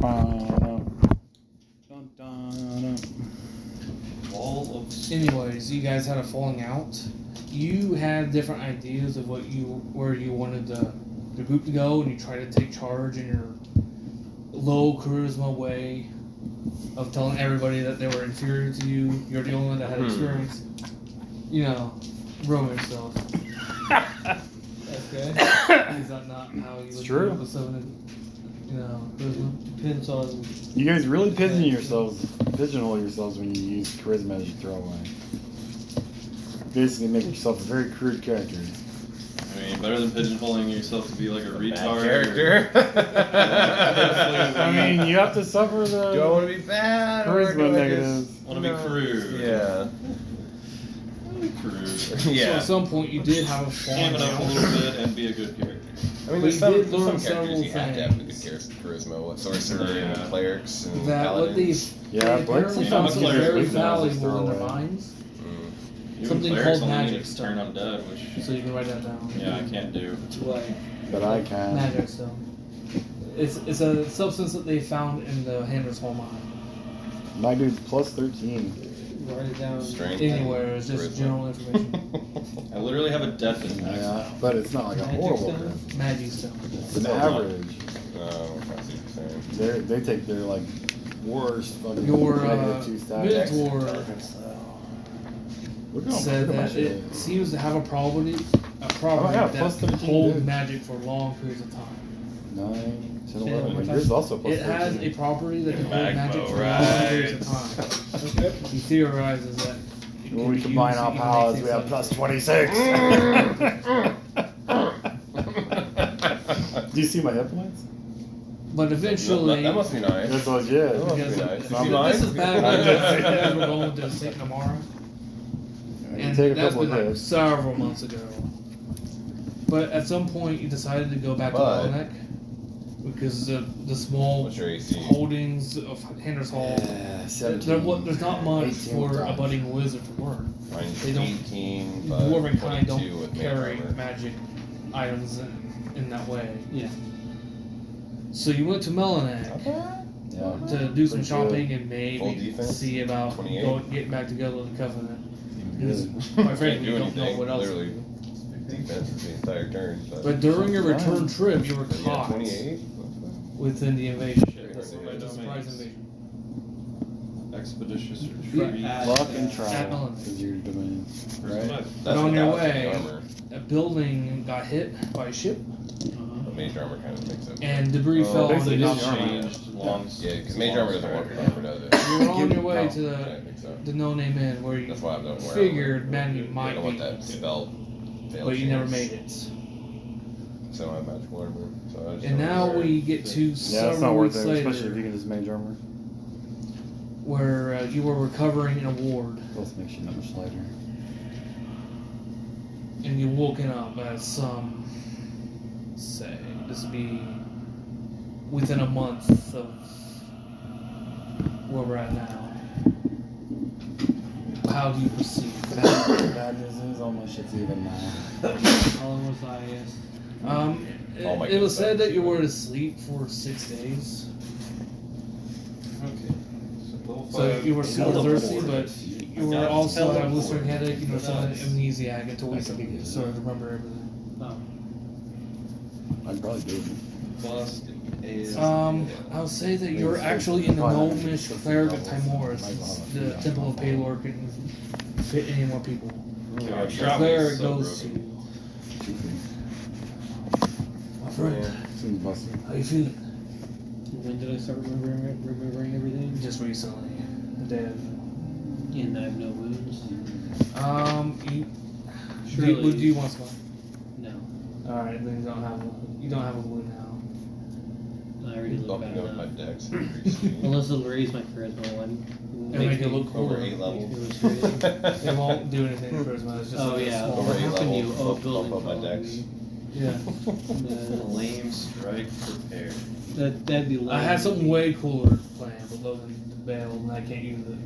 Dun, dun, dun. Wall of... Anyways, you guys had a falling out. You had different ideas of where you wanted the group to go, and you tried to take charge in your low charisma way of telling everybody that they were inferior to you. You're the only one that had experience. You know, Roman stuff. That's good. Is that not how you would true. do with someone? You know, charisma? Depends on. You guys really pigeonhole yourselves when you use charisma as your throwaway. Basically, make yourself a very crude character. I mean, better than pigeonholing yourself to be like a retard. Character. I mean, you have to suffer the Do I want to be bad? or do charisma I negatives. Want to be crude. Yeah. Crude. So Yeah. at some point, you did have a falling Ham it up a out. little bit and be a good character. I mean, But there's you some did learn characters you several have to have a good things. charisma. What sorcerer and Yeah. clerics and That what they paladins. Yeah, they Blake's apparently a found comic something player. very Blake's a valuable in their throwaway. minds. Even Something clerics called only magic need to stone. turn undead, which So you can write that down. yeah, I can't do. But I can. Magic stone. It's a substance that they found in the Handler's Hall mine. My dude's plus 13. Write it down Strength. anywhere. It's just Charisma. general information. I literally have a death in me. Yeah, but it's not like a horrible stone. charisma. Magic stone. It's an So average. Oh, I see what you're saying. They take their like worst fucking Your negative 2 stats. Minotaur Look at said my that shit. it seems to have a property Oh, yeah, that plus can 13, hold dude. magic for long periods of time. 9, 10, 10, 11. But 11. yours also plus It has 13. a property that can hold Magma, magic for long right. periods of time. He theorizes that it When can we be combine used to our even powers, make we have things plus like- 26. Do you see my hit points? But eventually, That must be nice. That's legit. That must be because nice. Not See bad. mine? this is bad news. As we're going to St. Namara, You and take a that's couple been like hits. several months ago. But at some point, you decided to go back But- to Melnick because the small What's your AC? holdings of Handler's Hall. Yeah, 17. There's not much 18 for a times. budding wizard to learn. Mine's They don't- 18, but Dwarven kind 22 don't with mage carry armor. magic items in that way. Yeah. So you went to Melanek Yeah. to do some Pretty shopping good. and Full maybe defense? see about 28? getting back together with the Covenant. Good. My Can't friend, do we don't know anything, what else. literally. Defense is the entire turn. But during your return trip, you were yeah, caught 28. within the invasion ship. Sure. The surprise invasion. Expeditious Yeah. retreat. Luck and At travel Melnick. is your domain. Right. That's But on your without the way, armor. a building got hit by a ship, But mage armor kind of makes it. and debris Oh, fell on basically the just dock. changed long. Yeah, because mage armor doesn't work with armor, does it? You were on your way to Yeah, I the think so. No Name Inn where you That's why I don't wear figured armor. man you I might don't want be, that spell fail but you never chance. made it. So I have magical armor. So I just And don't now wear it. we get to Yeah, it's not several worth weeks it, especially if you later, can just mage armor. where you were recovering in a ward, Plus makes you that much lighter. and you woken up as some say this would be within a month of where we're at now. How do you proceed? Bad news is all my shit's even now. How long was I? Yes. All my It was good said stuff. that you were asleep for 6 days. Okay. So, So you were super Teleport. thirsty, but you were also had a blistering headache, you know, some amnesiac until we started to remember everything. Oh. I'd probably do it. Bust is. I'll say that you're actually in the gnomish cleric of Timoris. The Temple of Palor couldn't fit any more people. Yeah, The travel cleric is so goes to broken. my friend. Seems busted. How you feeling? When did I start remembering everything? Just recently, dead. And I have no wounds. Do you want some? No. All right, then you don't have a wound now. I already look Bumping bad up my enough. dex. Unless it'll raise my charisma one. And make it look Over cooler. 8 levels. It won't do anything for charisma. It's just Oh like a yeah. small- Over 8 How can you? levels, Oh, bump building up my probably. dex. Yeah. Lame strike prepared. That'd be. I had something way cooler planned, but Logan bailed and I can't use it.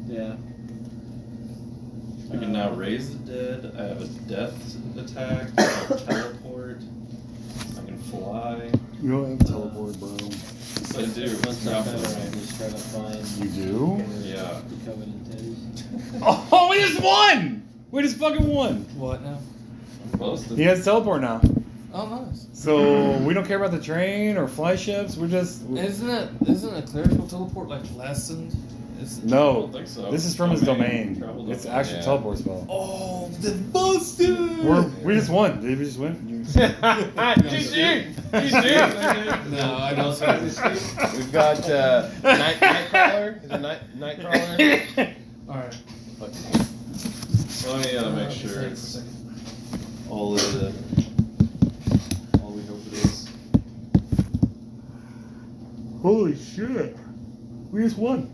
Yeah. I can now raise the dead. I have a death attack. I have teleport. I can fly. You don't have teleport, bro. Yes, I do. Once I Travel. found out, I just try to find You do? Yeah. the Covenant is. Oh, we just won! We just fucking won. What now? I'm posted. He has teleport now. Oh, nice. So we don't care about the train or fly ships. We're just Isn't a clerical teleport like lessened? It's, I no. don't think so. This is from his domain. Travel It's domain. actually Yeah. teleport spell. oh, the busted! We just won. Did we just win? No, I don't. We've got Nightcrawler. Is it Nightcrawler? All right. Oh, yeah, make sure it's all the. All we hope it is. Holy shit! We just won.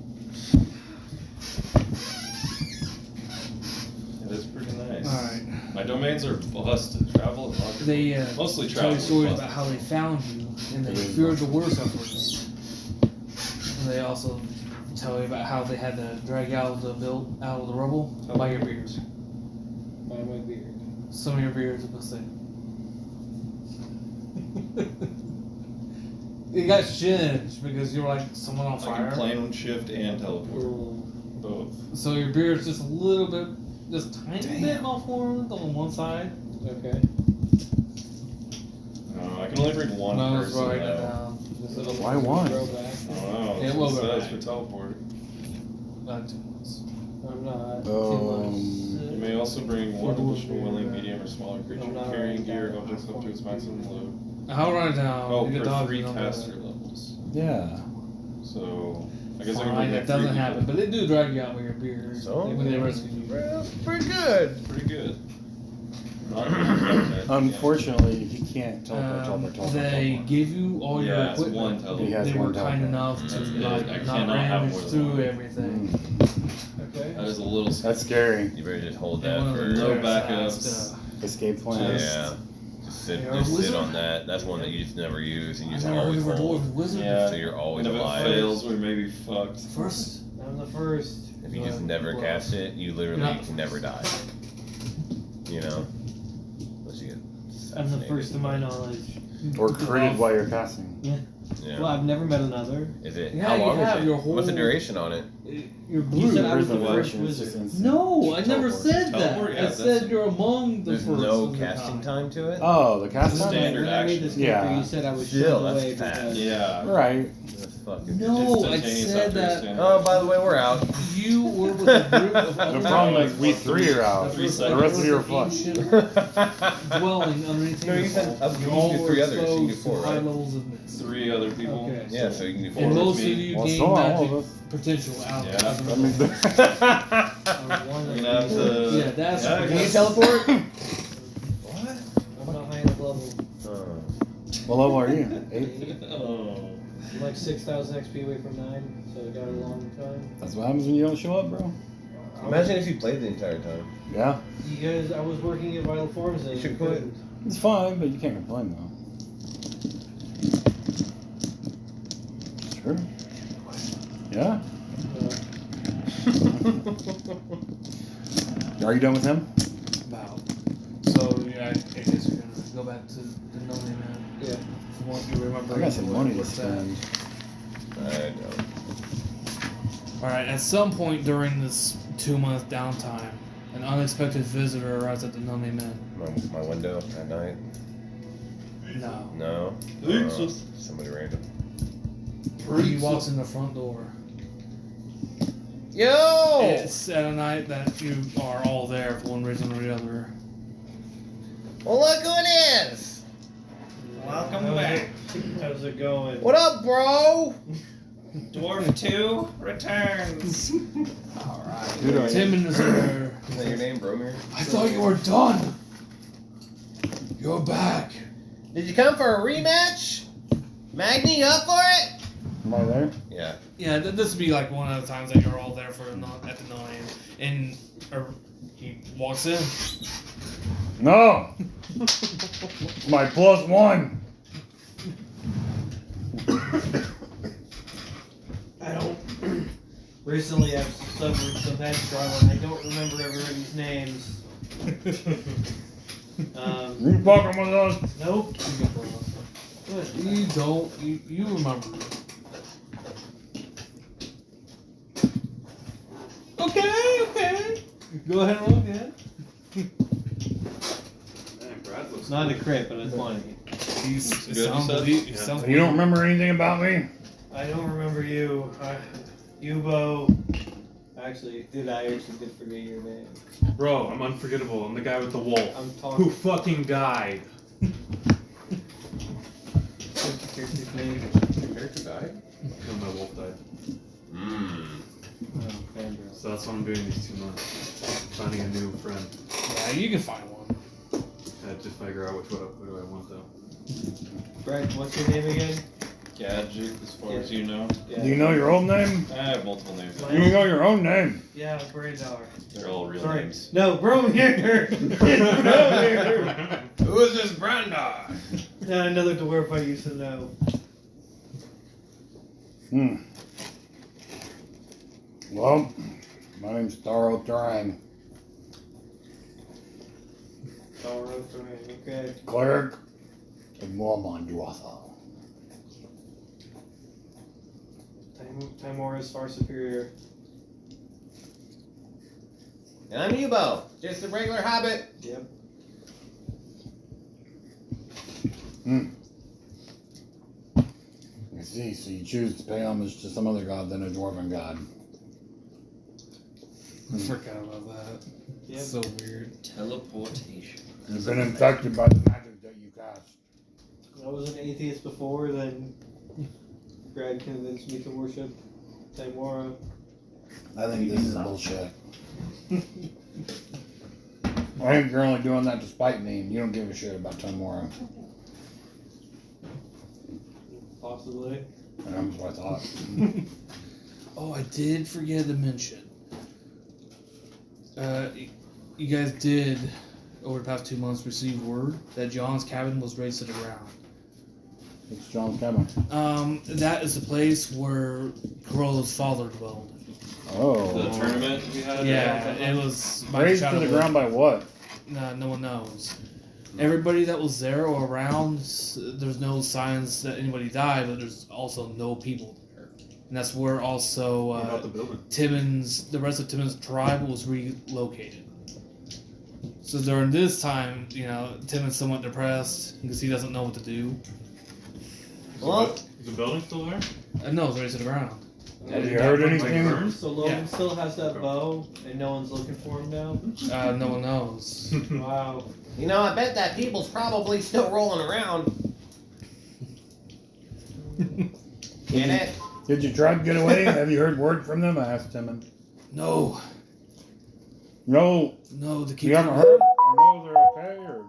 It is pretty nice. All right. My domains are busted. Travel and luck. They Mostly tell travel. you stories busted. about how they found you, and they feared the worst of it. And they also tell you about how they had to drag you out of the rubble by your beards. By my beard. Some of your beards are missing. It got singed because you were like someone on I fire. can plane shift and teleport. Ooh. Both. So your beard's just a little bit, just tiny bit malformed on one side. Okay. I can only bring one No, it's person. right though. down. This is a Why one? throwback. I don't know. It That's will what go it says back. for teleport. Not 2 months. I'm not. You may also bring one additional willing, medium, or smaller creature I'm not carrying writing gear down objects up to its maximum load. I'll write it down. Oh, You get for dogs, 3 you don't do caster that. levels. Yeah. So I guess I can Fine, bring that like doesn't 3 happen, but people. they do drag you out with your beard So? when they rescue you. Well, pretty good. Pretty good. Not Unfortunately, he can't teleport. They give you all your Yeah, it's equipment. one teleport. He has They were one kind teleport. enough to Mm, not, I not cannot have manage more than through one. everything. Okay. That is a little That's scary. You better just hold And that one of the for. No clerics backups. asked, Escape plan. Yeah. Just sit, You're a just sit wizard? on that. That's one that you just never use, and you I've just never always heard of a hold. dwarf wizard. Yeah. So you're always And if it alive. fails, we may be fucked. First, I'm the first. If you just never Well, cast it, you literally Yeah. can never die. You know? Unless you get I'm the assassinated. first to my knowledge. Or critted while you're casting. Yeah. Well, I've never met another. Is it? Yeah, how you long have is it? your What's the whole- duration on it? you're You blue. said I was the There's no first duration, it's just wizard. instant. No, I never Teleport. said that. Teleport, yeah, I said that's- you're among the There's first. no of the casting time to it? Oh, the cast time? Standard When I made action. this character, Yeah. you said I was Still, shoved that's away fast. because Yeah. Right. That's fucking No, I Instantaneous said after that standard Oh, by the way, we're out. you were with a group of The other problem is we 3 are out. Three The rest of you are fucked. dwelling underneath No, you the said up- you you can all do were 3 others, so you can do exposed 4, to high right? levels of mist. 3 other people. Okay. Yeah, so you can do 4. And with most of me. you Well, gain so are all magic of us. potential out. Yeah. as a That result. means I was one We're of gonna have to. Yeah, that's- I Can you guess- teleport? What? I'm not high enough level. What level are you? 8? Oh. I'm like 6,000 XP away from 9, so I got a long time. That's what happens when you don't show up, bro. Imagine if you played the entire time. Yeah. You guys, I was working at Vital Forms and You should you quit. couldn't. It's fine, but you can't complain, though. Sure. Yeah? Are you done with him? About. So yeah, I guess you're gonna go back to the Noni Man. Yeah. If you want, you remember. I got some money to what's that. spend. I don't. All right. At some point during this 2-month downtime, an unexpected visitor arrives at the Noni Man. My window at night? No. No. Jesus. Somebody random. He walks in the front door. Yo! It's at a night that you are all there for one reason or the other. Well, look who it is! Welcome back. How's it going? What up, bro? Dwarf 2 returns. Alright. Good on 10 you. minutes later. Is that your name, Bromir? I thought you were done. You're back. Did you come for a rematch? Magni, you up for it? Am I there? Yeah. Yeah, this would be like one of the times that you're all there for at the 9, and he walks in. No! My +1! I don't. Recently, I've suffered some head trauma and I don't remember everybody's names. You fucking with us? Nope. You don't. You remember. Go ahead and roll again. Man, Brad looks Not a good. crit, but it's funny. He's, Good, you said? he Yeah. sounds You don't remember anything about me? I don't remember you. Yubo. Actually, I actually did forget your name. Bro, I'm unforgettable. I'm the guy with the wolf. I'm Who talking. fucking died? What's your character's name? Your character died? No, my wolf died. Mmm. Oh, Fandral. So that's what I'm doing these 2 months. Finding a new friend. Yeah, you can find one. I have to figure out what do I want though. Brad, what's your name again? Gadget, as far as you know. Yeah. Do you know your old name? I have multiple names. What? You know your own name. Yeah, Brandar. They're all real Sorry. names. No, Bromir. Bromir. Who is this Brandar? Another dwarf I used to know. Well, my name's Tharo Tarang, Okay. cleric of Mormonduatha. Timor is far superior. And I'm Yubo, just a regular hobbit. Yep. I see, so you choose to pay homage to some other god than a dwarven god. I forgot about that. Yep. So weird. Teleportation. You've been infected by the magic that you cast. I was an atheist before, then Brad convinced me to worship Timora. I think this is bullshit. I think you're only doing that to spite me, and you don't give a shit about Timora. Possibly. And that's what I thought. Oh, I did forget to mention. You guys did, over the past 2 months, receive word that John's cabin was razed to the ground. It's John's cabin. That is the place where Corolla's father dwelled. The Oh. tournament we had? Yeah, it was by Raised to the Shadowwood. ground by what? No one knows. Everybody that was there or around, there's no signs that anybody died, but there's also no people there. And that's where also What about the building? the rest of Timmons' tribe was relocated. So during this time, Timmons somewhat depressed because he doesn't know what to do. Well, Is the building still there? No, it's raised to the ground. Have you heard Like anything? burned? So Logan Yeah. still has that bow, and no one's looking for him now? No one knows. Wow. you know, I bet that people's probably still rolling around. Get it? Did your tribe get away? Have you heard word from them? I asked Timon. No, No, the you king. haven't heard? Or no, they're okay? Or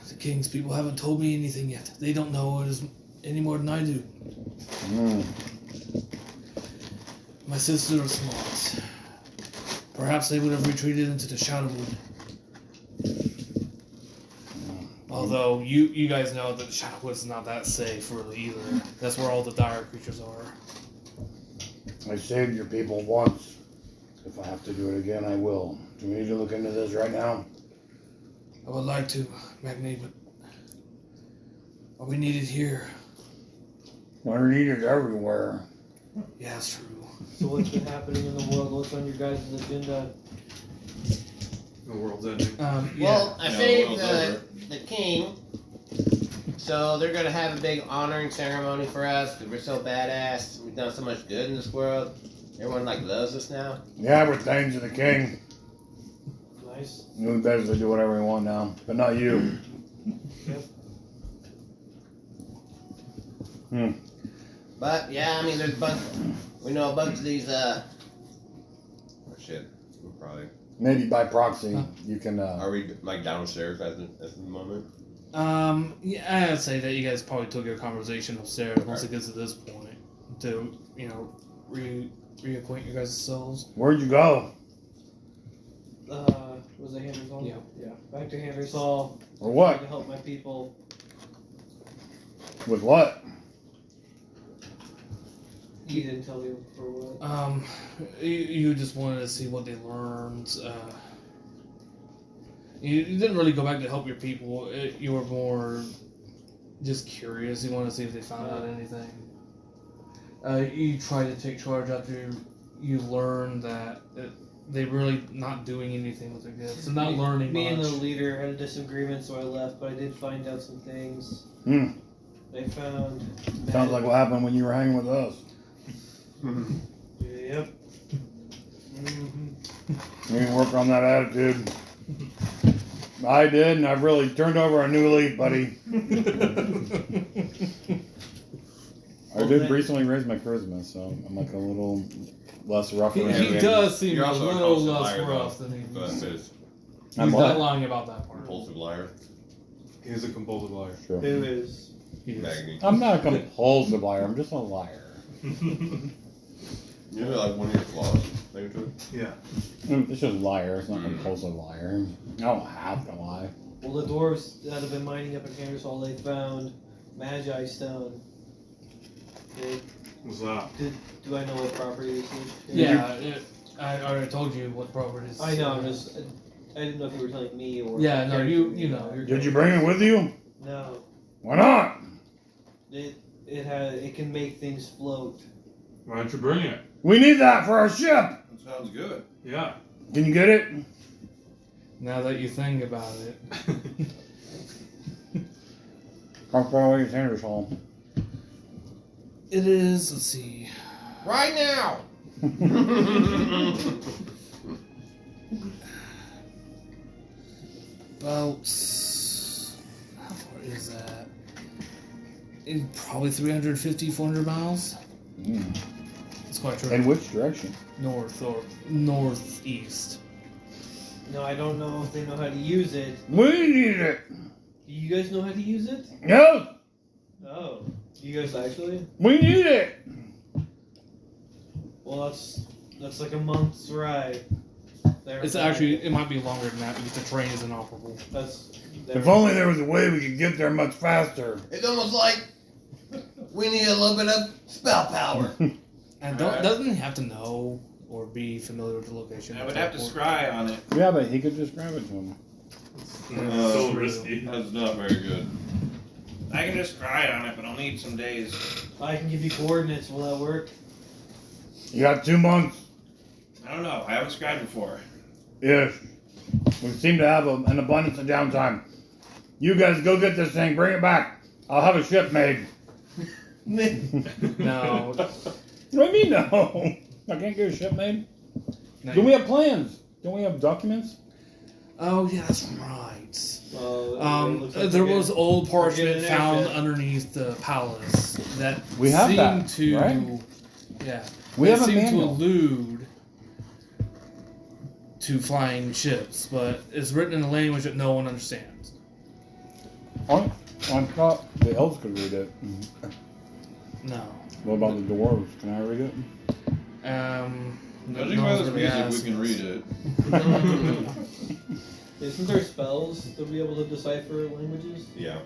The king's people haven't told me anything yet. They don't know it any more than I do. My sisters are smart. Perhaps they would have retreated into the Shadowwood. Although you guys know that the Shadowwood's not that safe really either. That's where all the dire creatures are. I saved your people once. If I have to do it again, I will. Do we need to look into this right now? I would like to, Magni, but are we needed here? We're needed everywhere. Yeah, that's true. So what's been happening in the world? What's on your guys' agenda? The world's ending. Yeah. Well, I No, saved world's over. the king. So they're gonna have a big honoring ceremony for us because we're so badass. We've done so much good in this world. Everyone loves us now. Yeah, we're thanks to the king. Nice. We basically do whatever we want now, but not you. But yeah, I mean, there's a bunch. We know a bunch of these. Oh shit. We're probably. Maybe by proxy, Huh. you can. Are we like downstairs at the moment? Yeah, I'd say that you guys probably took your conversation upstairs once it gets to this point to, reacquaint your guys' selves. Where'd you go? Was it Hammer's Hall? Yeah. Yeah. Back to Hammer's Hall. Or Trying what? to help my people. With what? You didn't tell me for what. You just wanted to see what they learned. You didn't really go back to help your people. You were more just curious. You wanted to see if they found out anything. You tried to take charge after you learned that they really not doing anything with their gifts. They're not learning Me and much. the leader had a disagreement, so I left. But I did find out some things. Hmm. They found. Sounds like what happened when you were hanging with us. Yep. Mm-hmm. We need to work on that attitude. I did, and I've really turned over a new leaf, buddy. I did recently raise my charisma, so I'm like a little less rough He, around. he does seem You're a also a little constant less liar, rough though. than he But was. it's He's I'm not what? lying about that part. compulsive liar. He's a compulsive liar. Sure. Who is? He is. Magni. I'm not a compulsive liar. I'm just a liar. You know, like one of your flaws. Think to it. Yeah. It's just liar. It's not compulsive liar. I don't have to lie. Well, the dwarves that have been mining up in Candace Hall, they found Magi Stone. What's that? Do I know what property this is? Yeah, I already told you what properties. I know. I didn't know if you were telling me or. Yeah, no, you know. You're Did you bring it with you? No. Why not? It can make things float. Why don't you bring it? We need that for our ship. That sounds good. Yeah. Can you get it? Now that you think about it, How far away is Sanders Hall? it is. Let's see. Right now. About how far is that? Probably 350, 400 miles. Mm. It's quite true. In which direction? North or northeast. No, I don't know if they know how to use it. We need it. Do you guys know how to use it? No, Oh. Do you guys actually? we need it. Well, that's like a month's ride. There It's and back. actually it might be longer than that because the train is inoperable. That's. If only there was a way we could get there much faster. It's almost like we need a little bit of spell power. And Alright. doesn't he have to know or be familiar with the location? I would have to scry on it. Yeah, but he could just grab it to him. So Uh, risky. That's not very good. I can just scry on it, but I'll need some days. I can give you coordinates. Will that work? You got 2 months. I don't know. I haven't scried before. Yes. We seem to have an abundance of downtime. You guys go get this thing. Bring it back. I'll have a ship made. No. What do you mean no? I can't get a ship made. No. Do we have plans? Don't we have documents? Oh yeah, that's right. Well, it looks like There we're was getting- old parchment getting an found airship. underneath the palace that We have seemed that, to, right? yeah, We that have a seemed manual. to allude to flying ships, but it's written in a language that no one understands. I thought the elves could read it. No. What about the dwarves? Can I read it? Judging no by one's this really music, asked. we can read it. Isn't there spells to be able to decipher languages? Yeah.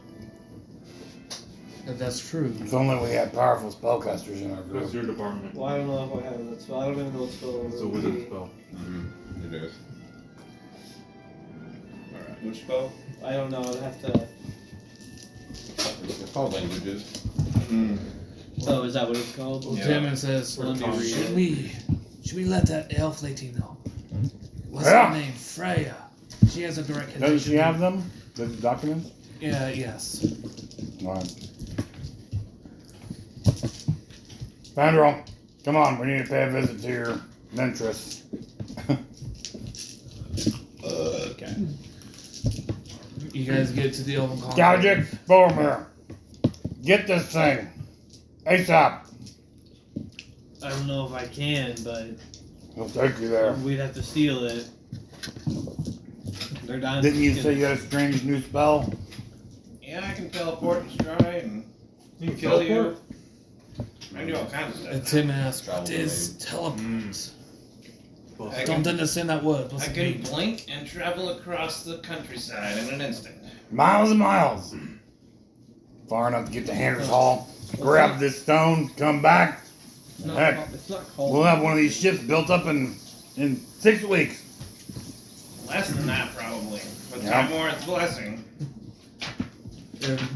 That's true. If only we had powerful spellcasters in our That's group. your department. Well, I don't know if I have that spell. I don't even know what spell It's it a would wizard be. spell. Mm-hmm. It is. Alright. Which spell? I don't know. I'd have to. It's called languages. Mm. Oh, is that what it's called? Well, Yeah. Timon says, Well, let me read should we let that elf lady know? What's Yeah. her name? Freya. She has a direct connection. Doesn't she have them? The documents? Yeah, yes. Alright. Vandal, come on, we need to pay a visit to your Ventress. Okay. You guys get to the Elven Colony. Galgic, Boromir, get this thing. ASAP. I don't know if I can, but He'll take you there. we'd have to steal it. They're dying. Didn't you say you had a strange new spell? Yeah, I can teleport and scry and You can kill teleport? you. I can do all kinds of And stuff. Tim asks, Travel what is teleport? Well, I Don't understand that word. What's I it can mean? blink and travel across the countryside in an instant. Miles and miles. Far enough to get to Handers Hall. Grab this stone, come back. It's not Heck, called- it's not called. we'll have one of these ships built up in 6 weeks. Less than that, probably. But Yeah. time more, it's a blessing.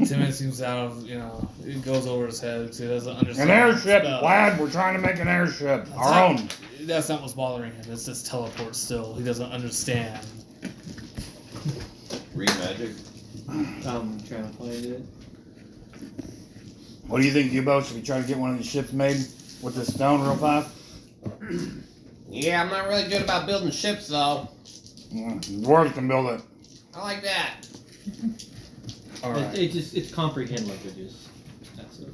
Timon seems out of, it goes over his head because he doesn't understand. An airship, spells. lad. We're trying to make an airship. Our own. that's not what's bothering him. It's this teleport still. He doesn't understand. Read magic. I'm trying to find it. What do you think, Yubo? Should we try to get one of these ships made with this stone real fast? Yeah, I'm not really good about building ships though. Dwarves can build it. I like that. All right. It's comprehend languages. That's it.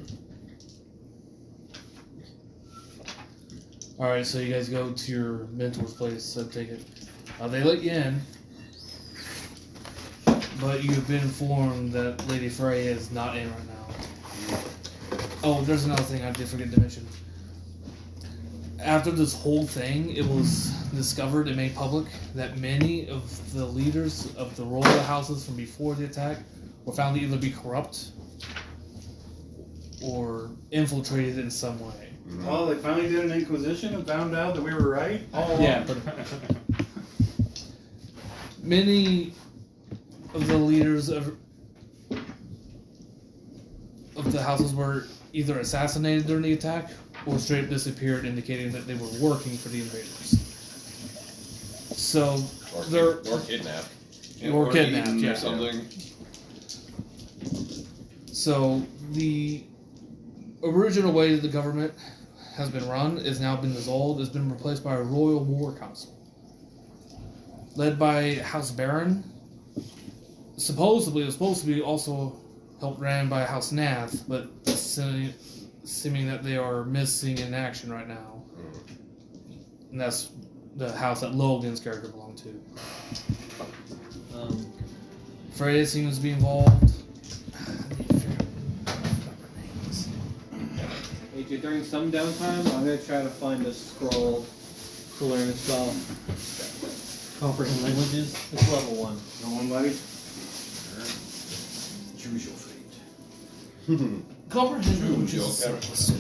All right. So you guys go to your mentor's place. I take it. They let you in, but you've been informed that Lady Freya is not in right now. Oh, there's another thing I did forget to mention. After this whole thing, it was discovered and made public that many of the leaders of the royal houses from before the attack were found to either be corrupt or infiltrated in some way. Oh, they finally did an inquisition and found out that we were right? Yeah, but many of the leaders of the houses were either assassinated during the attack or straight up disappeared, indicating that they were working for the invaders. So they're kidnapped. Or kidnapped, eaten yeah. or something. So the original way that the government has been run has now been dissolved. It's been replaced by a royal war council, led by House Baron. Supposedly, it was supposed to be also helped ran by House Nath, but seeming that they are missing in action right now. And that's the house that Logan's character belonged to. Freya seems to be involved. AJ, during some downtime, I'm gonna try to find a scroll to learn a spell. Comprehend languages. It's level 1. No one, buddy? Choose your fate. Comprehension is listed.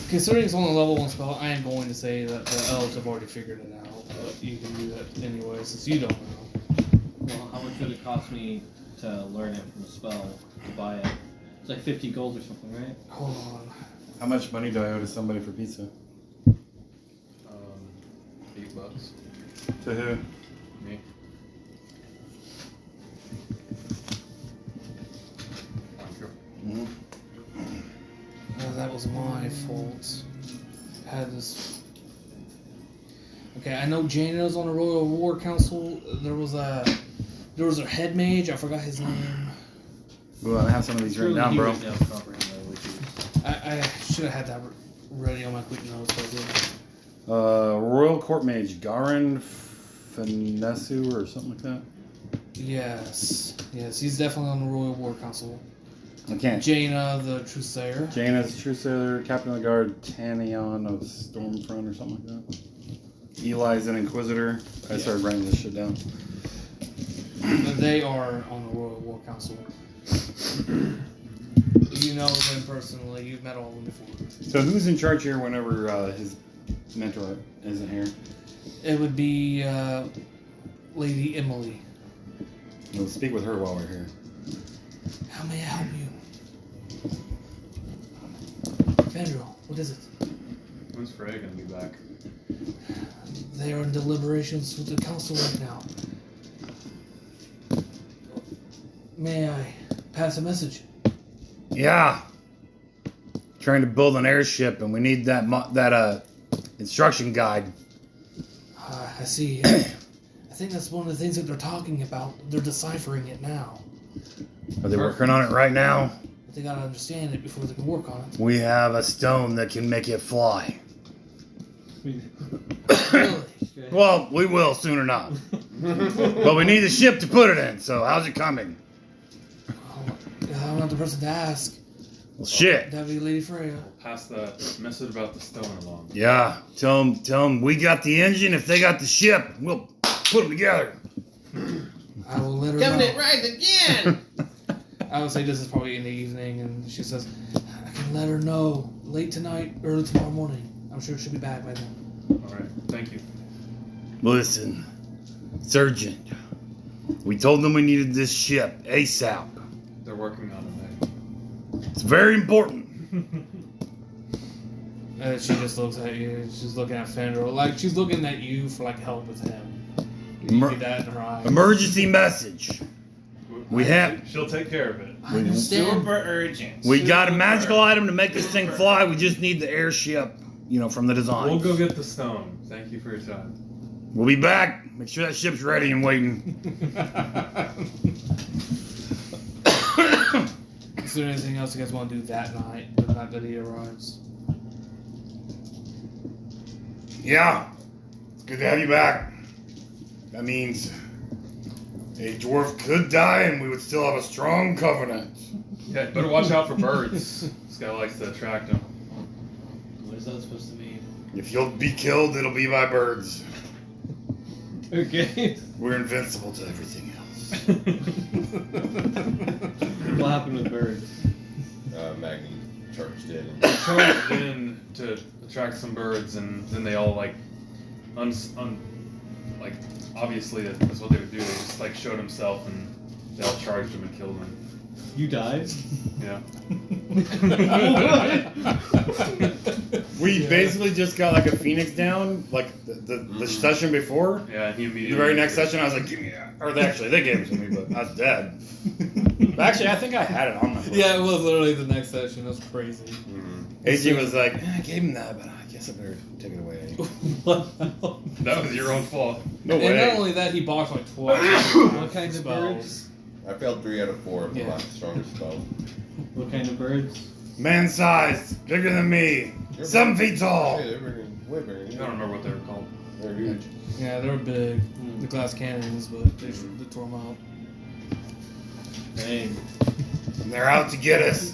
Considering it's only a level 1 spell, I am going to say that the elves have already figured it out. But you can do that anyway, since you don't know. Well, how much would it cost me to learn it from the spell to buy it? It's like 50 gold or something, right? Hold on. How much money do I owe to somebody for pizza? $8. To who? Me. Mm-hmm. Oh, that was my fault. Had this. Okay, I know Jaina's on the Royal War Council. There was a head mage. I forgot his name. Well, I have some of these written down, bro. Comprehend languages. I should have had that ready on my quick notes, but I didn't. Royal Court Mage Garin Finesu or something like that. Yes, he's definitely on the Royal War Council. I can't. Jaina, the Truthsayer. Jaina's Truthsayer, Captain of the Guard, Tanion of Stormfront or something like that. Eli's an Inquisitor. I started writing this shit down. They are on the Royal War Council. You know them personally. You've met all of them before. So who's in charge here whenever his mentor isn't here? It would be Lady Emily. We'll speak with her while we're here. How may I help you? Fandral, what is it? When's Freya gonna be back? They are in deliberations with the council right now. May I pass a message? Yeah. Trying to build an airship, and we need that instruction guide. I see. I think that's one of the things that they're talking about. They're deciphering it now. Are they working on it right now? But they gotta understand it before they can work on it. We have a stone that can make it fly. Really? Well, we will soon enough. But we need a ship to put it in, so how's it coming? I'm not the person to ask. Well, shit. That'd be Lady Freya. Pass the message about the stone along. Yeah, tell them we got the engine. If they got the ship, we'll put them together. I will let her Coming know. it right again! I would say this is probably in the evening, and she says, I can let her know late tonight, early tomorrow morning. I'm sure she'll be back by then. Alright, thank you. Listen, it's urgent. We told them we needed this ship ASAP. They're working on it, It's very important. She just looks at you. She's looking at Fenrir. Like, she's looking at you for, like, help with him. You Emer- see that in her eyes. Emergency message. We have. She'll take care of it. I understand. Super urgent. We got a magical item to make this thing fly. We just need the airship, from the design. We'll go get the stone. Thank you for your time. We'll be back. Make sure that ship's ready and waiting. Is there anything else you guys want to do that night, the night that he arrives? Yeah. It's good to have you back. That means a dwarf could die and we would still have a strong covenant. Yeah, better watch out for birds. This guy likes to attract them. What is that supposed to mean? If you'll be killed, it'll be by birds. Okay. We're invincible to everything else. What happened with birds? Maggie charged in. Charged in to attract some birds, and then they all like, obviously that's what they would do. They just like showed himself, and they all charged him and killed him. You died? Yeah. We basically just got like a phoenix down, like the session before. Yeah, and he immediately. The very next session, I was like, "Give me that!" Or they gave it to me, but I was dead. But actually, I think I had it on my. Yeah, it was literally the next session. That's crazy. AJ was like, "I gave him that, but I guess I better take it away." That was your own fault. No And way. not only that, he boxed like twice. What kinds of Spells. birds? I failed 3 out of 4 of the Yeah. last strongest spells. What kind of birds? Man-sized, bigger than me, 7 feet tall. Hey, they're bigger, way bigger. I don't remember what they were called. They're huge. Yeah, they were big, the glass cannons, but they tore them out. Dang. And they're out to get us.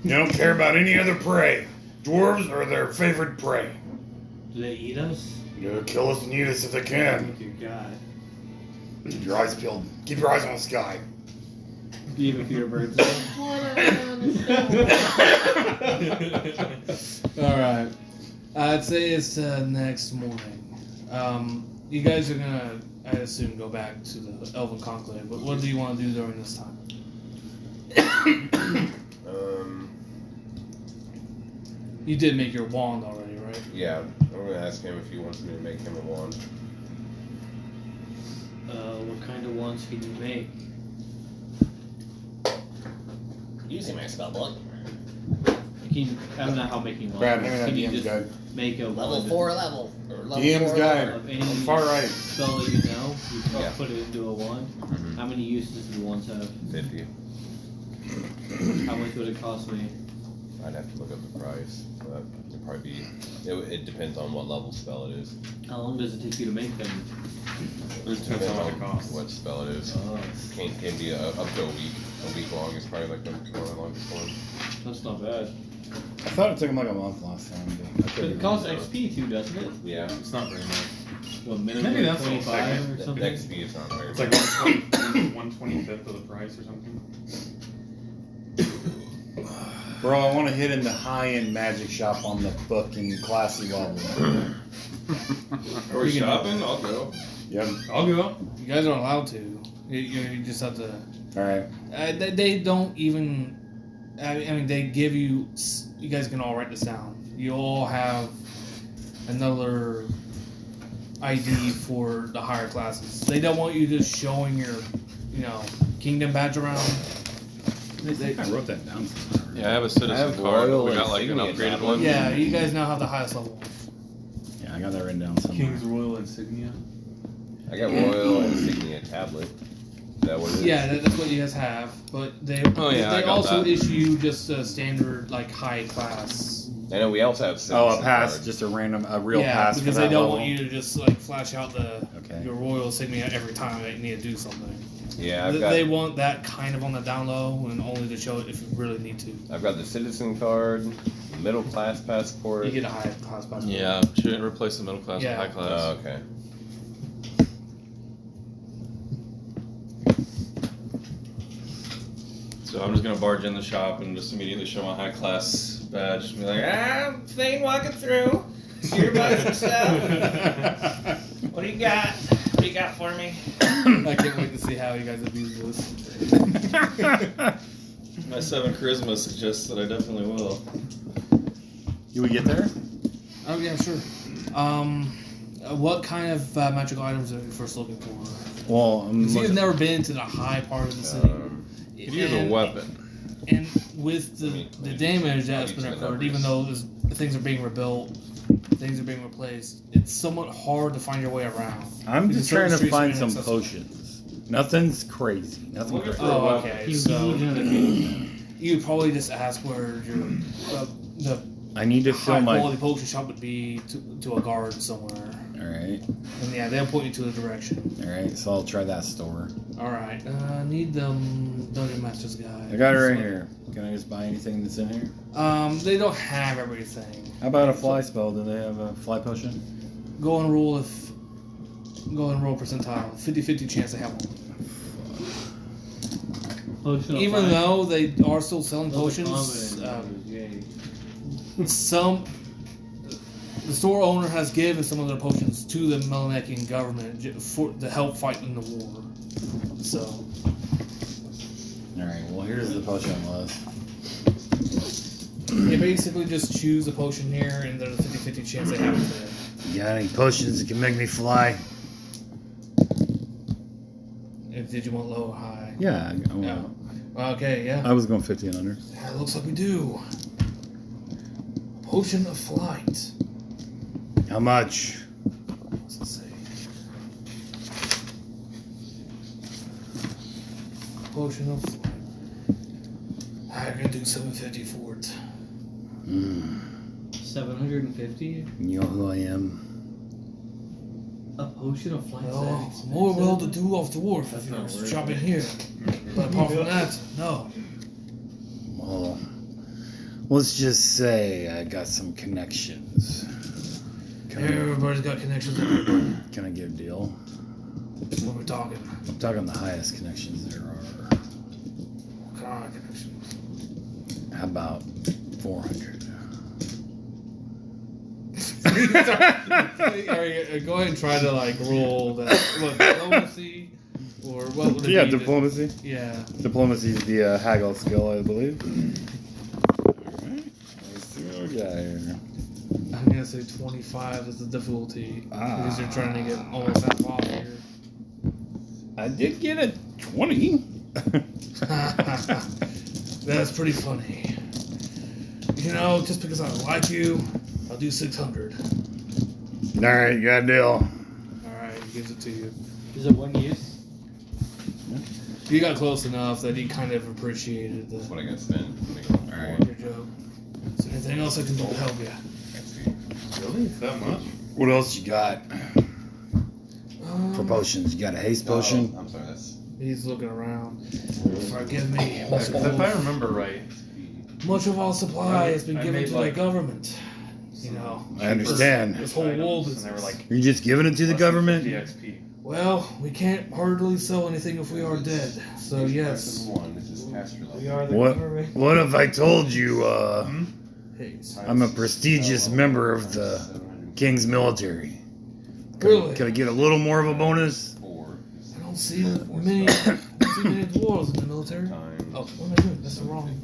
They don't care about any other prey. Dwarves are their favorite prey. Do they eat us? They'll kill us and eat us if they can. Dear God. Keep your eyes peeled. Keep your eyes on the sky. Do you have a fear of birds? Alright. I'd say it's next morning. You guys are gonna, I assume, go back to the Elven Conclave, but what do you want to do during this time? You did make your wand already, right? Yeah, I'm gonna ask him if he wants me to make him a wand. What kind of wands can you make? Using my spell book. I don't know how making wands. Brad, hand me that Can you DM's just guide. make a Level wand 4 level. Or level DM's 4 guide. level. of any Far right. spell that you know? You can Yeah. put it into a wand. Mhm. How many uses do wands have? 50. How much would it cost me? I'd have to look up the price. But it'd probably be. It depends on what level spell it is. How long does it take you to make them? It depends on what it costs. What spell it is. Oh, Can be up to a week. A week long is probably like the longest one. that's not bad. I thought it took him like a month last time. But I But could it be costs wrong. XP too, doesn't it? Yeah. It's not very much. What, minimum Maybe that's 25 or The something? XP is not very It's like 1/25th of the price or something. Bro, I want to hit in the high-end magic shop on the fucking classy level. Are we shopping? I'll go. Yep. I'll go. You guys are allowed to. You just have to. All right. They don't even. I mean, they give you. You guys can all write this down. You all have another ID for the higher classes. They don't want you just showing your, kingdom badge around. I wrote that down somewhere. Yeah, I have a citizen card. royal We got like an insignia upgraded tablet. one. Yeah, you guys now have the highest level. Yeah, I got that written down somewhere. King's Royal Insignia. I got royal insignia tablet. Is that what it is? Yeah, that's what you guys have. But they Oh, yeah, I they got also that. issue just a standard high class. I know we also have Oh, citizen a pass, card. just a real yeah, pass because for they that don't level. want you to just flash out Okay. your royal insignia every time that you need to do something. Yeah, I've got They want that kind of on the down low and only to show it if you really need to. I've got the citizen card, the middle class passport. You get a high class passport. Yeah, shouldn't replace the middle class Yeah. with high class. Oh, okay. So I'm just gonna barge in the shop and just immediately show my high class badge. And be like, Thane walking through. Here about some stuff. What do you got? What do you got for me? I can't wait to see how you guys abuse this. my 7 charisma suggests that I definitely will. You would get there? Oh yeah, sure. What kind of magical items are you first looking for? Well, I'm Because you've looking, never been to the high part of the city. You use a weapon. And with the damage that's been occurred, even though things are being rebuilt, things are being replaced, it's somewhat hard to find your way around. I'm Because just trying to certain find streets some are inaccessible. potions. Nothing's crazy. Nothing Looking crazy. for a Oh, weapon. okay. He's So looking at a game. you'd probably just ask where the I need to fill high my. quality potion shop would be to a guard somewhere. Alright. And yeah, they'll point you to the direction. Alright, so I'll try that store. Alright, need them Dungeon Master's Guide. I got it right here. Can I just buy anything that's in here? They don't have everything. How about a fly spell? Do they have a fly potion? Go and roll percentile. 50-50 chance they have one. Potion of Even life. though they are still selling Those are potions, common, yay. the store owner has given some of their potions to the Melanekian government to help fight in the war. So, Alright, well here's the potion list. you basically just choose a potion here, and there's a 50-50 chance they have it there. You got any potions that can make me fly? Did you want low or high? Yeah, Yeah. Okay, yeah. I was going 50 and under. Yeah, it looks like we do. Potion of flight. How much? Let's see. Potion of flight. I can do 750 for it. 750? You know who I am? A potion of flight. Well, more well to do off the wharf if you're shopping here. But apart from that, no. Well, let's just say I got some connections. Everybody's got connections with everybody. Can I get a deal? What we're talking. I'm talking the highest connections there are. What kind of connections? How about 400? Go ahead and try to roll that. What, diplomacy? Or what would it Yeah, be? diplomacy. Yeah. Diplomacy is the haggle skill, I believe. Alright, let's see what we got here. I'm gonna say 25 is the difficulty. Because you're trying to get almost half off here. I did get a 20. That's pretty funny. You know, just because I like you, I'll do 600. Alright, got a deal. Alright, he gives it to you. Is it one use? You got close enough that he kind of appreciated That's what the, I got to spend. Alright. your joke. Is there anything else I can do to help you? Really? That much? What else you got for potions? You got a haste potion? I'm sorry, that's. He's looking around. Forgive me. Because if I remember right, Much of our supply has been I given made, to the like, government. You know, I understand. this whole world and is. they were like You're just giving it to the less than government? 50 XP. Well, we can't hardly sell anything if we are dead. So yes. One. This is Caster. We are the What? government. What if I told you Hey, I'm a prestigious member of the King's military? really? Could I get a little more of a bonus? I don't see many dwarves in the military. Oh, what am I doing? That's the wrong.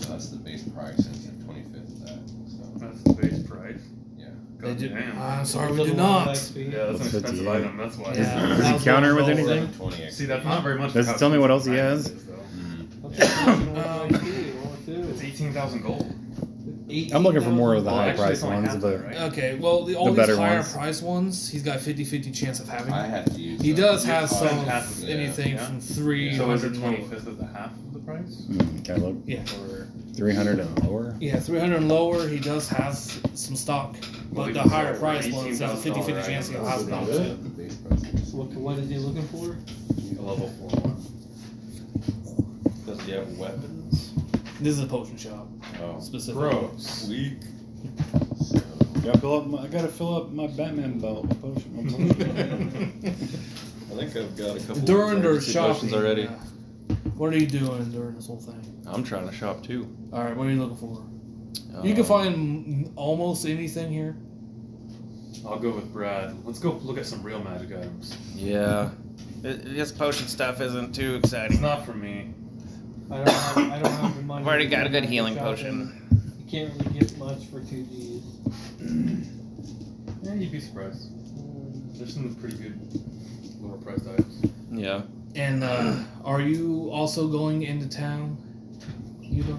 That's the base price and the 25th of that. So, That's the base price. yeah. They God did. damn. I'm sorry, we Does do a lot of not. XP. Yeah, that's an expensive 58. item, that's why. Yeah. Does That he was counter with lower. anything? 20 See, that's not very much. Does it tell me what else he has? What's the potion of XP? It's 18,000 gold. I'm looking for more of the Well, high actually, price it's only ones, half but that, right? Okay, well, all The these better higher ones. price ones, he's got 50-50 chance of having. I had to use. He does have Oh, some half of of it, anything yeah. from So is 300 it and lower. 25th of the half of the price? can I look? Yeah. Or 300 and lower? Yeah, 300 and lower, he does have some stock. Well, But he the can higher sell price for ones, there's a 50-50 $18,000 chance he'll item. have them. The base price. So what is he looking for? a level 4 one. Does he have weapons? This is a potion shop, Oh, specifically. gross. Weak. I gotta fill up my Batman belt with potion. I think I've got a couple During their emergency potions shopping, already. what are you doing during this whole thing? I'm trying to shop too. Alright, what are you looking for? You can find almost anything here. I'll go with Brad. Let's go look at some real magic items. Yeah. This potion stuff isn't too It's exciting. not for me. I don't have the money. I've already to got a do good healing shopping. potion. You can't really get much for 2 Gs. Yeah, you'd be surprised. There's some pretty good lower priced items. Yeah. And are you also going into town, Yuba?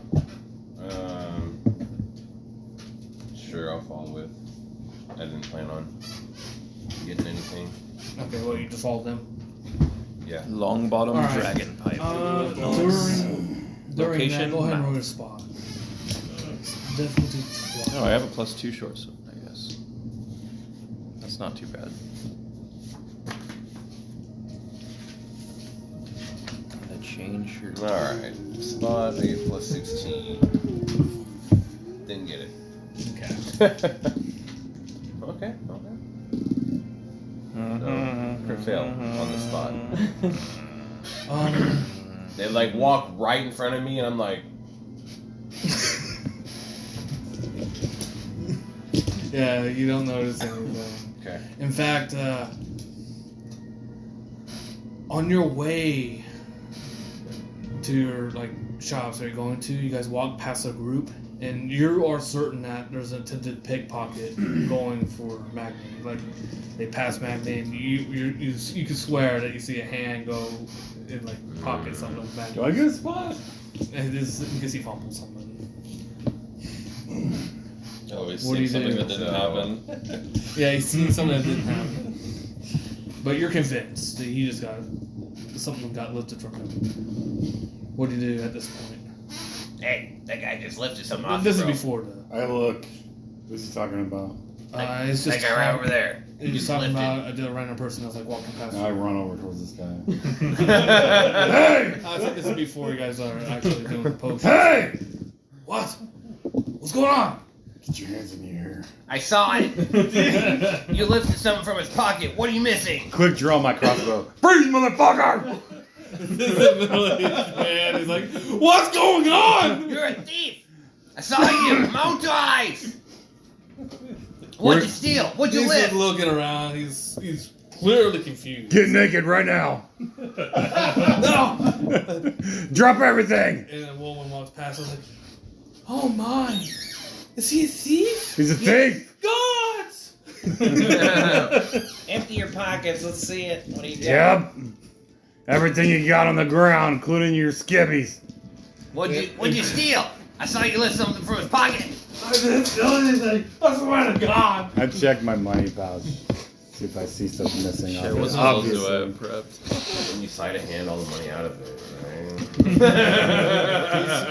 Sure, I'll follow with. I didn't plan on getting anything. Okay, well, you just follow them. Yeah. Long bottom All right. dragon pipe. During that, Location go ahead and map. roll a spot. Difficulty Oh, I have a +2 short sword, I guess. That's not too bad. Gonna change your. Alright. Spot, I get +16. Didn't get it. Okay. Okay. Mhm. Crit fail on the spot. They like walk right in front of me, and I'm like, Yeah, you don't notice anything. okay. In fact, on your way to your shops that you're going to, you guys walk past a group, and you are certain that there's an attempted pickpocket going for Magni. Like they pass Magni, and you can swear that you see a hand go in pocket something of Magni. Do I get a spot? And you can see fumble something. Always What do you something do? that didn't happen. Yeah, he's seen something that didn't happen. But you're convinced that he just something got lifted from him. What do you do at this point? Hey, that guy just lifted something off. This is bro. before that. I look. What's he talking about? It's just that guy right over there. He's Just talking lifted. about a random person that's walking past. I run over towards this guy. Hey! I think this is before you guys are actually doing the potion. Hey! What? What's going on? Get your hands in the air. I saw it. You lifted something from his pocket. What are you missing? Quick draw my crossbow. Freeze, motherfucker! Man, he's like, what's going on? You're a thief. I saw you. My own two eyes. What'd you steal? What'd you He's lift? just looking around. He's clearly confused. Get naked right now. No! Drop everything. And a woman walks past. I was like, oh my. Is he a thief? He's a thief. Gods! Empty your pockets. Let's see it. What do you got? Yep. Everything you got on the ground, including your skibbies. What'd you steal? I saw you lift something from his pocket. I didn't steal anything. I swear to God. I check my money pouch. See if I see stuff missing. Shit, what spells do I have Obviously. prepped? When you sleight of hand all the money out of it,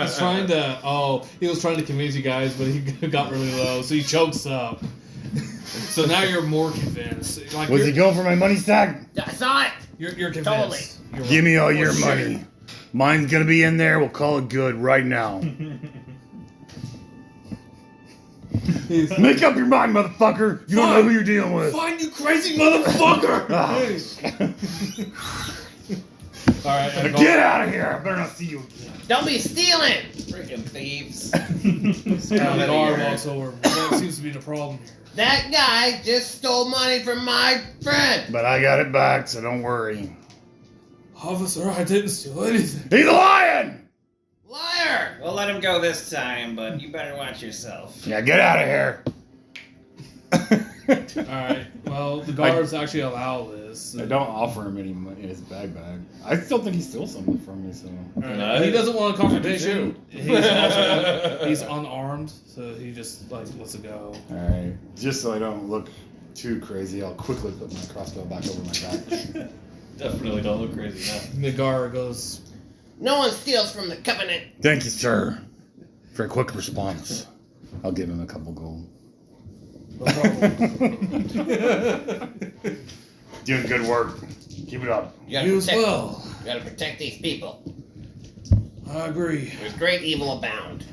He's trying to. Oh, he was trying to convince you guys, but he got really low, so he chokes up. So now you're more convinced. Like Was you're, he going for my money sack? I saw it. You're convinced. Totally. You're Give me all right. your For sure. money. Mine's gonna be in there. We'll call it good right now. Make up your mind, motherfucker. You don't know who you're dealing with. Fine, you crazy motherfucker! Ah. All right, and Get out of here. I better not see you again. Don't be stealing. Freaking thieves. the guard walks over. What seems to be the problem here? That guy just stole money from my friend. But I got it back, so don't worry. Officer, I didn't steal anything. He's lying! Liar. We'll let him go this time, but you better watch yourself. Yeah, get out of here. Alright, well, the guards actually allow this. I don't offer him any money in his bag. I still think he stole something from me, so. Alright, he doesn't want a confrontation. He's unarmed, so he just lets it go. Alright. Just so I don't look too crazy, I'll quickly put my crossbow back over my back. Definitely don't look crazy now. The guard goes, No one steals from the Covenant. Thank you, sir, for a quick response. I'll give him a couple gold. no problem. Doing good work. Keep it up. You gotta You as protect. well. You gotta protect these people. I agree. There's great evil abound.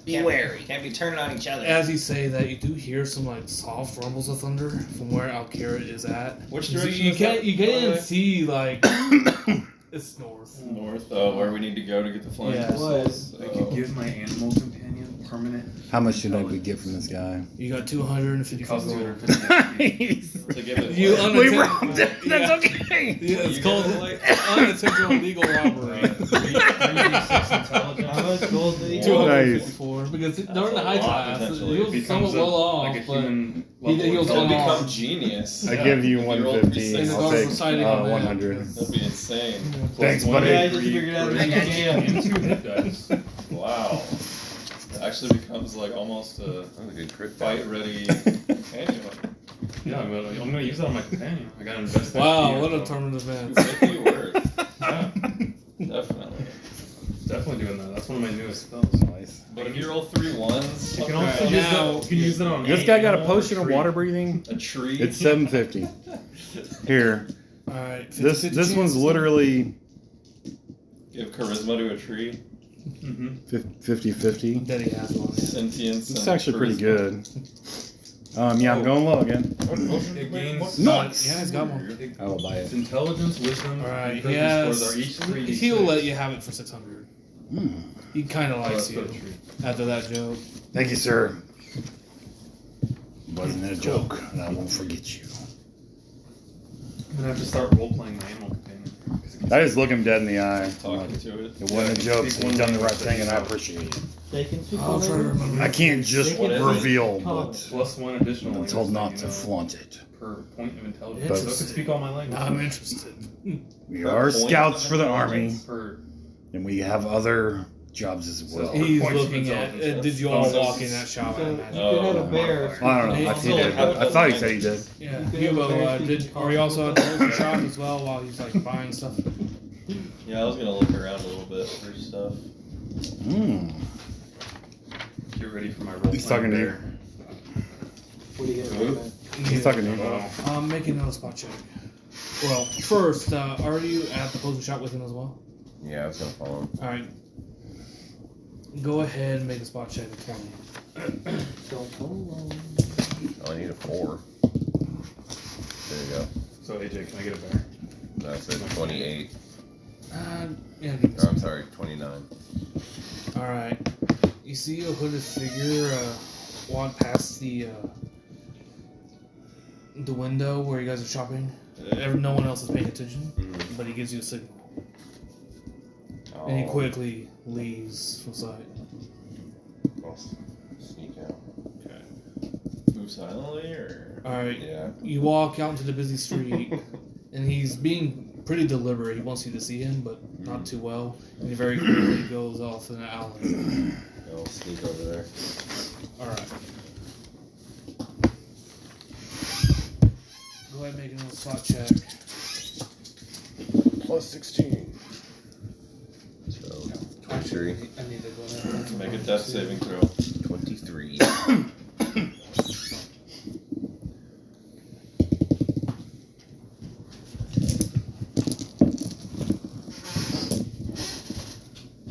Be wary. Can't be turning on each other. As you say that, you do hear some soft rumbles of thunder from where Alkira is at. Which So direction you is can't that, you by the can't way? see it's north. North. Oh, where we need to go to get the flying Yeah. pistols. What? I could give my animal companion permanent. How much should I get from this guy? You got 250 Cost gold. 250 to give it. You like- We unattended- robbed him. That's Yeah. okay. Yeah, it's You called got, like- unintentional illegal robbery. 3d6 intelligence. much gold did he Two have? hundred. 254 because That's during the a high lot, class potentially. he was Becomes somewhat well off, like a but human he level was He'll on become off. genius. I give you If you roll 150. three I'll sixes. take Deciding on that. 100. That'd be insane. Thanks, Plus buddy. Yeah, I just figured out that you can. and 2 hit dice. Wow. It actually becomes like almost a That was a good crit. fight ready companion. Yeah, I'm gonna use that on my companion. I gotta invest. that Wow, key, what a so- tournament event. It's making it work. Yeah, Definitely. definitely doing that. That's one of my newest spells. Nice. But if you roll 3 ones, You can okay, also use now- that. You can use it on. This any guy got a animal or potion of tree. water breathing. a tree. It's 750. Here, Alright, this 50-50 this one's chance. literally Give charisma to a tree. Mhm. 50-50. That he has one. Yeah. Sentience. It's and actually pretty charisma. good. Yeah, I'm going low again. It gains. Nice. Yeah, he's got one. I will buy It's it. intelligence, wisdom, Alright, and he charisma scores has. are each 3d6. He'll let you have it for 600. He kind of Oh, likes that's you for the tree. after that joke. Thank you, sir. Wasn't a joke, and I won't forget you. I'm gonna have to start role playing my animal companion. 'cause it gets- I just look him dead in the eye. I'm Talking like, to it. it wasn't a joke, so you've done the right thing, and I appreciate it. They can speak I'll all try to languages. remember. I can't just What is it? reveal, but Plus 1 additional. I'm told not language to that you know flaunt it. per point of intelligence. But- So I can speak all my languages. I'm interested. We are scouts for the army, Per and we have other jobs as well. He's points of looking at. intelligence. Did you all Oh, so walk in that shop? I So you imagine. could have a bear. I don't know. I, think he did. I thought he said he did. Yeah. You could You have a bear did. speaking Are you also at the common. local shop as well while he's like buying stuff? Yeah, I was gonna look around a little bit for stuff. Get ready for my role. He's talking to you. What do you get? Who? He's talking to you. I'm making another spot check. Well, first, are you at the potion shop with him as well? Yeah, I was gonna follow him. All right. Go ahead and make a spot check at 20. Oh, I need a 4. There you go. So AJ, can I get a bear? That's it. 28. Yeah. Give me Or, some. I'm sorry, 29. All right. You see a hooded figure walk past the window where you guys are shopping. No one else is paying attention, Mhm. but he gives you a signal, Oh, and he quickly leaves from sight. I'll sneak out. Move silently or. All right. Yeah. You walk out into the busy street, and he's being pretty deliberate. He wants you to see him, but not too well. And he very quickly goes off in an alley. I'll sneak over there. All right. Go ahead and make another spot check. Plus 16. So, 23. I need to go there. Make a death saving throw. 23.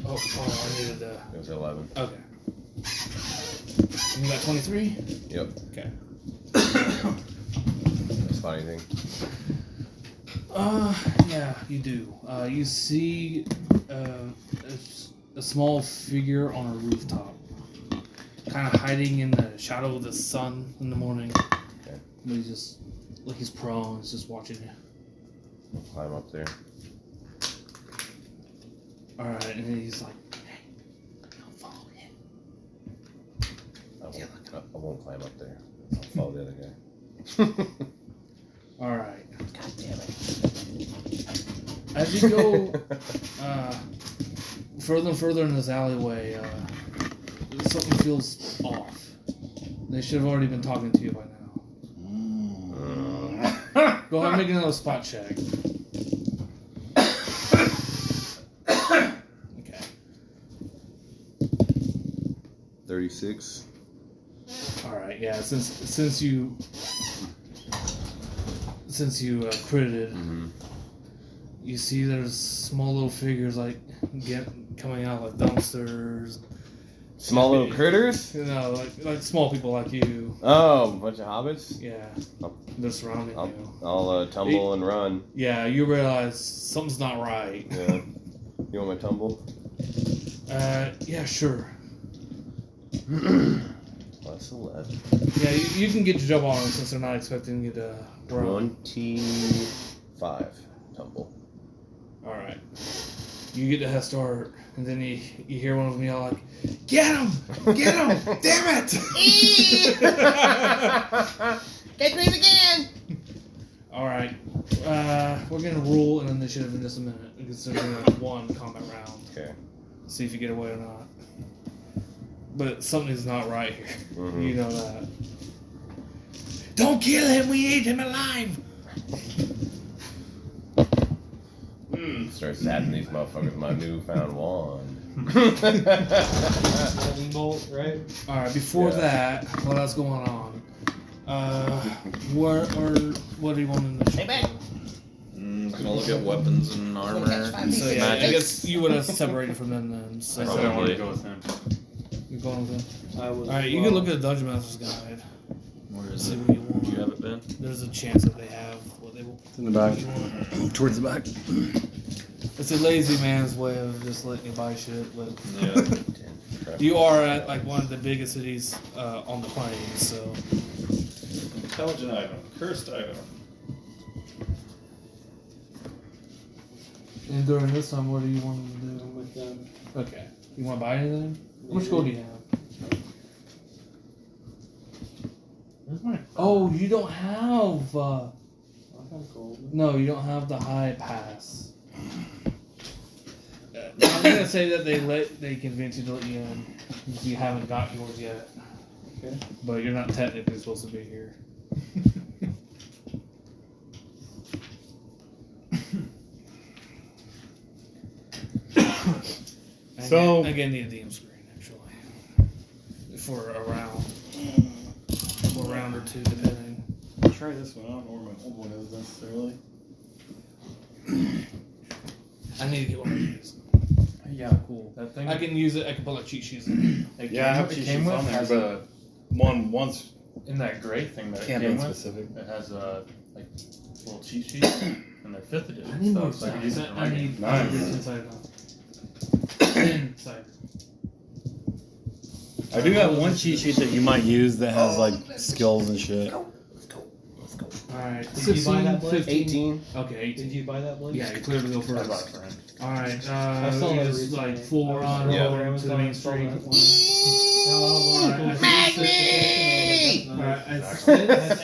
Oh, I needed It was 11. okay. You got 23? Yep. Okay. Spot anything? Yeah, you do. You see a small figure on a rooftop, kind of hiding in the shadow of the sun in the morning. Okay. But he's just, like he's prone, he's just watching you. I'll climb up there. Alright, and then he's like, hey, don't follow him. I won't climb up there. I'll follow the other guy. Alright. God damn it. As you go further and further in this alleyway, something feels off. They should have already been talking to you by now. Go ahead and make another spot check. Okay. 36. Alright, yeah, since you critted, Mm-hmm. you see there's small little figures like coming out like dumpsters. Small little critters? You know, like small people like you. Oh, a bunch of hobbits? Yeah. Oh. They're surrounding you. I'll tumble and run. Yeah, you realize something's not right. Yeah. You want my tumble? Yeah, sure. Plus 11. Yeah, you can get your jump on them since they're not expecting you to run. 25 tumble. Alright. You get the head start, and then you hear one of them yell like, "Get him! Get him! Damn it!" Catch me again! All right, we're gonna roll an initiative in just a minute because there's only like one combat round. Okay. See if you get away or not. But something's not right here. Mhm. You know that. Don't kill him. We need him alive. Start zapping these motherfuckers with my newfound wand. Lightning bolt, right? All right. Before Yeah. that, what else going on? What do you want in the Hey, back. Gonna look at weapons and armor. So yeah, I Magic. guess you would have separated from them then. So I said I wanted to go with him. you're going with them. I was. All right. You can look at the Dungeon Master's Guide. Where is See it? what you want. Do you have it, Ben? There's a chance that they have what they want. It's in the back. You want. Towards the back. It's a lazy man's way of just letting you buy shit, but Yeah. you are at like one of the biggest cities on the plains, so Intelligent item. Cursed item. and during this time, what do you want to do? I'm with them. Okay, you want to buy anything? How much gold do you have? Where's my? Oh, you don't have. I have gold. No, you don't have the high pass. I'm gonna say that they convince you to let you in because you haven't got yours yet. Okay. But you're not technically supposed to be here. So- again, need a DM screen actually for a round, or a round or two, depending. Try this one. I don't know where my old one is necessarily. I need to get one of these. Yeah, cool. That thing. I can use it. I can put like cheat sheets in. It Yeah, I have it cheat came sheets with on there, has but a once in that gray thing that it can't came be with. specific. It has a like little cheat sheets, and they're 5th edition. I need more stuff, so I can size. use it in I my game. need Nice. inside now. Inside. I do have one cheat sheet that you might use that has like skills and shit. Alright. Did you buy that blade? 15. 18. Okay, 18. Did you buy that blade? Yeah, you clearly go I brought first. a friend. Alright, I saw you that just recently. like full run Yeah. over to the main street.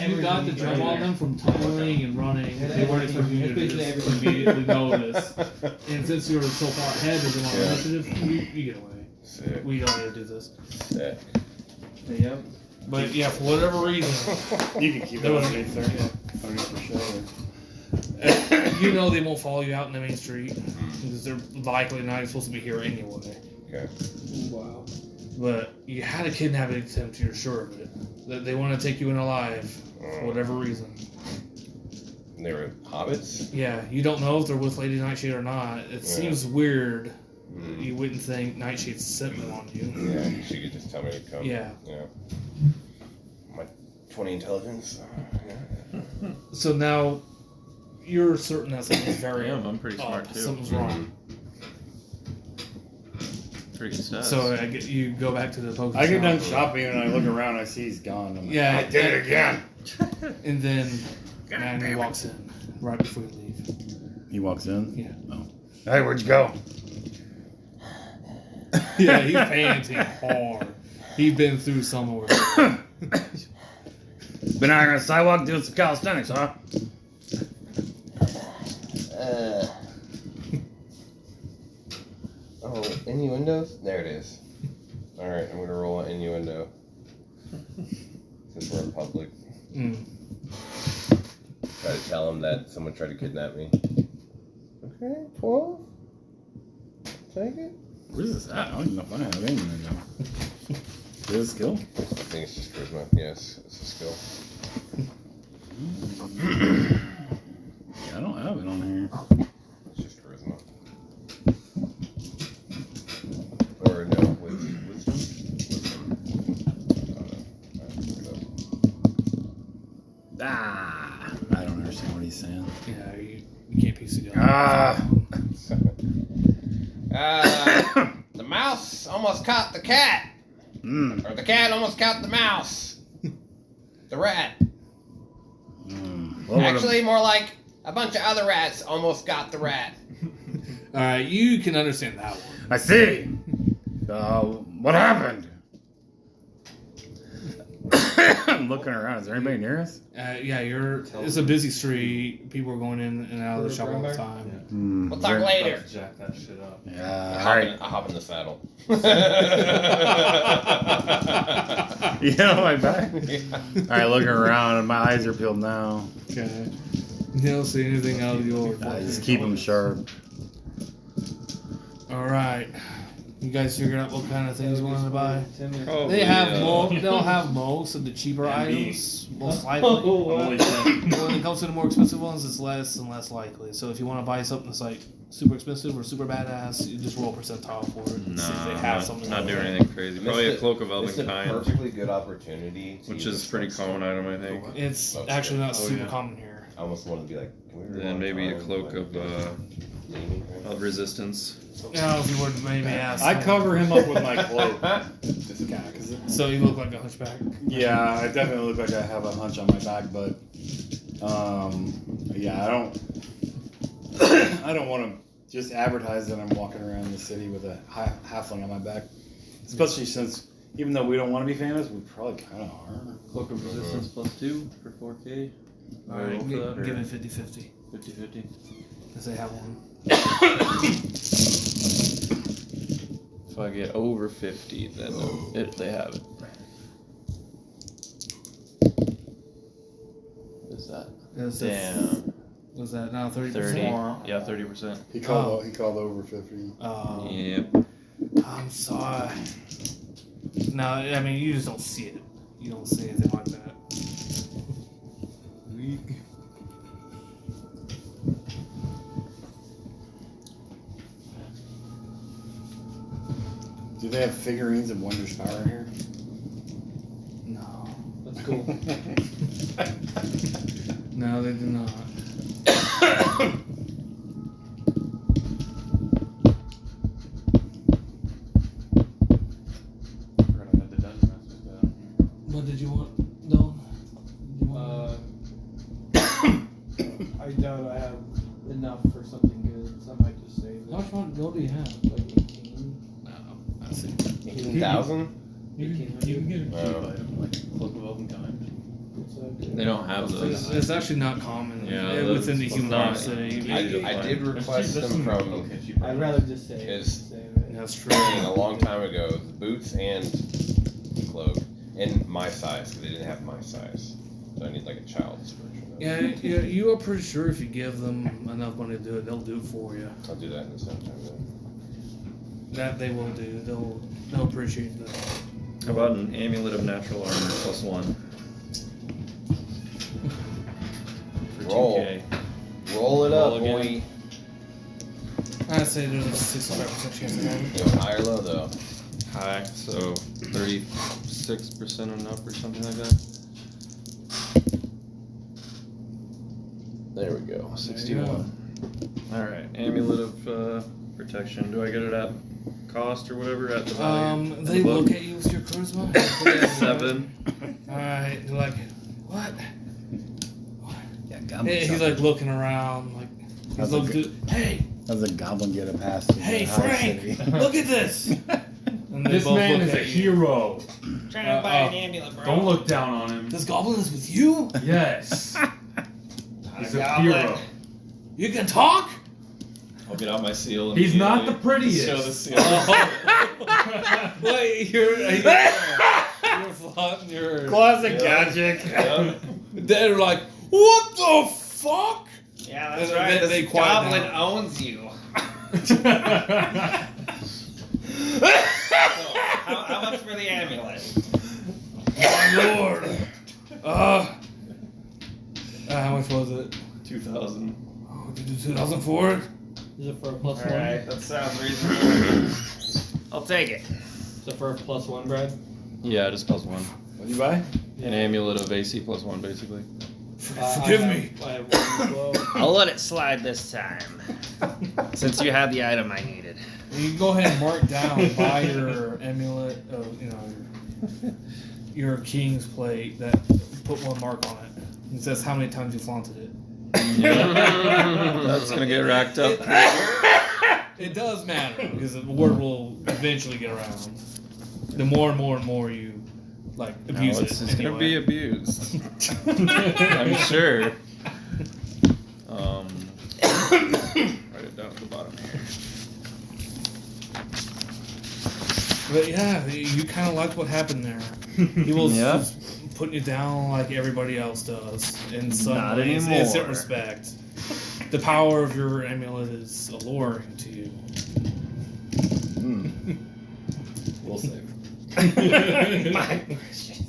You got the jump on them from tumbling and running. They weren't expecting you to just immediately notice. And since you were so far ahead of them on Yeah. initiative, you get away. Sick. We don't need to do this. Sick. Yep. But yeah, for whatever reason, You can keep it there was underneath there. Underneath the shoulder. you know they won't follow you out in the main street because they're likely not even supposed to be here anyway. Okay. Wow. But you had a kidnapping attempt, you're sure of it. That they want to take you in alive for whatever reason. And they were hobbits? Yeah, you don't know if they're with Lady Nightshade or not. It seems weird. You wouldn't think Nightshade's sitting on you. Yeah, she could just tell me to come. Yeah. Yeah. My 20 intelligence. Yeah. So now you're certain that something's very I'm pretty off, smart too. Something's wrong. Pretty good stats. So you go back to the Pokemon. I get done shopping and I look around. I see he's gone. I'm like, Yeah, I did it again. And then Manny walks in right before you leave. He walks in. Yeah. Oh. Hey, where'd you go? Yeah, he's panting hard. He's been through somewhere. Been out here on the sidewalk doing some calisthenics, huh? Oh, innuendos? There it is. Alright, I'm gonna roll an innuendo. Since we're in public. Mm. Try to tell him that someone tried to kidnap me. Okay, 12? Take it? Where's this at? I don't even know if I have any right now. Is it a skill? I think it's just charisma. Yes, it's a skill. Yeah, I don't have it on here. It's just charisma. Or no, wisdom. Ah, I don't understand what he's saying. Yeah, you can't piece it together. Ah. The mouse almost caught the cat. Mm. Or the cat almost caught the mouse. The rat. Mm. Well, Actually, more like a bunch of other rats almost got the rat. Alright, you can understand that one. I see. What happened? I'm looking around. Is there anybody near us? Yeah, it's a busy street. People are going in and out of the shop all the time. We'll talk later. Jack that shit up. Yeah. All right. I hop in the saddle. You know my back. All right, looking around, and my eyes are peeled now. Okay. You don't see anything out of the ordinary. Just keep them sharp. Alright. You guys figured out what kind of things you wanted to buy? Probably, They'll have most of the cheaper items, most likely. Holy shit. But when it comes to the more expensive ones, it's less and less likely. So if you want to buy something that's like super expensive or super badass, you just roll percentile for it. And see if they have something. not like doing that. anything crazy. Probably a Missed cloak of It's a Elven Kind, perfectly good opportunity. To which use is a pretty common item, I think. It's Most actually not Oh, super yeah. common here. I almost want to be like, can we Then maybe a rewind cloak time? of Naming, right? resistance. Now, if you were to maybe ask. I cover him up with my cloak. This guy, 'cause So you look like a hunchback. yeah, I definitely look like I have a hunch on my back, but yeah, I don't want to just advertise that I'm walking around the city with a halfling on my back, especially since even though we don't want to be famous, we probably kind of are. Cloak of resistance +2 for 4K. Alright, Roll for that, or give it 50-50. 50-50. Because they have one. If I get over 50, then they have it. What is that? Damn. Was that now 30%? 30. Yeah, 30%. He called over 50. Yep. I'm sorry. No, I mean, you just don't see it. You don't see anything like that. Do they have figurines of Wonder Spire here? No. That's cool. No, they do not. We're gonna have the dungeon masters down. What did you want, Dylan? I doubt I have enough for something good, so I might just save it. How much more gold do you have? Like 18. No, I see. 18,000? You can get a cheap Oh. item like Cloak of Elven Kind. What's that good? They don't have those. It's actually not common within the human not- city. I did request them from I'd rather just save it. Is- Save it. That's true. a long time ago, the boots and the cloak, and my size, because they didn't have my size. So I need like a child's version of it. Yeah, you are pretty sure if you give them enough money to do it, they'll do it for you. I'll do that in the same time then. That they will do. They'll appreciate that. How about an amulet of natural armor +1? For Roll. 2K. Roll it Roll up, again. boy. I'd say there's a 65% chance of that. You know, high or low though. High, so 36% and up or something like that. There we go. 61. Alright, amulet of protection. Do I get it at cost or whatever? At the value? They look at you with your charisma. 7. Alright, they're like, what? Yeah, He's like looking around, like, he's How's looking it through, hey, How's a goblin get a pass? To hey, the high Frank, city? look at this. And they This both man look is a at you. hero. Trying to buy an amulet, bro. Don't look down on him. This goblin is with you? Yes. He's a Goblin. hero. You can talk? I'll get out my seal. And He's not the show the prettiest. seal. Wait, you're flaunting your... Classic gadget. They're like, what the fuck? Yeah, that's They- right. they This quiet goblin down. owns you. How much for the amulet? My lord. How much was it? 2,000. Oh, did you do 2,000 for it? Is it for a +1? Alright, that sounds reasonable. I'll take it. Is it for a +1, Brad? Yeah, just +1. What do you buy? An amulet of AC +1, basically. Forgive me. I have one as well. I'll let it slide this time. Since you had the item I needed. You can go ahead and mark down by your amulet, your king's plate that put one mark on it. It says how many times you flaunted it. That's gonna get racked up. It does matter because the word will eventually get around. The more and more you like abuse it's it. gonna be abused. I'm sure. Write it down at the bottom here. But yeah, you kind of liked what happened there. He was Yeah. just putting you down like everybody else does in some Not ways, in anymore. some respect. The power of your amulet is alluring to you. We'll save. My precious.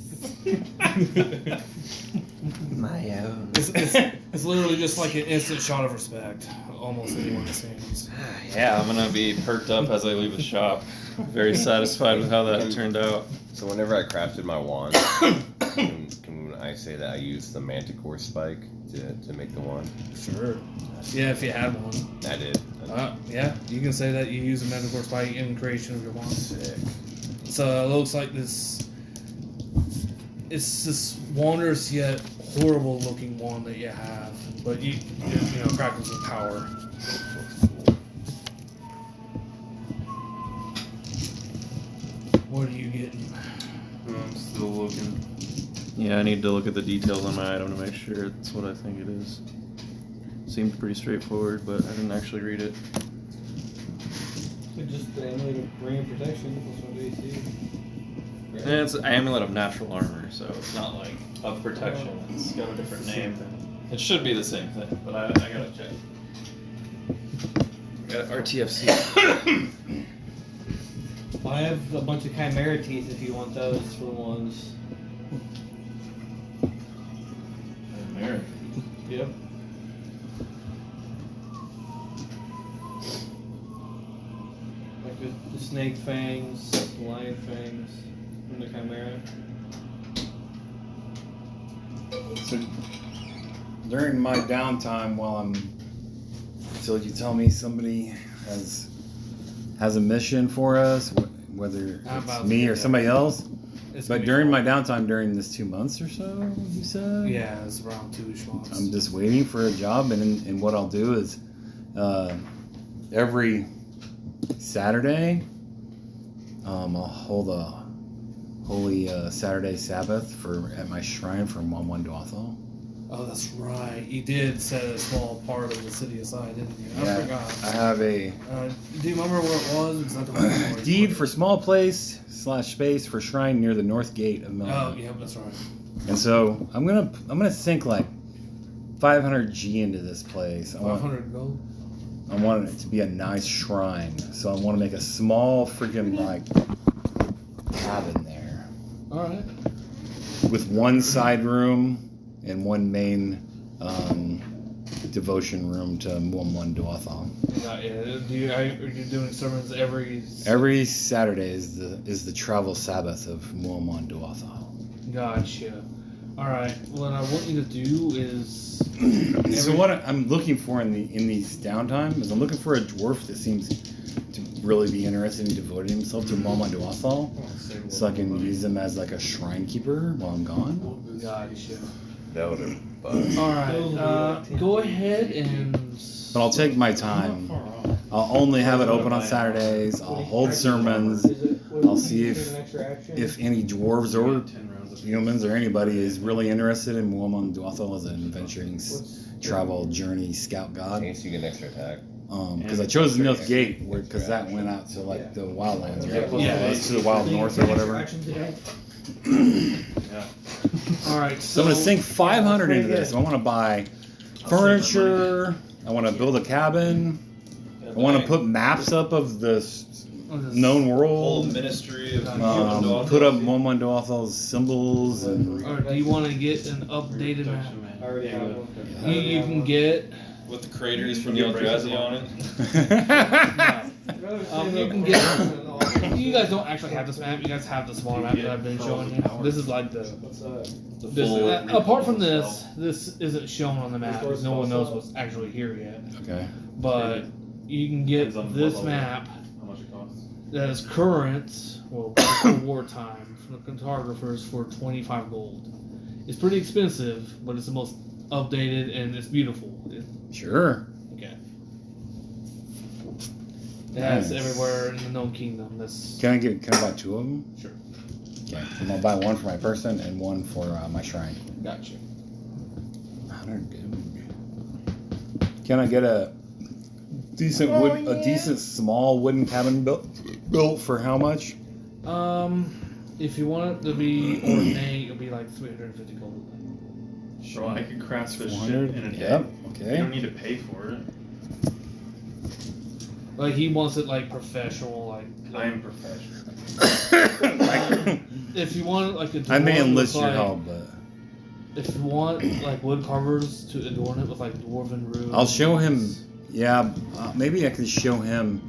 My own. It's literally just like an instant shot of respect. Almost anyone it seems. Yeah, I'm gonna be perked up as I leave the shop. Very satisfied with how that turned out. So whenever I crafted my wand, can I say that I used the manticore spike to make the wand? Sure. Yeah, if you had one. I did. Yeah, you can say that you use a metaphor spike in creation of your wand. Sick. So it looks like this. It's this wondrous yet horrible looking wand that you have, but you know, crackles with power. What are you getting? I'm still looking. Yeah, I need to look at the details on my item to make sure it's what I think it is. Seemed pretty straightforward, but I didn't actually read it. It's just the amulet of ring of protection. Plus 1 to AC. And it's an amulet of natural armor, so it's not like of protection. It's got a different name. It should be the same thing, but I gotta check. Got RTFC. Well, I have a bunch of chimera teeth if you want those for ones. Yep. Like the snake fangs, the lion fangs, and the chimera. So during my downtime, so you tell me somebody has a mission for us, whether I'm it's about to me do or that. somebody else. It's But gonna be during my fun. downtime, during this 2 months or so, you said? Yeah, it's around 2-ish months. I'm just waiting for a job, and what I'll do is every Saturday, I'll hold a holy Saturday Sabbath at my shrine for Mwan Dwathel. Oh, that's right. You did set a small part of the city aside, didn't you? I Yeah, forgot. I have a Do you remember where it was? Because I don't remember. deed for small place / space for shrine near the north gate of Melbourne. Oh, yeah, that's right. And so I'm gonna sink like 500 G into this place. I want 500 gold. it to be a nice shrine. So I want to make a small freaking like cabin there All right. with one side room and one main devotion room to Mwan Dwathel. Are you doing sermons every? Every Saturday is the travel Sabbath of Mwan Dwathel. Gotcha. All right. What I want you to do is. So what I'm looking for in these downtime is I'm looking for a dwarf that seems to really be interested in devoting himself to Mwan Dwathel, so I can use him as like a shrine keeper while I'm gone. Gotcha. That would have. All right. Go ahead and. But I'll take my time. I'll only have it open on Saturdays. I'll hold sermons. I'll see if any dwarves or humans or anybody is really interested in Mwan Dwathel as an adventuring travel journey scout god. Chance you get an extra attack. Because I chose the North Gate because that went out to like the wildlands, right? Yeah. It's to the wild north or whatever. All right. So I'm gonna sink 500 into this. I want to buy furniture. I want to build a cabin. I want to put maps up of the known Whole world. ministry of Put up Mwan Dwathel's symbols and. Or do you want to get an updated map? I already have one. You can get. with the craters from the Eldrazi on it. You can get. You guys don't actually have this map. You guys have the small map that I've been showing you. This is like the. The This, full apart from this isn't shown on the map. No one knows what's actually here yet. Okay. But you can get Depends on this what map How much it costs? that is current, well, before wartime, from the cartographers for 25 gold. It's pretty expensive, but it's the most updated and it's beautiful. Sure. Okay. That's Nice. everywhere in the Gnome Kingdom. That's Can I buy 2 of them? Sure. Okay. I'm gonna buy one for my person and one for my shrine. gotcha. 100 gold. Can I get a decent a decent small wooden cabin built for how much? If you want it to be ornate, it'll be like 350 gold. Bro, I could craft this shit 400? in a day. Yep. You Okay. don't need to pay for it. Like he wants it like professional, I am professional. If you want like a I may dwarf with, enlist your like, help, but If you want like wood carvers to adorn it with like dwarven runes, I'll show him. Yeah, maybe I can show him.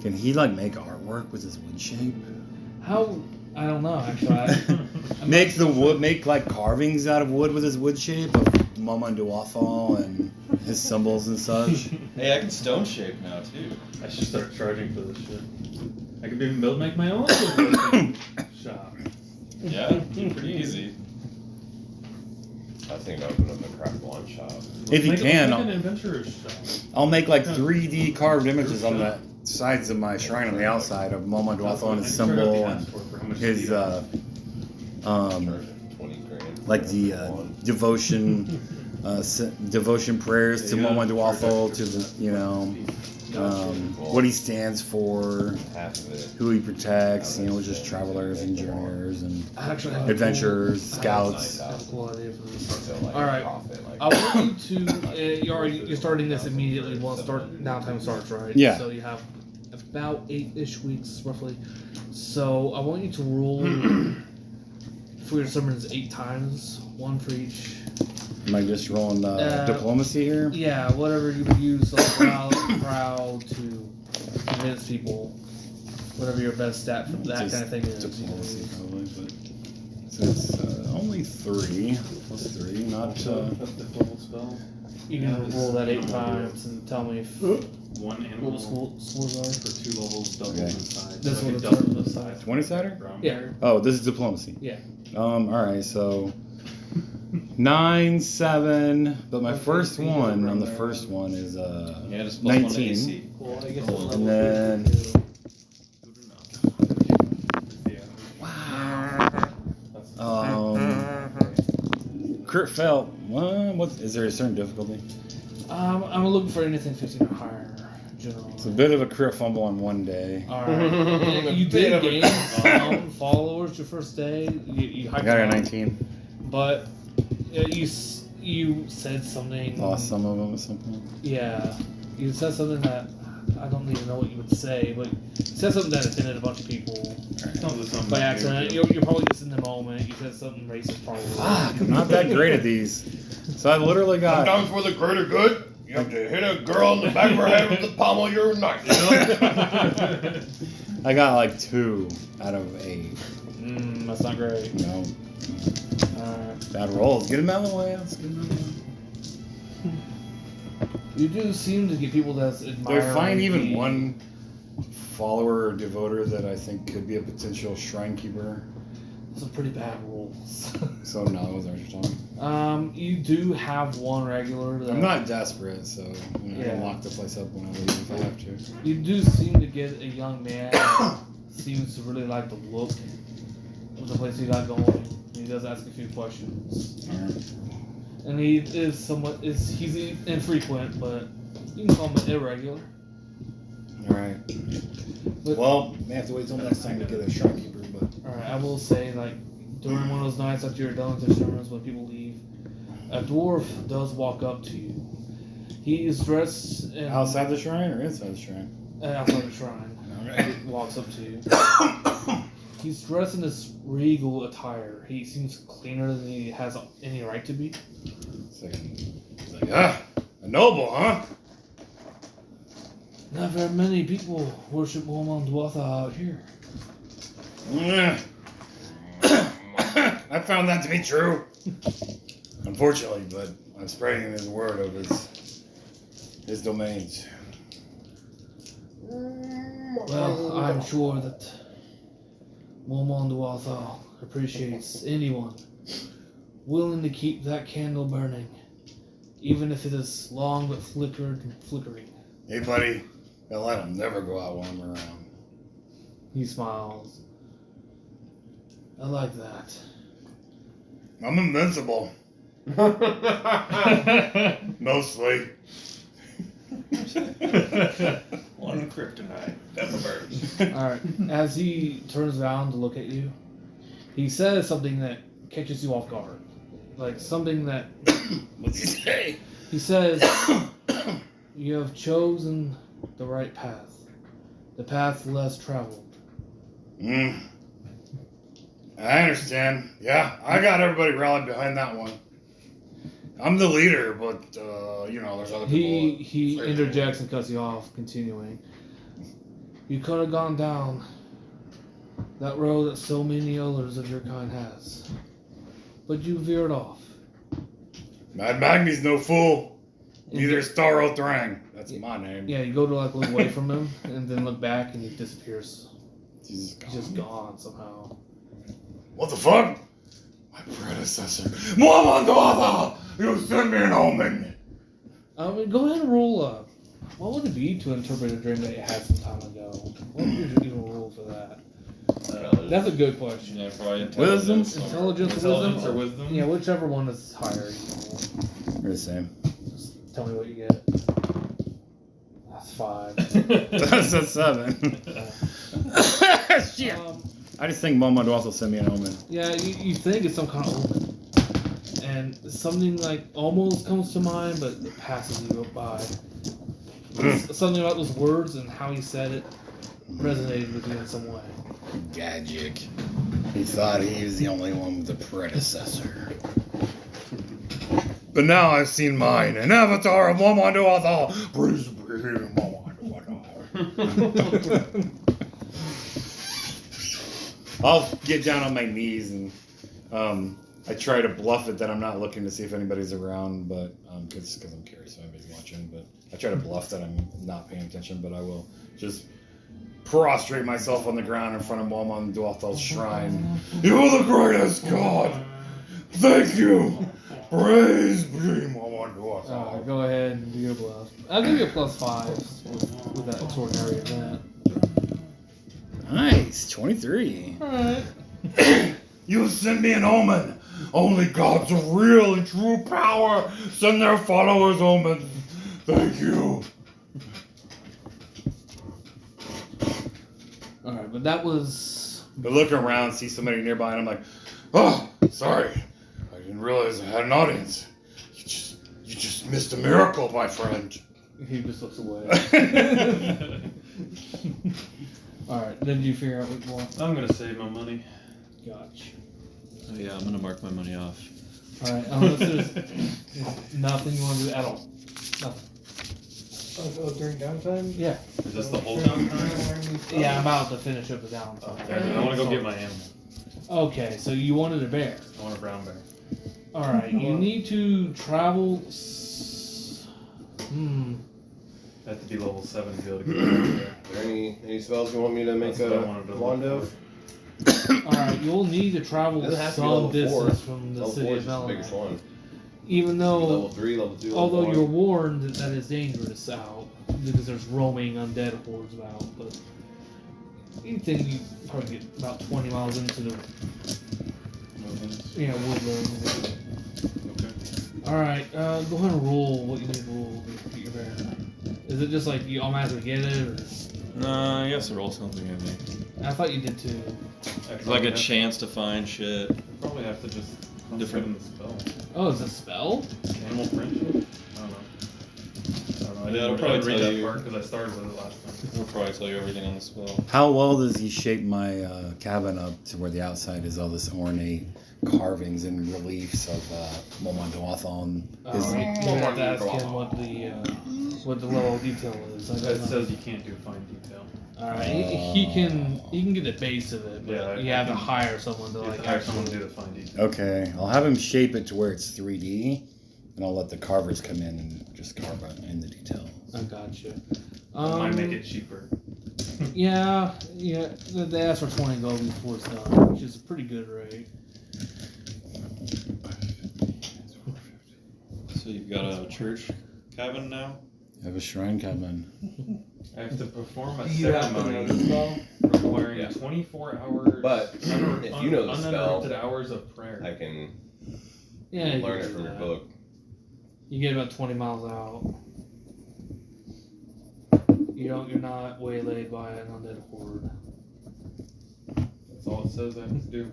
Can he like make artwork with his wood shape? How I don't know actually. Make like carvings out of wood with his wood shape of Moma Duathal and his symbols and such. Hey, I can stone shape now too. I should start charging for this shit. I could even make my own woodworking shop. Yeah, pretty easy. I was thinking of opening up a craft one shop. If you Make can, an adventurer's shop. I'll make like 3D carved images on the sides of my shrine on the outside of Moma Duathal and his symbol and his Charging 20 grand. like the devotion devotion prayers to Moma Duathal, to the what he stands for, Half of it. who he protects, just travelers and journeyers and I actually have a adventurers, cool, scouts. I have a cool idea for this. So, like, All right. profit, like, I want you to. You're starting this immediately once downtime starts, right? Yeah. So you have about 8-ish weeks roughly. So I want you to roll for your summons 8 times, 1 for each. Am I just rolling diplomacy here? Yeah, whatever you would use, like proud to convince people. Whatever your best stat for that Just kind of thing is. Diplomacy probably, but so it's only 3 plus 3, not. That's the level spell. You can roll that 8 times and tell me if One what animal the scores are. for 2 levels, double Okay. in size. This So I one could is double double the the size. 20 sider? Yeah. Oh, this is diplomacy. Yeah. All right, so 9, 7, but my first one on the first one is Yeah, just plus 1 to 19. AC. Well, I guess Cool. it's And level then- 32. Crit fail. What is there a certain difficulty? I'm looking for anything 15 or higher, generally. It's a bit of a crit fumble on one day. Alright. You did gain some followers your first day. You I got a 19. But you said something. Lost some of them at some point. Yeah. You said something that I don't even know what you would say, but you said something that offended a bunch of people by accident. You're probably just in the moment. You said something racist, probably. Fuck, I'm not that great at these. So I literally got. Sometimes for the greater good, you have to hit a girl in the back of her head with the pommel of your knife. I got like 2 out of 8. That's not great. No. Alright. Bad rolls. Get him out of the way. Let's get him out of the way. You do seem to get people that's Do admire. I find even one follower or devoter that I think could be a potential shrine keeper? Some pretty bad rules. So no, is that what you're talking? You do have one regular. That I'm not desperate, so I Yeah. can lock the place up when I leave if I have to. You do seem to get a young man that seems to really like the look of the place you got going. He does ask a few questions, and he is he's infrequent, but you can call him irregular. All right. But- Well, may have to wait till next time to get a shrine keeper, but All right, I will say like during one of those nights after you're done with the sermons, when people leave, a dwarf does walk up to you. He is dressed in, outside the shrine or inside the shrine? outside the shrine. Okay. He walks up to you. He's dressed in this regal attire. He seems cleaner than he has any right to be. He's like, a noble, huh? Not very many people worship Woman Duatha out here. I found that to be true. Unfortunately, but I'm spreading his word of his domains. Well, I'm sure that Woman Duatha appreciates anyone willing to keep that candle burning, even if it is long but flickering. Hey, buddy. Well, I don't never go out while I'm around. He smiles. I like that. I'm invincible. Mostly. One kryptonite. Pepper birds. Alright, as he turns around to look at you, he says something that catches you off guard. Like something that What's he say? he says, you have chosen the right path. The path less traveled. I understand. Yeah, I got everybody rallied behind that one. I'm the leader, but there's other people. He interjects and cuts you off, continuing. You could have gone down that road that so many others of your kind has. But you veered off. Mad Magny's no fool. Neither is Starro Thrang. That's my name. Yeah, you go to like look away from him and then look back and he disappears. He's He's just gone somehow. What the fuck? My predecessor. Muhammad, you sent me an omen. Go ahead and roll up. What would it be to interpret a dream that you had some time ago? What would you even roll for that? That's a good question. Yeah, probably Wisdom? Intelligence, Intelligence or wisdom? wisdom? Yeah, whichever one is higher. You can roll. You're the same. Just tell me what you get. That's 5. That's a 7. Shit. I just think Mom would also send me an omen. Yeah, you think it's some kind of omen. And something like almost comes to mind, but it passes you by. Something about those words and how he said it resonated with you in some way. Gadget. He thought he was the only one with a predecessor. But now I've seen mine, an avatar of Momondoathal. I'll get down on my knees and I try to bluff it that I'm not looking to see if anybody's around, but because I'm curious if anybody's watching. But I try to bluff that I'm not paying attention, but I will just prostrate myself on the ground in front of Momondoathal's shrine. You're the greatest god. Thank you. Praise be Momondoathal. Go ahead and do your bluff. I'll give you a +5 with that extraordinary event. Nice, 23. Alright. You send me an omen. Only gods of real and true power send their followers omens. Thank you. Alright, but that was. I look around, see somebody nearby, and I'm like, oh, sorry. I didn't realize I had an audience. You just missed a miracle, my friend. He just looks away. Alright, then do you figure out what you want? I'm gonna save my money. Gotcha. Oh, yeah, I'm gonna mark my money off. Alright, unless there's nothing you want to do at all. Nothing. Oh, during downtime? Yeah. Is this the whole downtime? Yeah, I'm about to finish up the downtime. Okay, I want to go get my animal. Okay, so you wanted a bear. I want a brown bear. Alright, you need to travel. I have to be level 7 to be able to get a brown bear. Are there any spells you want me to make That's what I wanted to wand look of? Alright, you'll need to travel Doesn't have to be some level 4. distance from the Level city 4 of is just the biggest Melanie. one. Even Level though, 3, level 2, level although 1. you're warned that it's dangerous out because there's roaming undead hordes about, but you think you probably get about 20 miles into the woodland. Okay. Alright, go ahead and roll what you need to roll to get your bear. Is it just like you automatically get it, or? No, you have to roll something, I think. I thought you did too. It's like a chance to find shit. Probably have to just Different. in the spell. Oh, is it a spell? Animal friendship? I don't know. I Yeah, it'll didn't probably read tell that you. part because I started with it last time. I'll probably tell you everything on the spell. How well does he shape my cabin up to where the outside is all this ornate carvings and reliefs of Momondoathal and his We'll have to ask him what the level of detail is. I It don't know. says you can't do fine detail. Alright, he can get the base of it, but Yeah, you have to hire someone to You have like to hire someone to actually. do the fine detail. Okay, I'll have him shape it to where it's 3D, and I'll let the carvers come in and just carve it in the detail. I got you. Might make it cheaper. Yeah. They asked for 20 gold before it's done, which is a pretty good rate. So you've got a church cabin now? I have a shrine cabin. I have to perform a You have to know the ceremony spell. requiring Yeah. 24 hours. But if you know the spell, uninterrupted hours of prayer. I can Yeah, you learn can it do from your that. book. You get about 20 miles out. You're not waylaid by an undead horde. That's all it says I have to do.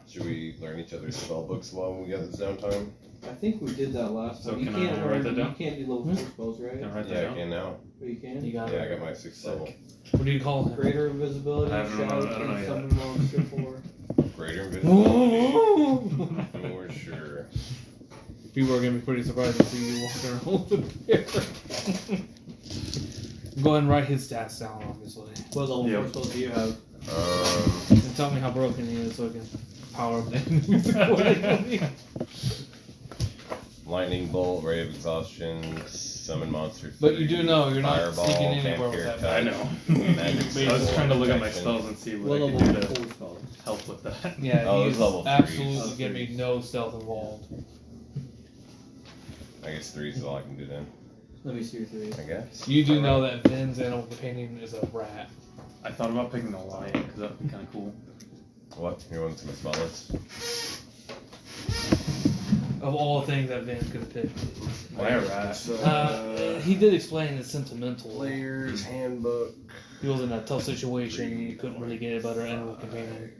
Should we learn each other's spell books while we got this downtime? I think we did that last So time. You can I can't write that learn. down? You can't do level 4 spells, right? Can I write that Yeah, I down? can now. Or you can. You got Yeah, I it. got my 6th level. What do you call him? Greater invisibility, I don't know, shout, I don't know and yet. summon monster 4. Greater invisibility. For sure. People are gonna be pretty surprised to see you walking around with there. Go ahead and write his stats down, obviously. What level Yep. 4 spells do you have? And tell me how broken he is so I can power up the enemies accordingly. Lightning bolt, ray of exhaustion, summon monster. But you do know you're not fireball, sneaking anywhere with vampire that. I touch, know. magic I was just trying to look at my protection. spells and see What what I level can do to 4 spells? help with that. Yeah, Oh, he's it's level 3. absolutely Oh, gonna be 3. no stealth involved. I guess 3 is all I can do then. Let me see your 3. I guess. You do know that Vin's animal companion is a rat. I thought about picking the lion because that would be kind of cool. What? You want to my spell list? Of all the things that Vin could have picked. Why a rat? He did explain it's sentimental. Player's handbook. He was in a tough situation and he couldn't really get a better animal companion.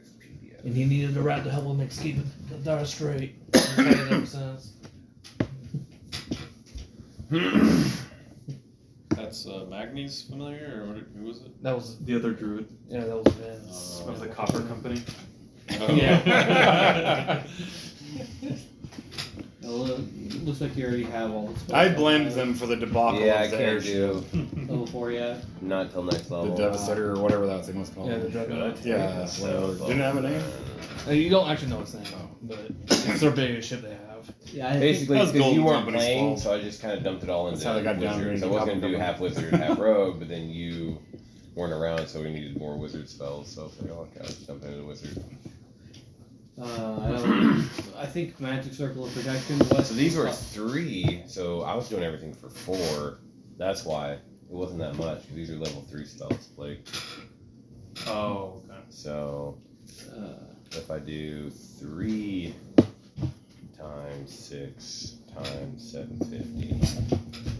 And he needed a rat to help him escape the Dire Strait. He's had it ever since. That's Magni's familiar, or who was it? That was, The other druid yeah, that was Vin's. of the copper company. Yeah. Well, it looks like you already have all the spells. I blamed them for the debacle Yeah, I of the can't airship. do Level 4 yet? not till next The level. Devastator or whatever that thing was called. Yeah, the Dreadnought. Yeah, whatever. Didn't it have a name? You don't actually know its name, but it's their biggest ship they have. Yeah, I think Basically, That was because you Golden weren't Company's playing, fault. so I just kind of dumped it all into That's how they got down wizards. here I was into going to do Copper half wizard, half rogue, but then you weren't around, so we needed more wizard spells. So I was like, oh, okay, I'll just jump into the wizard. I think Magic Circle of Protection was. So these were 3, so I was doing everything for 4. That's why it wasn't that much. 'Cause these are level 3 spells, like. Oh, okay. So if I do 3 times 6 times 750,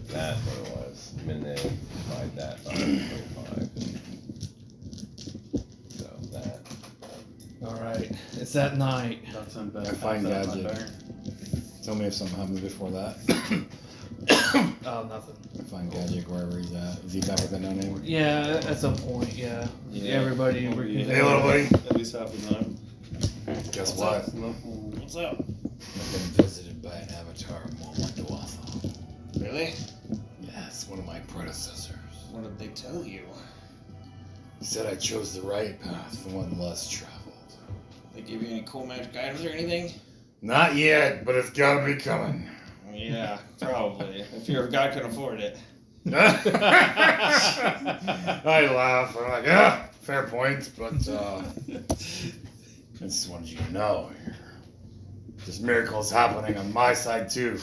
that's what it was. And then divide that by 25. So that. Alright, it's that night. That's not bad. I find That's not Gadget. better. Tell me if something happens before that. Oh, nothing. I find Gadget wherever he's at. Is he back at the no name? Yeah, at some point, yeah. Everybody. Yeah. Hey, little buddy. At least half the time. Guess what? What's up? I've been visited by an avatar of Moma Duatha. Really? Yes, one of my predecessors. What did they tell you? He said I chose the right path, the one less traveled. They give you any cool magic items or anything? Not yet, but it's gotta be coming. Yeah, probably. If your god can afford it. I laugh. I'm like, yeah, fair point, but I just wanted you to know there's miracles happening on my side too.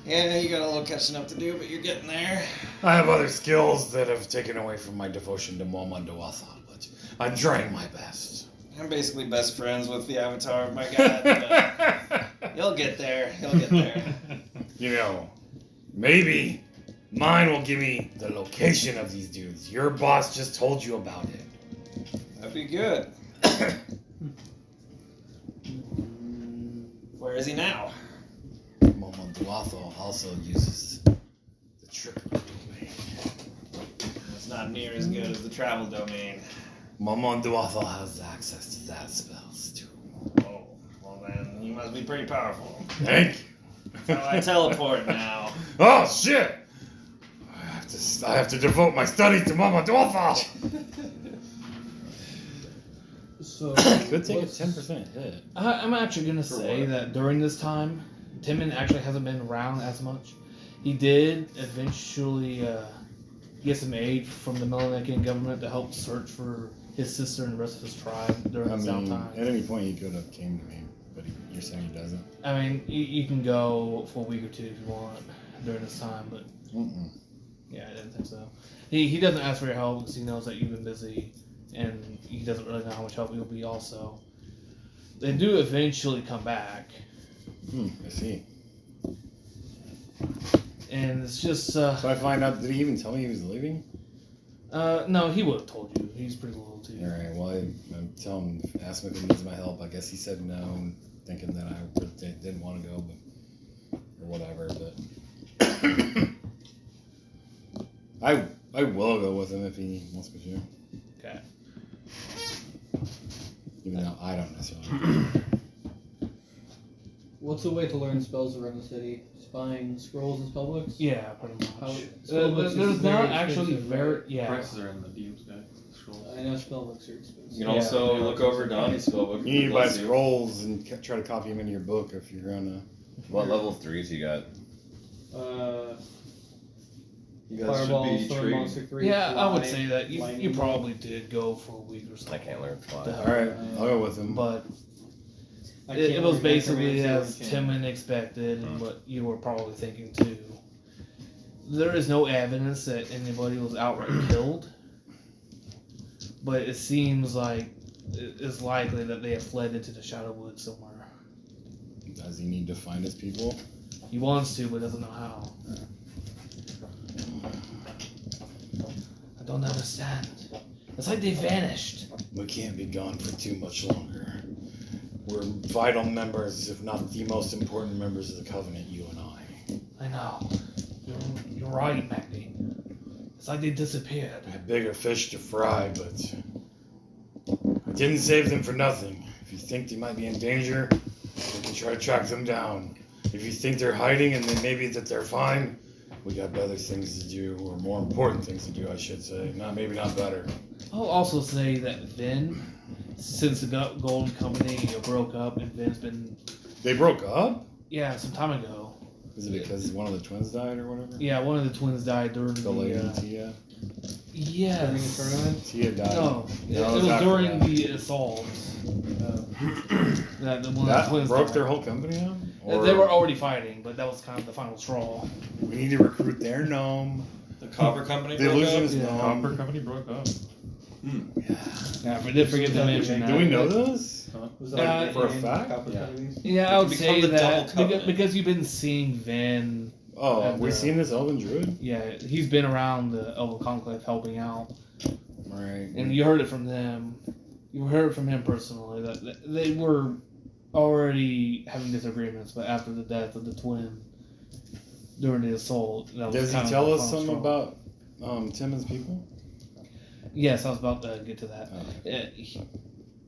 Yeah, you got a little catching up to do, but you're getting there. I have other skills that have taken away from my devotion to Moma Duatha, but I'm trying my best. I'm basically best friends with the avatar of my god. But you'll get there. You'll get there. You know, maybe mine will give me the location of these dudes. Your boss just told you about it. That'd be good. Where is he now? Moma Duatha also uses the trickery domain. It's not near as good as the travel domain. Moma Duatha has access to that spells too. Oh, well then, you must be pretty powerful. Thank you. So I teleport now. Oh shit! I have to devote my studies to Moma Duatha. So Could take a 10% hit. I'm actually gonna say that during this time, Timon actually hasn't been around as much. He did eventually get some aid from the Melanekian government to help search for his sister and the rest of his tribe during I his mean, downtime. at any point he could have came to me, but you're saying he doesn't. I mean, you can go for a week or two if you want during this time, but Mm-mm. Yeah, I didn't think so. He doesn't ask for your help because he knows that you've been busy, and he doesn't really know how much help you'll be. Also, they do eventually come back, I see. and it's just So I find out, did he even tell me he was leaving? no, he would have told you. He's pretty loyal to you. Alright, well, I tell him, ask him if he needs my help. I guess he said no, thinking that I really didn't want to go, but, or whatever, but. I will go with him if he wants me to. Okay. Even though I don't necessarily. What's the way to learn spells around the city? Just buying scrolls and spellbooks? Yeah, pretty How, much. spellbooks is There's not very actually expensive, very right? Prices are in the DM's guide. Scrolls. I know spellbooks are expensive. You can also look over Donnie's spellbook. You need to buy Bless you. scrolls and try to copy them into your book if you're gonna. What level 3s you got? You guys Fireball, should be Storm trading. Monster 3. Yeah, I would Fly, say that you Lightning Bolt. probably did go for a week or I something. can't learn fly. Alright, I'll go with him. But I it can't was learn basically Necromancer as and Timon expected and what you were probably thinking too. There is no evidence that anybody was outright killed, but it seems like it's likely that they have fled into the Shadowwood somewhere. Does he need to find his people? He wants to, but doesn't know how. I don't understand. It's like they vanished. We can't be gone for too much longer. We're vital members, if not the most important members of the Covenant, you and I. I know. You're right, Magni. It's like they disappeared. I had bigger fish to fry, but I didn't save them for nothing. If you think they might be in danger, we can try to track them down. If you think they're hiding and then maybe that they're fine, we got better things to do, or more important things to do, I should say. Maybe not better. I'll also say that Vin, since the Golden Company broke up and Vin's been, They broke up? yeah, some time ago. Is it because one of the twins died or whatever? Yeah, one of the twins died during The lady, the, Tia? yes. Tia died. No, No, it was after during that. the assault. That the one of the That twins broke died. their whole company up? They were already fighting, but that was kind of the final straw. We need to recruit their gnome. The Copper Company The broke up? illusionist Yeah. gnome. Copper Company broke up. Yeah, I did forget to mention that. Do we know this? Was that for a fact? Yeah. Yeah, I would It's say become the double that covenant. because you've been seeing Vin. Oh, And, we seen this Elven Druid? Yeah, he's been around the Elven Conclave helping out. Right. And you heard it from them. You heard it from him personally that they were already having disagreements, but after the death of the twin during the assault, that was Does he kind of tell the us final something straw. about Timon's people? Yes, I was about to get to that. Okay.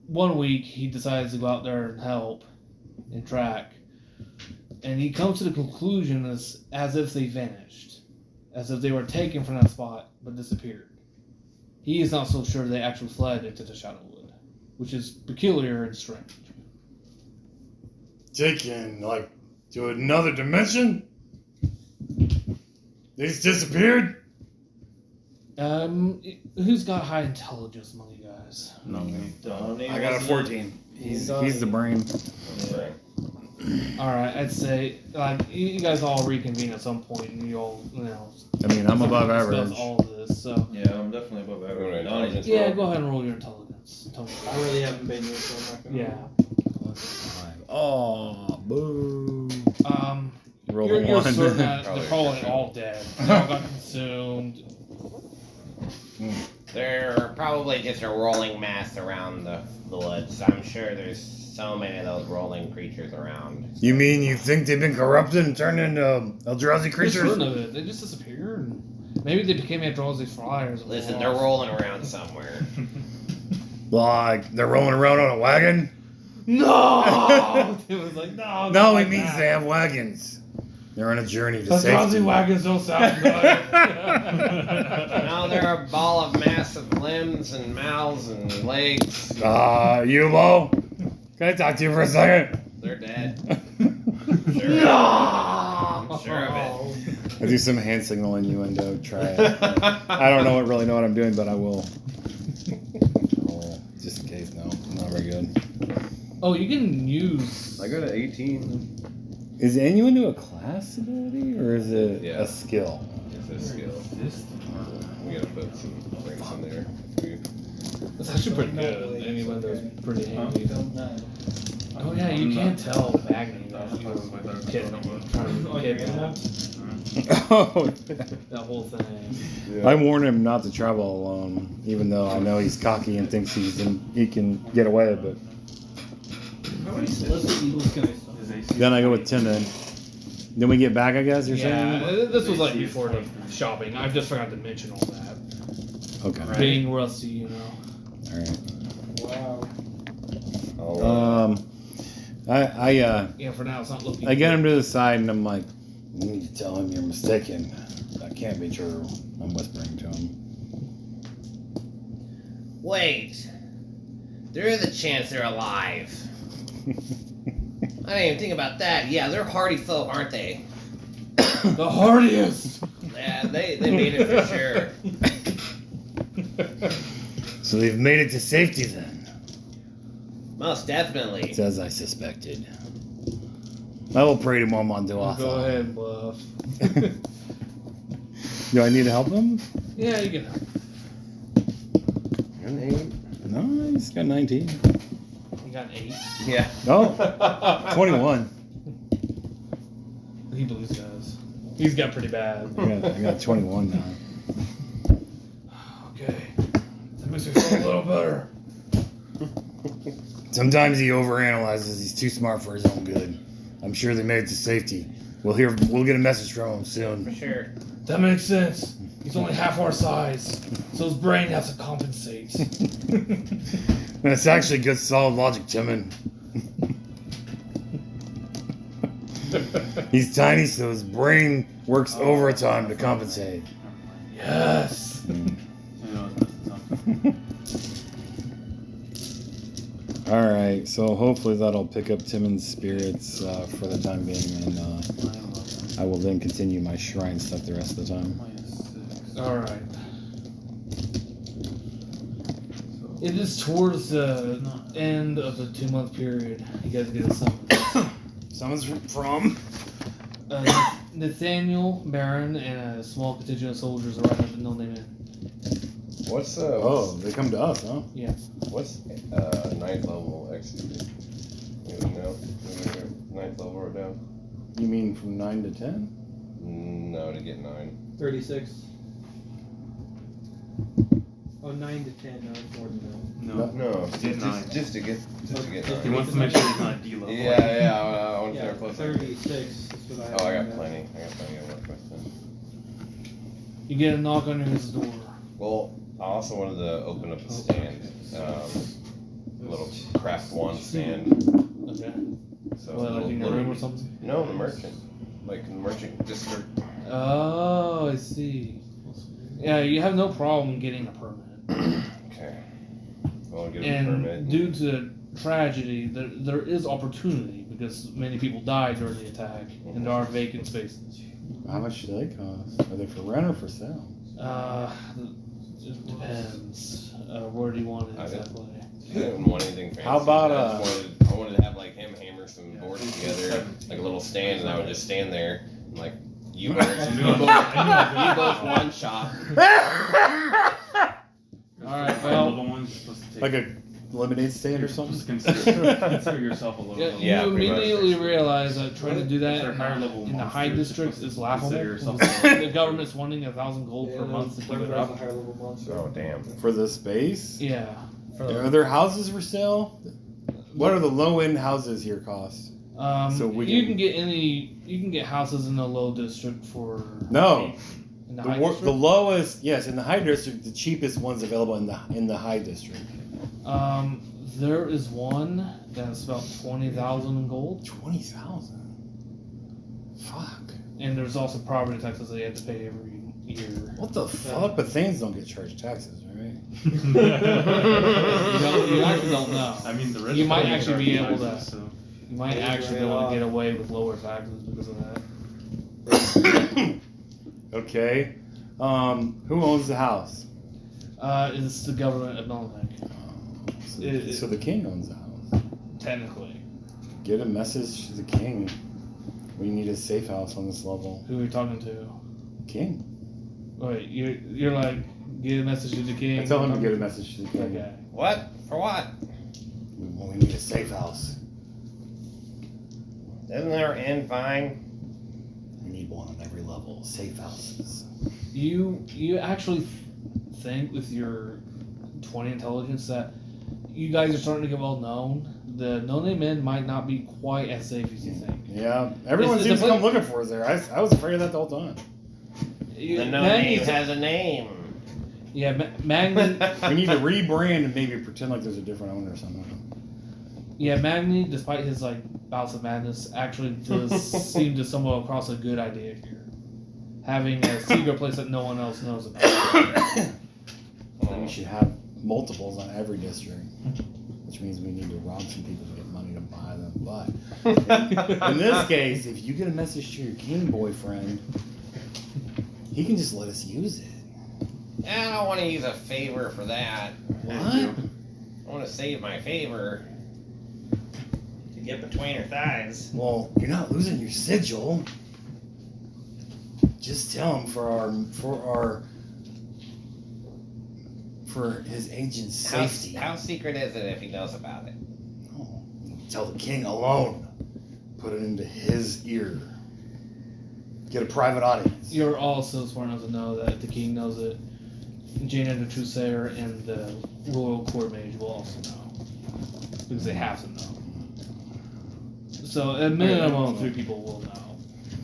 One week he decides to go out there and help and track, and he comes to the conclusion as if they vanished, as if they were taken from that spot but disappeared. He is not so sure they actually fled into the Shadowwood, which is peculiar and strange. Taken, like, to another dimension? They just disappeared? Who's got high intelligence among you guys? No, me. Donnie I got a wasn't 14. He's the brain. Yeah. All right, I'd say like you guys all reconvene at some point, and you all I mean, I'm above discuss average. all of this. So Yeah, I'm definitely above Alright, average. Donnie just yeah, rolled. go ahead and roll your intelligence. Tony. I really haven't been here, so I'm not gonna. Yeah. Oh, boo. Roll You're one. certain that Probably they're probably different. all dead. They all got consumed. They're probably just a rolling mass around the woods. I'm sure there's so many of those rolling creatures around. You mean you think they've been corrupted and turned into Eldrazi You're creatures? certain of it. They just disappeared. And maybe they became Eldrazi flyers. and Listen, were they're lost. rolling around somewhere. Like, they're rolling around on a wagon? No! It was like, no. No, not he like means that. they have wagons. They're on a journey to Eldrazi safety. wagons don't sound good. No, they're a ball of massive limbs and mouths and legs. Yubo? Can I talk to you for a second? They're dead. No! I'm sure of it. I do some hand signal innuendo, try it. I don't really know what I'm doing, but I will. Just in case, no. Not very good. Oh, you can use. I got an 18. Is innuendo a class ability, or is it Yeah. a skill? It's this skill. We gotta put some ranks in there. That's actually pretty good. Any one of those pretty handy. Oh yeah, you can't tell Magni that you were kidding him, trying to kidnap Oh, that whole thing. I warned him not to travel alone, even though I know he's cocky and thinks he can get away. But How many Celestial Eagles can I summon? then I go with Timon. Then we get back, I guess. You're Yeah, saying? this was like before the shopping. I just forgot to mention all that. Okay. Being rusty, you know. All right. Wow. Oh, Yeah, for now it's not looking. I get him to the side and I'm like, you need to tell him you're mistaken. That can't be true. I'm whispering to him. Wait. There is a chance they're alive. I didn't even think about that. Yeah, they're hardy folk, aren't they? The hardiest. Yeah, they made it for sure. So they've made it to safety then. Most definitely. It's as I suspected. I will pray to Monduatha. Go ahead, bluff. Do I need to help him? Yeah, you can. your name? No, he's got 19. You got 8. Yeah. Oh, 21. He believes he does. He's got pretty bad. I got 21 now. Okay. That makes me feel a little better. Sometimes he overanalyzes. He's too smart for his own good. I'm sure they made it to safety. We'll get a message from him For soon. sure. That makes sense. He's only half our size, so his brain has to compensate. That's actually good, solid logic, Timon. He's tiny, so his brain works overtime to compensate. Yes. All right, so hopefully that'll pick up Timon's spirits for the time being, and I will then continue my shrine stuff the rest of the time. All right. It is towards the end of the 2-month period. You guys get a summons. Someone's from? Nathaniel, Baron, and a small contingent of soldiers arrive at the No Name Inn. What's Oh, they come to us, huh? Yeah. what's 9th level XP? You know, 9th level or down? You mean from 9 to 10? No, to get 9. 36. Oh, 9 to 10, not more than that. No. No, Get 9. just to get He 9. wants to make sure he's not D level. Yeah, I want to Yeah, start close. 36 is what I have. Oh, I got down. plenty. I got plenty to work with then. You get a knock on his door. Well, I also wanted to open up a stand, little craft wand stand. Okay. So What, like in your little- room or something? No, the merchant, like the merchant district. Oh, I see. Yeah, you have no problem getting a permit. Okay. I want to get a permit. And due to tragedy, there is opportunity because many people died during the attack, and there are vacant spaces. How much do they cost? Are they for rent or for sale? It depends. Where do you want it I didn't- exactly? I didn't want anything fancy. How about, I wanted to have like him hammer some boards together, like a little stand, and I would just stand there, and like you both one shot. Alright, Level well, one's supposed to take. Like a lemonade stand or something? Just consider yourself a low yeah, level. Yeah, you pretty much. immediately realize that trying to do that If they're in higher level the high monsters, district you're is supposed to laughable. consider yourself because the government's wanting 1,000 gold per Yeah, month to keep it whatever up. has a higher level monster. Oh damn. For the space? Yeah. Are there houses for sale? What are the low end houses here cost? So we you can- can get you can get houses in the low district for No. in the The, high the district. lowest, yes, in the high district, the cheapest ones available in the high district. There is one that's about 20,000 in gold, 20,000. Fuck. and there's also property taxes that you have to pay every year. What the fuck? But Thanes don't get charged taxes, right? You actually don't know. I mean, the rich You might people actually be charge able to. taxes, so. You might actually be able to get away with lower taxes because of that. Okay. Who owns the house? It's the government of Melnick, So the king owns the house. technically. Get a message to the king. We need a safe house on this level. Who are you talking to? King. Wait, you're like, get a message to the king. I tell him to get a message to the king. Okay. What? For what? We need a safe house. Isn't there end fine? We need one on every level. Safe houses. You actually think with your 20 intelligence that you guys are starting to get well known. The no-name men might not be quite as safe as you think. Yeah, everyone It's seems the to come pla- looking for us there. I was afraid of that the whole time. You- The no Magni- name has a name. Yeah, Magni. We need to rebrand and maybe pretend like there's a different owner or something. Yeah, Magni, despite his like bouts of madness, actually does seem to stumble across a good idea here. Having a secret place that no one else knows about. Then we should have multiples on every district, which means we need to rob some people to get money to buy them. But in this case, if you get a message to your king boyfriend, he can just let us use it. I don't want to use a favor for that. What? I want to save my favor. To get between her thighs. Well, you're not losing your sigil. Just tell him for his agent's safety. How secret is it if he knows about it? Oh, tell the king alone. Put it into his ear. Get a private audience. You're also smart enough to know that the king knows it. Jaina the Trusayer and the royal court mage will also know. Because they have to know. So at minimum, 3 people will know.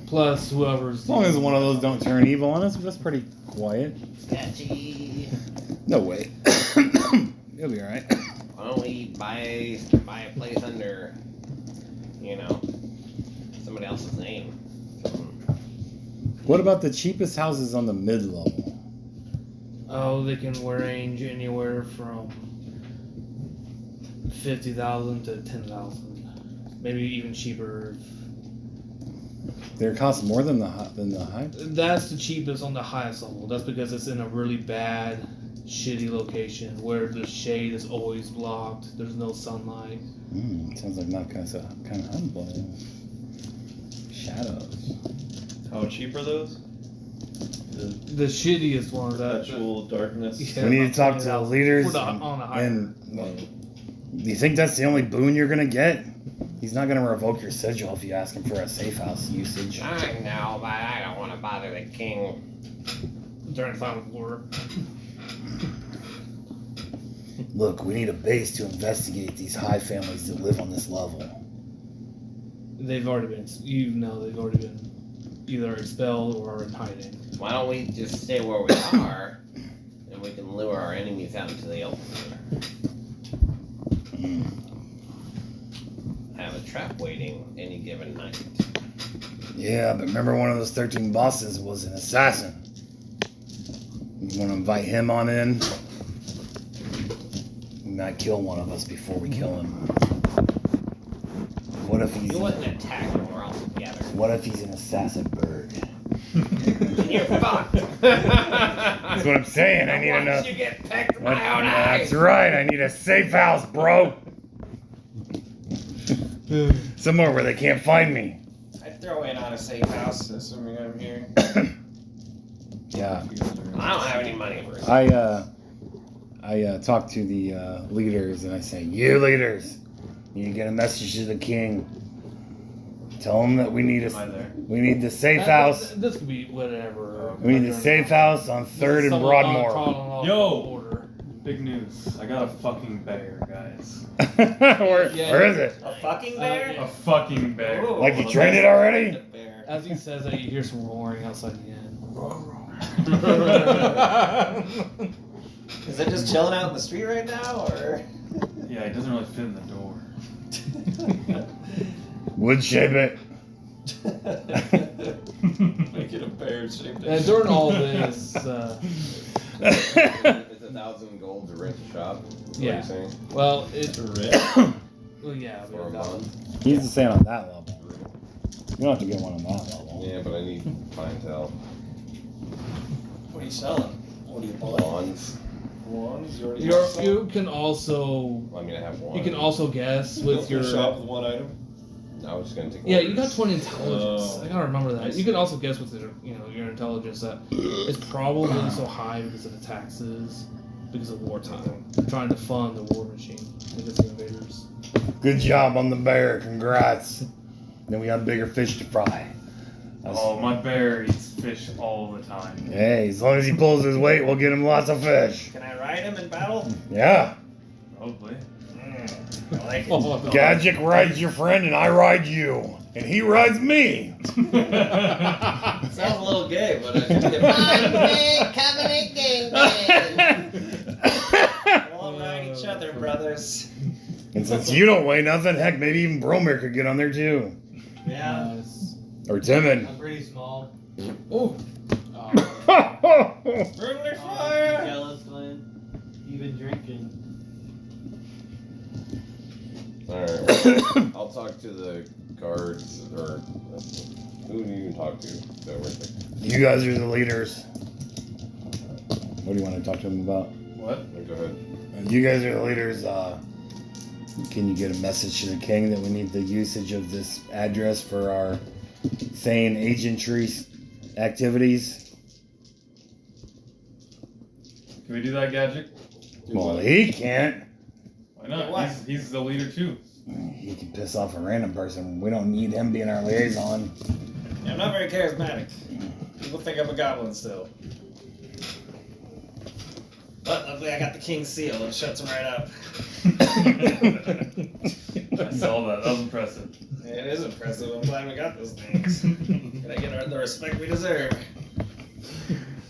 Plus whoever's... As long as one of those don't turn evil on us, that's pretty quiet. Sketchy. No way. You'll be alright. Why don't we buy a place under, somebody else's name? What about the cheapest houses on the mid-level? Oh, they can range anywhere from 50,000 to 10,000. Maybe even cheaper. They cost more than the high? That's the cheapest on the highest level. That's because it's in a really bad, shitty location where the shade is always blocked. There's no sunlight. Sounds like not kind of humble. Shadows. How cheap are those? The shittiest one. Perpetual darkness. Yeah, We need to about talk to the 20,000. leaders. For the- on the higher. And do you think that's the only boon you're gonna get? He's not gonna revoke your sigil if you ask him for a safe house usage. I know, but I don't want to bother the king. During Final War. Look, we need a base to investigate these high families that live on this level. They've already been, they've already been either expelled or in hiding. Why don't we just stay where we are, and we can lure our enemies out into the open? Have a trap waiting any given night. Yeah, but remember one of those 13 bosses was an assassin. You want to invite him on in? We might kill one of us before we kill him. What if he's? You wouldn't attack when we're all together. What if he's an assassin bird? Then you're fucked. That's what I'm saying. I need to know. Once you get pecked by my own That's eyes. right. I need a safe house, bro. Somewhere where they can't find me. I'd throw in on a safe house, assuming I'm here. Yeah. I don't have any money for it. I talk to the leaders and I say, you leaders, you get a message to the king. Tell him that we need the safe house. This could be whatever. We need the safe house on 3rd and Broadmoor. Yo! Big news. I got a fucking bear, guys. Where is it? A fucking bear? A fucking bear. Ooh. Like you trained it already? Bear. As he says that, you hear some roaring outside the inn. Is it just chilling out in the street right now, or? Yeah, it doesn't really fit in the door. Wood shape it. Make it a bear shaped. And during all this, It's 1,000 gold to rent a shop. Is what Yeah. you're saying? well, it. Well, yeah, For a but month. He's just saying on that level. You don't have to get one on that level. Yeah, but I need clientele. What are you selling? What do you buy? Wands. Wands? You already You're, have you can also Well, I mean, I have one. you can also guess with your shop with one item. I was gonna take. Yeah, you got orders. 20 intelligence. I gotta remember that. You can also guess with your intelligence that it's probably so high because of the taxes, because of wartime. They're trying to fund the war machine against the invaders. Good job on the bear. Congrats. Then we got bigger fish to fry. Oh, my bear eats fish all the time. Hey, as long as he pulls his weight, we'll get him lots of fish. Can I ride him in battle? Yeah. Probably. I like it. Gadget rides your friend and I ride you. And he rides me. Sounds a little gay, but I think Covenant gang. we'll all ride each other, brothers. And since you don't weigh nothing, heck, maybe even Bromir could get on there too. Yeah. Nice. Or Timon. I'm pretty small. Oh, Friendly fire! Jealous, Glenn. You've been drinking. Alright, I'll talk to the guards, or who do you even talk to? So we're like, You guys are the leaders. What do you want to talk to them about? What? go ahead. You guys are the leaders. Can you get a message to the king that we need the usage of this address for our Thane agentry activities? Can we do that, Gadget? Well, he can't. Why not? Why? He's the leader too. He can piss off a random person. We don't need him being our liaison. Yeah, I'm not very charismatic. People think I'm a goblin still. But luckily I got the king's seal. It shuts him right up. I saw that. That was impressive. Yeah, it is impressive. I'm glad we got those things. Gotta get the respect we deserve.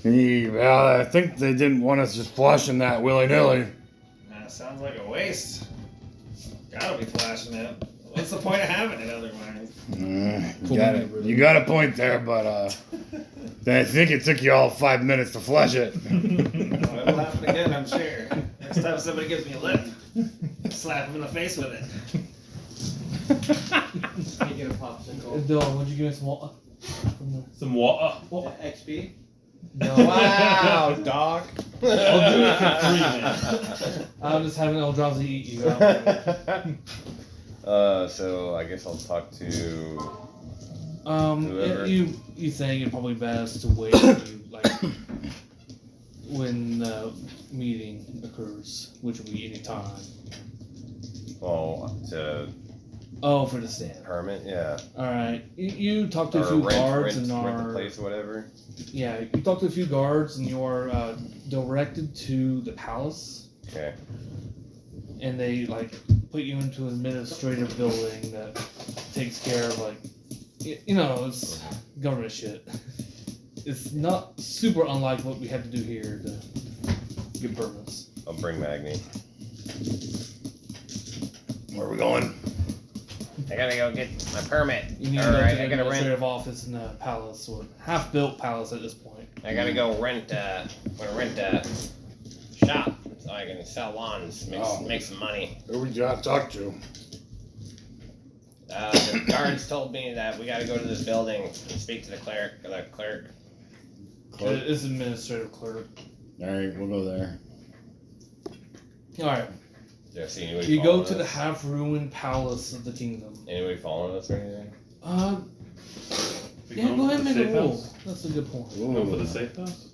Well, I think they didn't want us just flushing that willy-nilly. Sounds like a waste. Gotta be flashing it. What's the point of having it otherwise? You got a point there, but I think it took you all 5 minutes to flush it. It'll happen again, I'm sure. Next time somebody gives me a lip, slap him in the face with it. You get a popsicle. Dylan, would you give me some water? Some water. XP? No. Wow, dog. I'll do it for free, man. I'm just having Eldrazi eat you out. So I guess I'll talk to. Whoever. You think it's probably best to wait till when the meeting occurs, which will be any time. Oh, to Oh, for the stand. permit, yeah. All right. You talk to a Or few rent, guards rent, and rent the are place or whatever. yeah. You talk to a few guards and you are directed to the palace, Okay. and they put you into an administrative building that takes care of it's government shit. It's not super unlike what we have to do here to get permits. I'll bring Magni. Where are we going? I gotta go get my permit. You need to All go right, to the I gotta rent. administrative office in the palace, or half-built palace at this point. I gotta go rent. I'm gonna rent a shop so I can sell wands, make some money. Who would you have to talk to? The guards told me that we gotta go to this building and speak to the clerk. It's administrative clerk. Alright, we'll go there. All right. Yeah, see anybody You go following to the us? half-ruined palace of the kingdom. Anybody following us or anything? We Yeah, going go ahead for and the make a safe roll. house? That's a good point. Going for the safe house?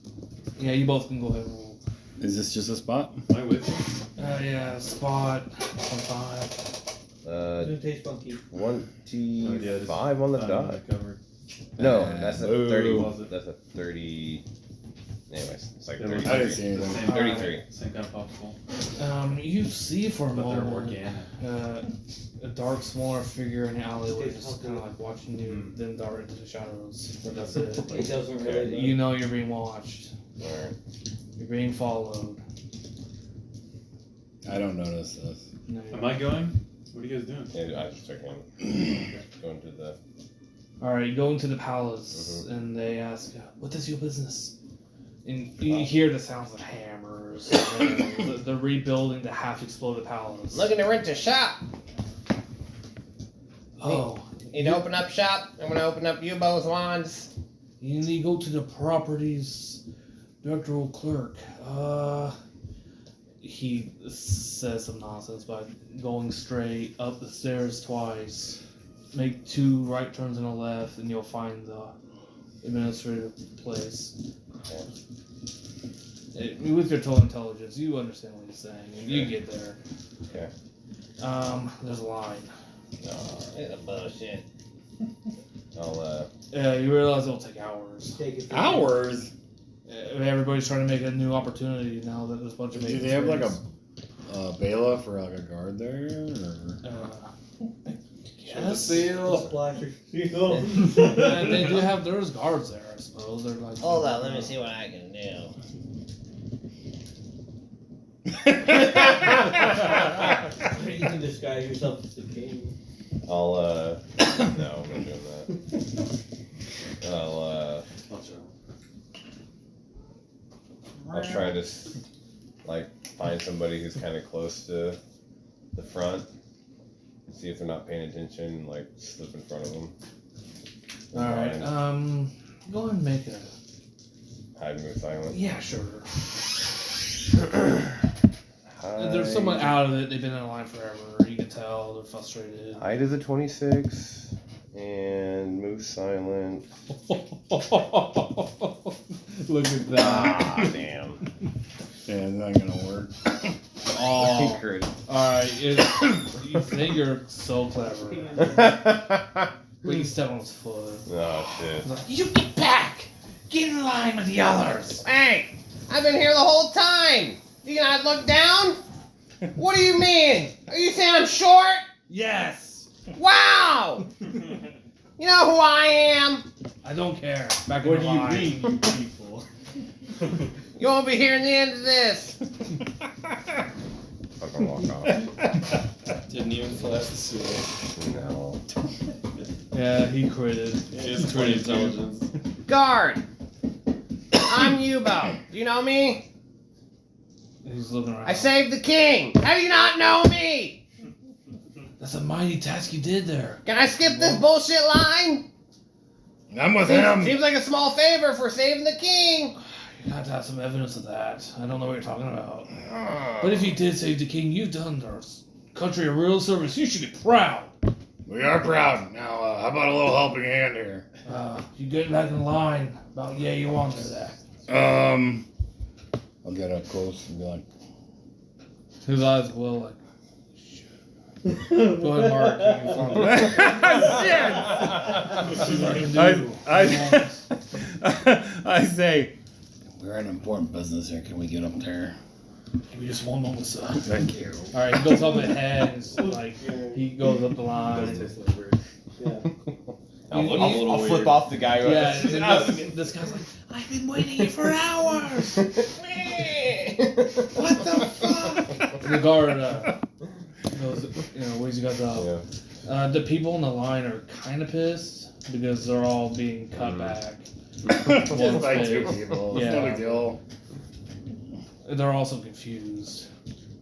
Yeah, you both can go ahead and roll. Is this just a spot? Am I with you? Yeah, spot on 5. Doesn't taste funky. 25 on the Diamond dot. covered. No, that's a Boo. 30. Was it? That's a 30. Anyways, it's like It looks 33. I didn't see anything. Same, 33. same kind of popsicle, You see for a but they're moment organic. a dark, smaller figure in the alleyway, just kind of watching you, then dart into the shadows. But that's it. It doesn't really. You know you're being watched. Alright. You're being followed. I don't notice this. No, Am I going? What are you guys doing? Yeah, I was checking. Going to the. All right, you go into the palace, Mm-hmm. and they ask, "What is your business?" And you hear the sounds of hammers. And they're rebuilding the half-exploded palace. Looking to rent a shop. Oh, Need to open up shop. I'm gonna open up you both wands. you need to go to the properties directorial clerk. He says some nonsense by going straight up the stairs twice. make 2 right turns and a left, and you'll find the administrative place. With your total intelligence, you understand what he's saying, and you get there. Okay. There's a line. It's a bullshit. I'll You realize it'll take hours. Take it. Hours? Everybody's trying to make a new opportunity now that there's a bunch of. Do they have like a bailiff or like a guard there? Yes. Splasher seal. They do have. There's guards there, I suppose. They're like. Hold on, let me see what I can do. You can disguise yourself as the king. I'll no, I'm not doing that. I'll try to find somebody who's kind of close to the front. See if they're not paying attention, slip in front of them. Alright, go and make a. Hide and move silent. Yeah, sure. Hide. They're somewhat out of it. They've been in line forever. You can tell they're frustrated. Hide is a 26 and move silent. Look at that. Ah, damn. Yeah, it's not gonna work. Oh. Crit. Alright, you think you're so clever. But you step on his foot. Oh shit. He's like, you get back! Get in line with the others! Hey, I've been here the whole time. You not look down? What do you mean? Are you saying I'm short? Yes! Wow! You know who I am? I don't care. Back in What the do you line. mean, you people? You won't be hearing the end of this. Fucking walk off. Didn't even flash the seal. No. Yeah, he critted. He has 20 intelligence. Guard. I'm Yubo. Do you know me? He's looking around. I saved the king. How do you not know me? That's a mighty task you did there. Can I skip this bullshit line? I'm with him. Seems like a small favor for saving the king. You have to have some evidence of that. I don't know what you're talking about. But if you did save the king, you've done our country a real service. You should be proud. We are proud. Now, how about a little helping hand here? You get back in line. About you wanted that. I'll get up close and be like, His eyes will like. Go ahead, Mark. I say, we're in important business here. Can we get up there? Give me just one moment, sir. Thank you. All right, he goes up ahead. And he goes up the line. Yeah. I'll flip off the guy who Yeah, this guy's like, I've been waiting here for hours. What the fuck? The guard goes, ways you guys up. Yeah. The people in the line are kind of pissed because they're all being cut back. Just like 2 people. It's no Yeah. big deal. They're also confused,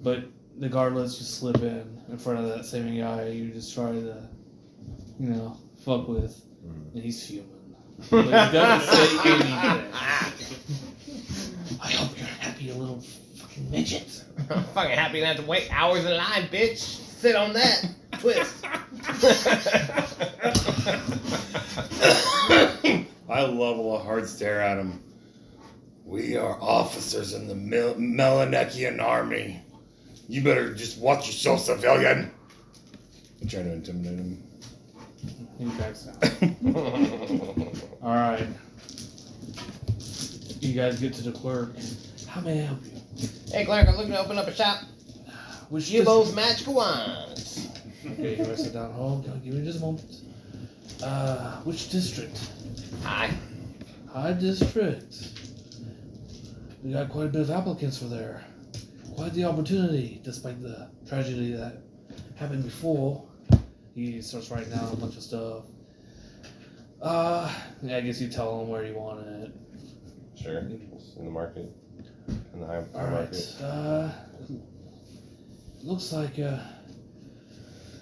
but the guard lets you slip in front of that same guy you just try to, fuck with, and he's fuming. But he doesn't say anything. I hope you're happy, you little fucking midget. I'm fucking happy to have to wait hours in line, bitch. Sit on that. Twist. I level a hard stare at him. We are officers in the Melanekian army. You better just watch yourself, civilian. I try to intimidate him. He backs down. Alright. You guys get to the clerk. How may I help you? Hey, clerk, I'm looking to open up a shop. Which Yubo's Magical Wands. Okay, you want to sit down? Hold on, give me just a moment. Which district? Hi. High district. We got quite a bit of applicants for there. Quite the opportunity, despite the tragedy that happened before. He starts writing down a bunch of stuff. I guess you tell him where you want it. Sure. In the market. In the high market. Alright. Looks like,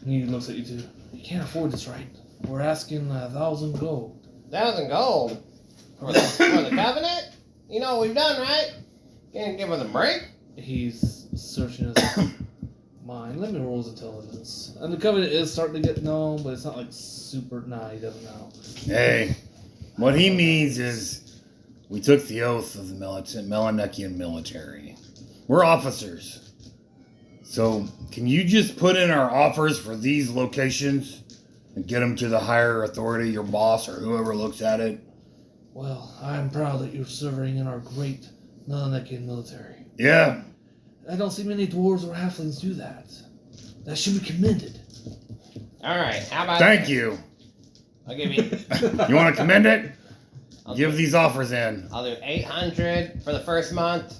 he looks at you too. You can't afford this, right? We're asking 1,000 gold. 1,000 gold? For the covenant? You know what we've done, right? Can't give us a break? He's searching his mind. mind. Let me roll his intelligence. And the Covenant is starting to get known, but it's not like super. Nah, he doesn't know. Hey, what he means is we took the oath of the Melanekian military. We're officers. So, can you just put in our offers for these locations and get them to the higher authority, your boss or whoever looks at it? Well, I'm proud that you're serving in our great Melanekian military. Yeah. I don't see many dwarves or halflings do that. That should be commended. All right, how about Thank this? you. I'll give you. You want to commend it? I'll Give do, these offers in. I'll do 800 for the first month.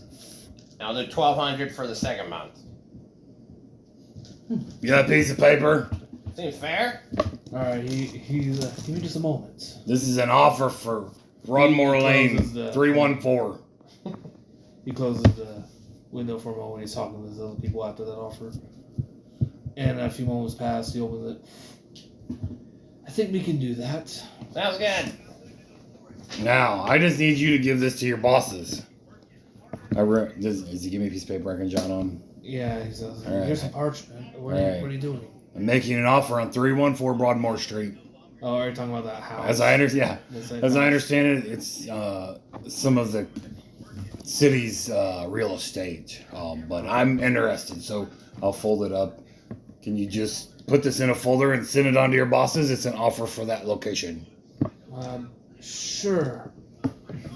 And I'll do 1,200 for the second month. You got a piece of paper? Seems fair. All right, give me just a moment. This is an offer for Broadmoor He Lane, closes the- 314. He closes the window for a moment when he's talking to the other people after that offer. And a few moments pass, he opens it. I think we can do that. Sounds good. Now, I just need you to give this to your bosses. Does he give me a piece of paper I can jot on? Yeah, he says, All right. here's some parchment. What All right. are you doing? I'm making an offer on 314 Broadmoor Street. Oh, are you talking about that house? As I understand, The same as I house? understand it, it's some of the city's real estate. But I'm interested, so I'll fold it up. Can you just put this in a folder and send it on to your bosses? It's an offer for that location. Sure.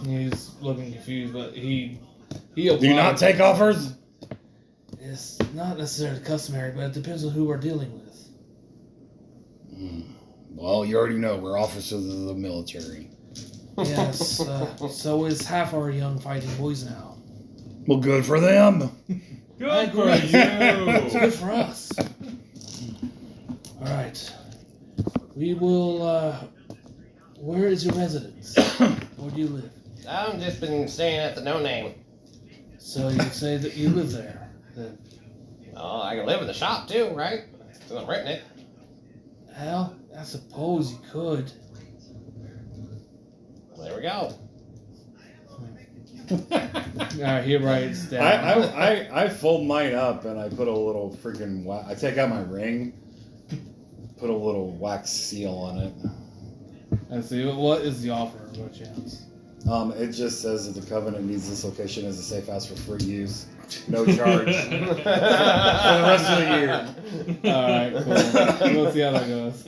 He's looking confused, but he Do you not obliges. take offers? It's not necessarily customary, but it depends on who we're dealing with. Well, you already know we're officers of the military. Yes, so is half our young fighting boys now. Well, good for them. I Good for agree. It's you. good for us. All right. We will. Where is your residence? Where do you live? I've just been staying at the No Name. So you say that you live there. Then, Oh, I can live in the shop too, right? Since I'm renting it. well, I suppose you could. Well, there we go. All right, he writes down. I fold mine up and I put a little freaking I take out my ring, put a little wax seal on it. Let's see. What is the offer? What chance? It just says that the Covenant needs this location as a safe house for free use, no charge for the rest of the year. All right, cool. We'll see how that goes.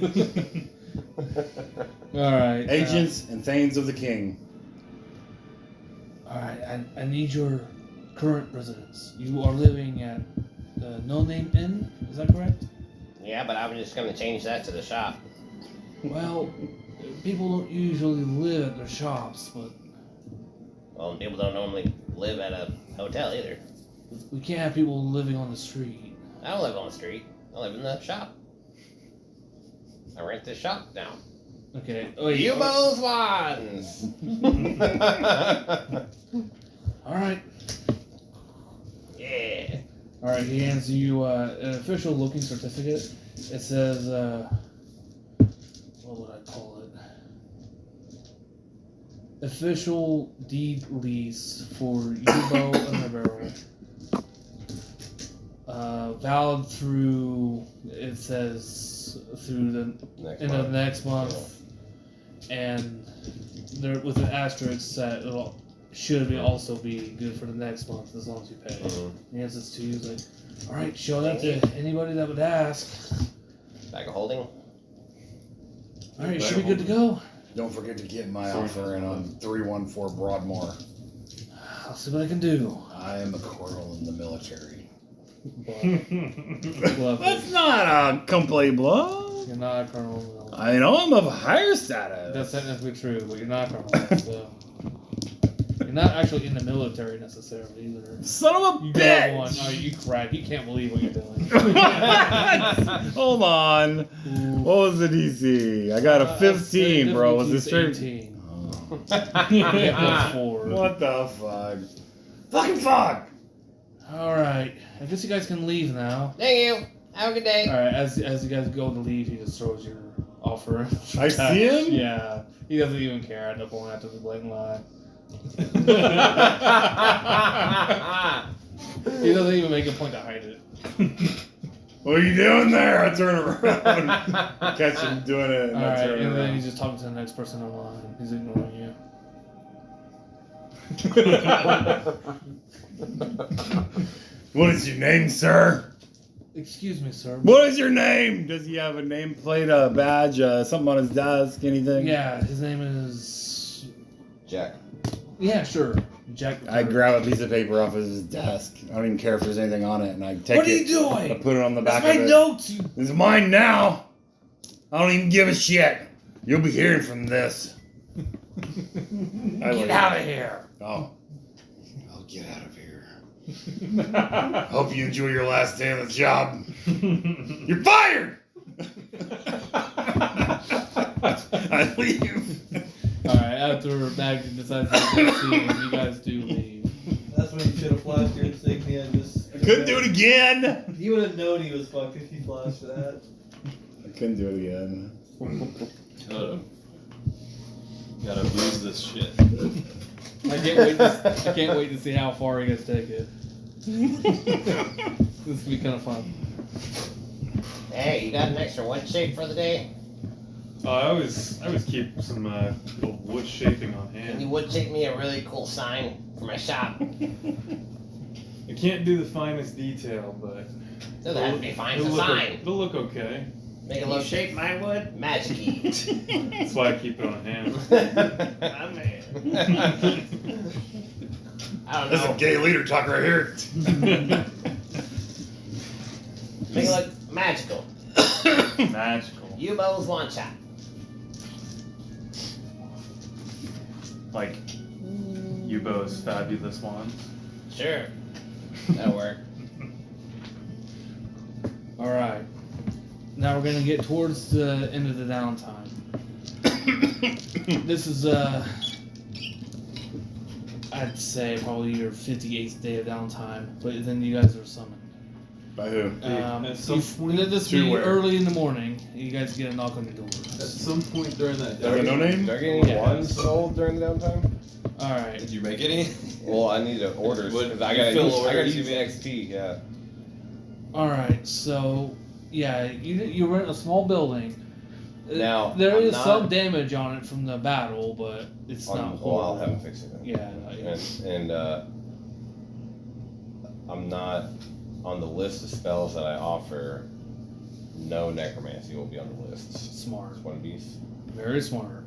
All right. Agents and Thanes of the King. All right. I need your current residence. You are living at the No Name Inn. Is that correct? Yeah, but I'm just gonna change that to the shop. Well, people don't usually live at their shops, but Well, people don't normally live at a hotel either. we can't have people living on the street. I don't live on the street. I live in the shop. I rent this shop now. Okay. Oh, wait, You both ones. All right. Yeah. All right. He hands you an official looking certificate. It says, what would I call it? Official deed lease for Yubo and the Barrel. Valid through, it says, through the Next end of month. next month. And there, with an asterisk set, it'll should be also be good for the next month as long as you pay. Mhm. He hands this to you. He's like, all right, show that to anybody that would ask. Bag of holding. All right, you should be good to go. Don't forget to get my offer in on 314 Broadmoor. I'll see what I can do. I am a colonel in the military. Bluff. That's not a complete bluff. You're not a colonel. No. I know I'm of higher status. That's technically true, but you're not a colonel. So. You're not actually in the military necessarily either. Son of a You got bitch! one. Oh, you crack. You can't believe what you're doing. Hold on. What was the DC? I got a 15, bro. Was it straight? 18. Oh. You get plus 4. What the fuck? Fucking fuck! Alright. I guess you guys can leave now. Thank you. Have a good day. Alright, as you guys go to leave, he just throws your offer. I see him? Yeah. He doesn't even care at the point after the blatant lie. He doesn't even make a point to hide it. What are you doing there? I turn around, catch him doing it, and I Alright, turn and then around. he's just talking to the next person online. He's ignoring you. What is your name, sir? Excuse me, sir. What is your name? Does he have a nameplate, a badge, something on his desk, anything? Yeah, his name is. Jack. Yeah, sure. Jack. I grab a piece of paper off of his desk. I don't even care if there's anything on it, and I take What are it. you doing? I put it on the back That's my of it. notes. You. This is mine now. I don't even give a shit. You'll be hearing from this. Get out of here. Oh. I'll get out of here. Hope you enjoy your last day on the job. You're fired! I leave. Alright, after Maggie decides to go see him, you guys do leave. That's when you should have flashed your insignia and just. I couldn't do it again. He would have known he was fucked if he flashed that. I couldn't do it again. Gotta abuse this shit. I can't wait to see how far you guys take it. This will be kind of fun. Hey, you got an extra wood shape for the day? I always keep some little wood shaping on Can you hand. wood shape me a really cool sign for my shop? I can't do the finest detail, but Doesn't have to be fine, it's a it'll look sign. it'll look okay. Make it Can you look shape my wood? magic-y. That's why I keep it on hand. My man. I don't This is a know. gay leader talk right here. Make it look magical. Magical. Yubo's one shot. Like Yubo's fabulous wand. Sure. That'll work. Alright. Now we're gonna get towards the end of the downtime. This is I'd say probably your 58th day of downtime, but then you guys are summoned. By who? At some point, This to be where? early in the morning. You guys get a knock on the door. at some point during that Do I get no name? Do I get any Yeah. wands sold during the downtime? Alright. Did you make any? Well, I need to order What- because I you gotta fill use, I gotta orders, use you mean? XP. Yeah. Alright, so yeah, you rent a small building. Now, There I'm is not- some damage on it from the battle, but it's not Well, I'll horrible. have him fix it. Then. Yeah, yeah. And I'm not on the list of spells that I offer. No necromancy will be on the list. Smart. It's one of these. Very smart.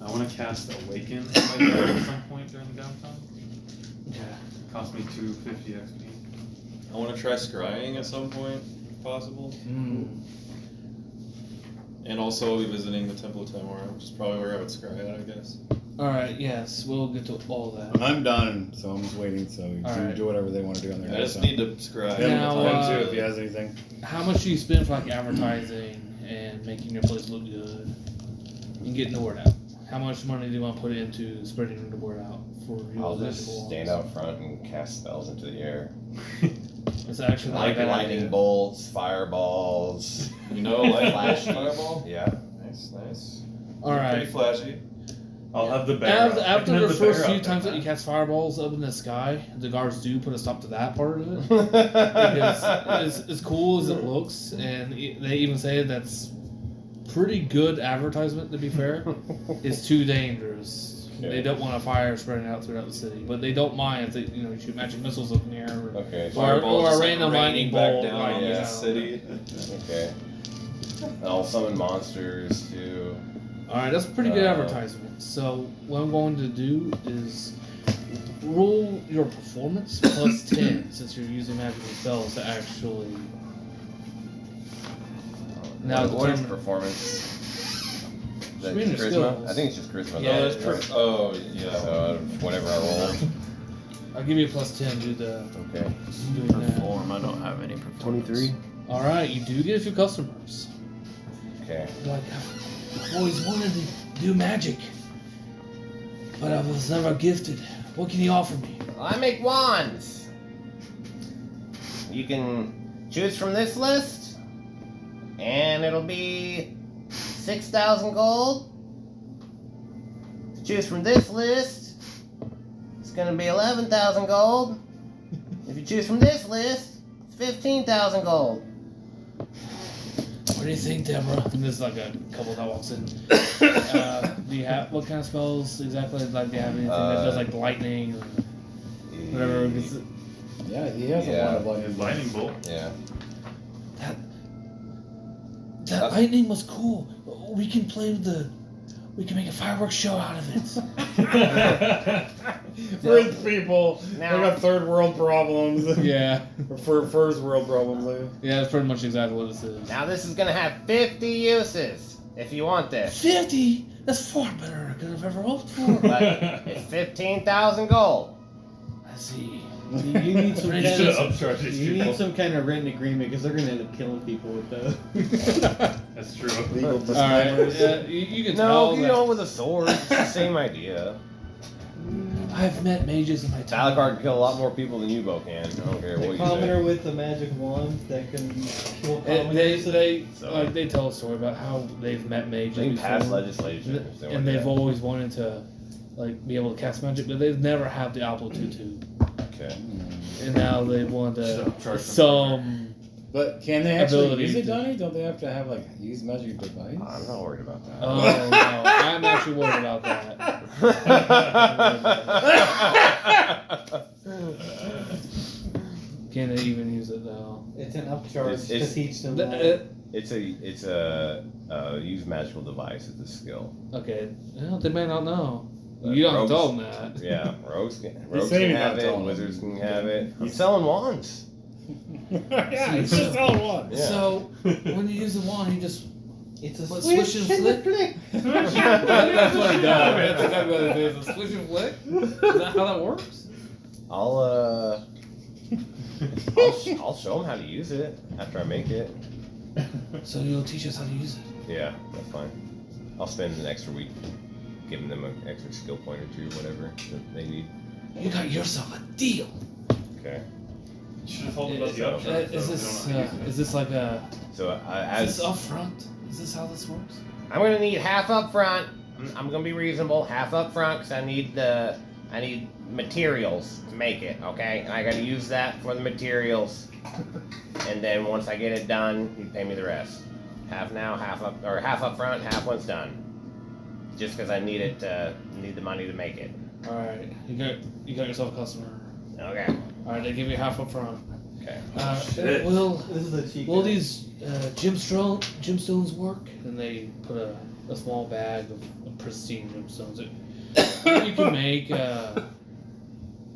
I want to cast Awaken at some point during the downtime. Okay. Cost me 250 XP. I want to try scrying at some point, if possible. And also I'll be visiting the Temple of Tamora, which is probably where I would scry at, I guess. Alright, yes, we'll get to all that. I'm done, so I'm just waiting. So you Alright. do whatever they want to do on their I just downtime. need to scry. Him, Now, him uh, too, if he has anything. How much do you spend for like advertising and making your place look good and getting the word out? How much money do you want to put into spreading the word out for your I'll just visible stand ones? out front and cast spells into the air. It's actually not a Like bad lightning idea. bolts, fireballs. You know, like Flash fireball? Yeah. Nice, nice. Pretty Alright. flashy. I'll have the bear. After, up. I after can the have bear first up few there, times that man. you cast fireballs up in the sky, the guards do put a stop to that part of it. Because as cool as it looks, and they even say that's pretty good advertisement, to be fair, it's too dangerous. Okay. They don't want a fire spreading out throughout the city, but they don't mind if they, shoot magic missiles up in the air. Or, Okay. Fireball or a just, random lightning back bolt, down like, on yeah. the city. Okay. And I'll summon monsters too. Alright, that's pretty good Uh, advertisement. So, what I'm going to do is roll your performance plus 10 since you're using magical spells to actually. Now What is determine- performance? Is that Screen of charisma? skills. I think it's just charisma. Yeah, though. it's Oh, yeah. So whatever I roll. I'll give you a plus 10 to the Okay. doing that. Perform, I don't have any performance. Alright, you do get a few customers. Okay. Like, I've always wanted to do magic, but I was never gifted. What can you offer me? Well, I make wands. You can choose from this list, and it'll be 6,000 gold. Choose from this list, it's gonna be 11,000 gold. If you choose from this list, 15,000 gold. What do you think, Deborah? And there's like a couple that walks in. Do you have what kind of spells exactly? Like, do you have anything that does like lightning or whatever? Yeah, he has Yeah. a lot of lightning. Lightning bolt. Yeah. That lightning was cool. We can we can make a fireworks show out of it. Rich people, Now- they got third world problems. Yeah. For first world problems. Yeah, that's pretty much exactly what this is. Now this is gonna have 50 uses if you want this. 50? That's far better than I've ever hoped for. But it's 15,000 gold. I see. You need some Pretty You should kind have of, upcharged these you people. need some kind of written agreement because they're gonna end up killing people with those. That's true. Legal Alright, disclaimers. you can No, tell you that know, with a sword, it's the same idea. I've met mages in my time. Alucard can kill a lot more people than you both can. I don't care what The you commoner say. with the magic wand that can kill commoners. They tell a story about how they've met mages They can pass before, legislation. if they and want they've that. always wanted to be able to cast magic, but they've never had the aptitude to. Okay. And now they want Just to upcharge them. some. But can they actually Ability use it, to- Donnie? Don't they have to have use magic device? I'm not worried about that. Oh no, I'm actually worried about that. Can they even use it though? It's an upcharge It's- to teach them. It's a use magical device. It's a skill. Okay, well, they may not know. You don't Rogues- tell them that. Yeah, rogues can saying have he's not it. telling Wizards them. can have it. I'm selling wands. Yeah, it's just all one. Yeah. So when you use the wand, you just It's a What, switch, swish and and flick? a flick. That's what he does. That's exactly what it is. A switch and flick. Is that how that works? I'll show them how to use it after I make it. So you'll teach us how to use it. Yeah, that's fine. I'll spend an extra week giving them an extra skill point or two, whatever that they need. You got yourself a deal. Okay. You should have told them about the Is upcharge. this like a? So Is as this upfront? Is this how this works? I'm gonna need half up front. I'm gonna be reasonable. Half up front because I need materials to make it. Okay, and I gotta use that for the materials. And then once I get it done, you pay me the rest. Half now, half up front, half once done. Just because I need it, need the money to make it. All right, you got yourself a customer. Okay. All right, they give you half up front. okay. Shit. Will This is the cheat. will these gemstones work? And they put a small bag of pristine gemstones. You can make an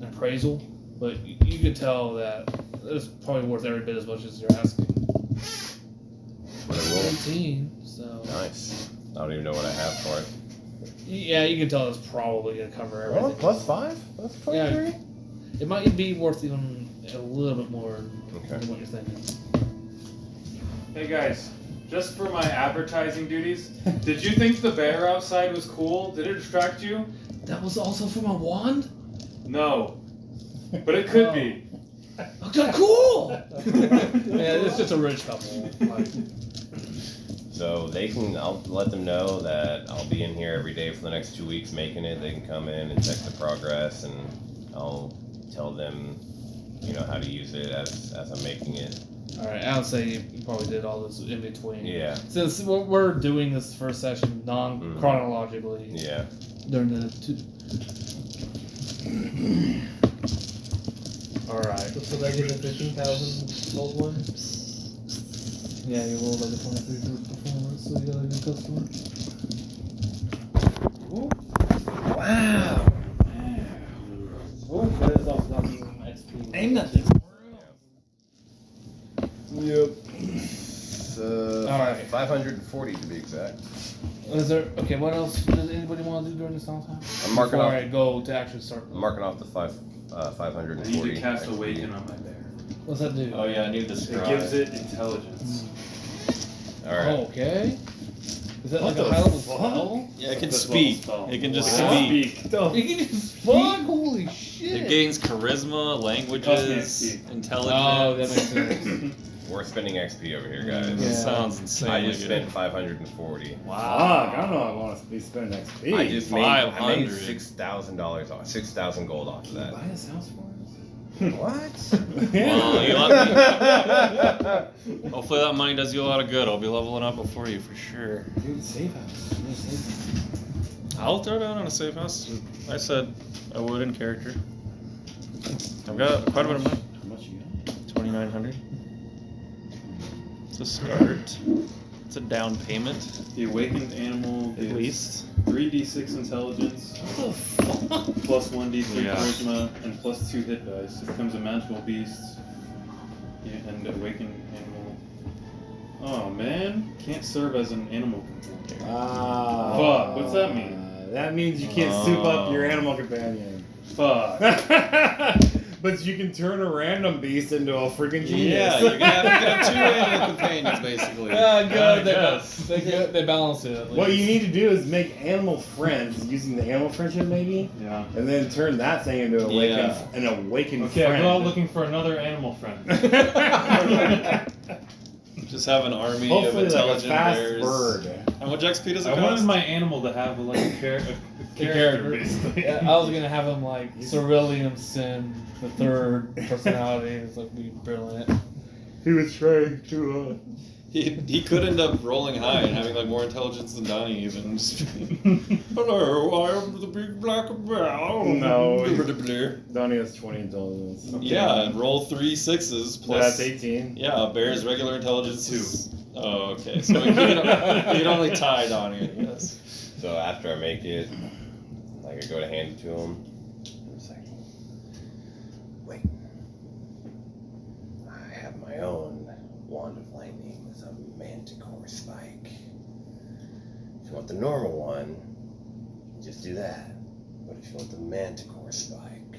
appraisal, but you can tell that it's probably worth every bit as much as you're asking. What a roll. 18, so Nice. I don't even know what I have for it. yeah, you can tell it's probably gonna cover Oh, everything. +5? That's 23? It might be worth even a little bit more Okay. than what you're thinking. Hey guys, just for my advertising duties, did you think the bear outside was cool? Did it distract you? That was also from a wand? No. But it could be. Okay, cool! Yeah, it's just a rich couple. Like, So I'll let them know that All be in here every day for the next 2 weeks making it. They can come in and check the progress, and I'll tell them, how to use it as I'm making it. alright, I would say you probably did all this in between. Yeah, Since we're doing this first session non-chronologically yeah. during the two. Alright. So they get the 15,000 gold one. Yeah, you rolled like a 23 for performance, so you got a good customer. Wow. Oh, that is also not even XP. Ain't nothing. Yep. Alright. 540 to be exact. Is there okay? What else does anybody want to do during this downtime? I'm marking Before off- I go to actually start. I'm marking off the I 540. need to cast XP. Awaken on my bear. What's that do? Oh yeah, I need the It scribe. gives it intelligence. All right. Oh, okay. Is that What like a the high level fuck? spell? Yeah, it can That's speak. level spell. It can just Wow. speak. You can just fuck. Holy shit! It gains charisma, languages, XP. intelligence. Oh, that makes sense. We're spending XP over here, guys. Yeah. Sounds insane. I just spent 540. Fuck, I don't know. I want to be spending XP. I just made $500. $6,000 off, 6,000 gold off of Can you that. buy this house for us? What? Well, you let me. Hopefully that money does you a lot of good. I'll be leveling up before you for sure. Dude, safe house. I'll throw down on a safe house. I said I would in character. I've got quite a bit of money. How much you got? 2,900. It's a start. It's a down payment, The awakened animal at gets least. 3d6 intelligence, What the fuck? plus 1d3 Yeah. charisma, and plus 2 hit dice. It becomes a magical beast. Yeah, and awakened animal. Oh man, can't serve as an animal companion. Ah. Fuck, what's that mean? That means you can't soup up your animal companion. Fuck. But you can turn a random beast into a freaking genius. Yeah, you can have 2 animal companions basically. Good. guess. They balance it. At least. What you need to do is make animal friends using the animal friendship maybe, Yeah. and then turn that thing into an awakened Okay, friend. I go out looking for another animal friend. Just have an army Hopefully of like a intelligent fast bears. bird. How much XP does it I wanted cost? my animal to have like a character, basically. Yeah, I was gonna have him like Cerulean Sin, the third personality. It's like be brilliant. He was trying to. He could end up rolling high and having like more intelligence than Donnie even. Just hello, I am the big black bear. No. Yeah, Donnie has 20 intelligence. and roll 3 6s So plus. that's 18. Yeah, a bear's regular intelligence is 2. Oh, okay. So you can only tie Donnie, I guess. So after I make it, like I go to hand it to him. It's like, wait. I have my own wand of lightning with a manticore spike. If you want the normal one, just do that. But if you want the manticore spike,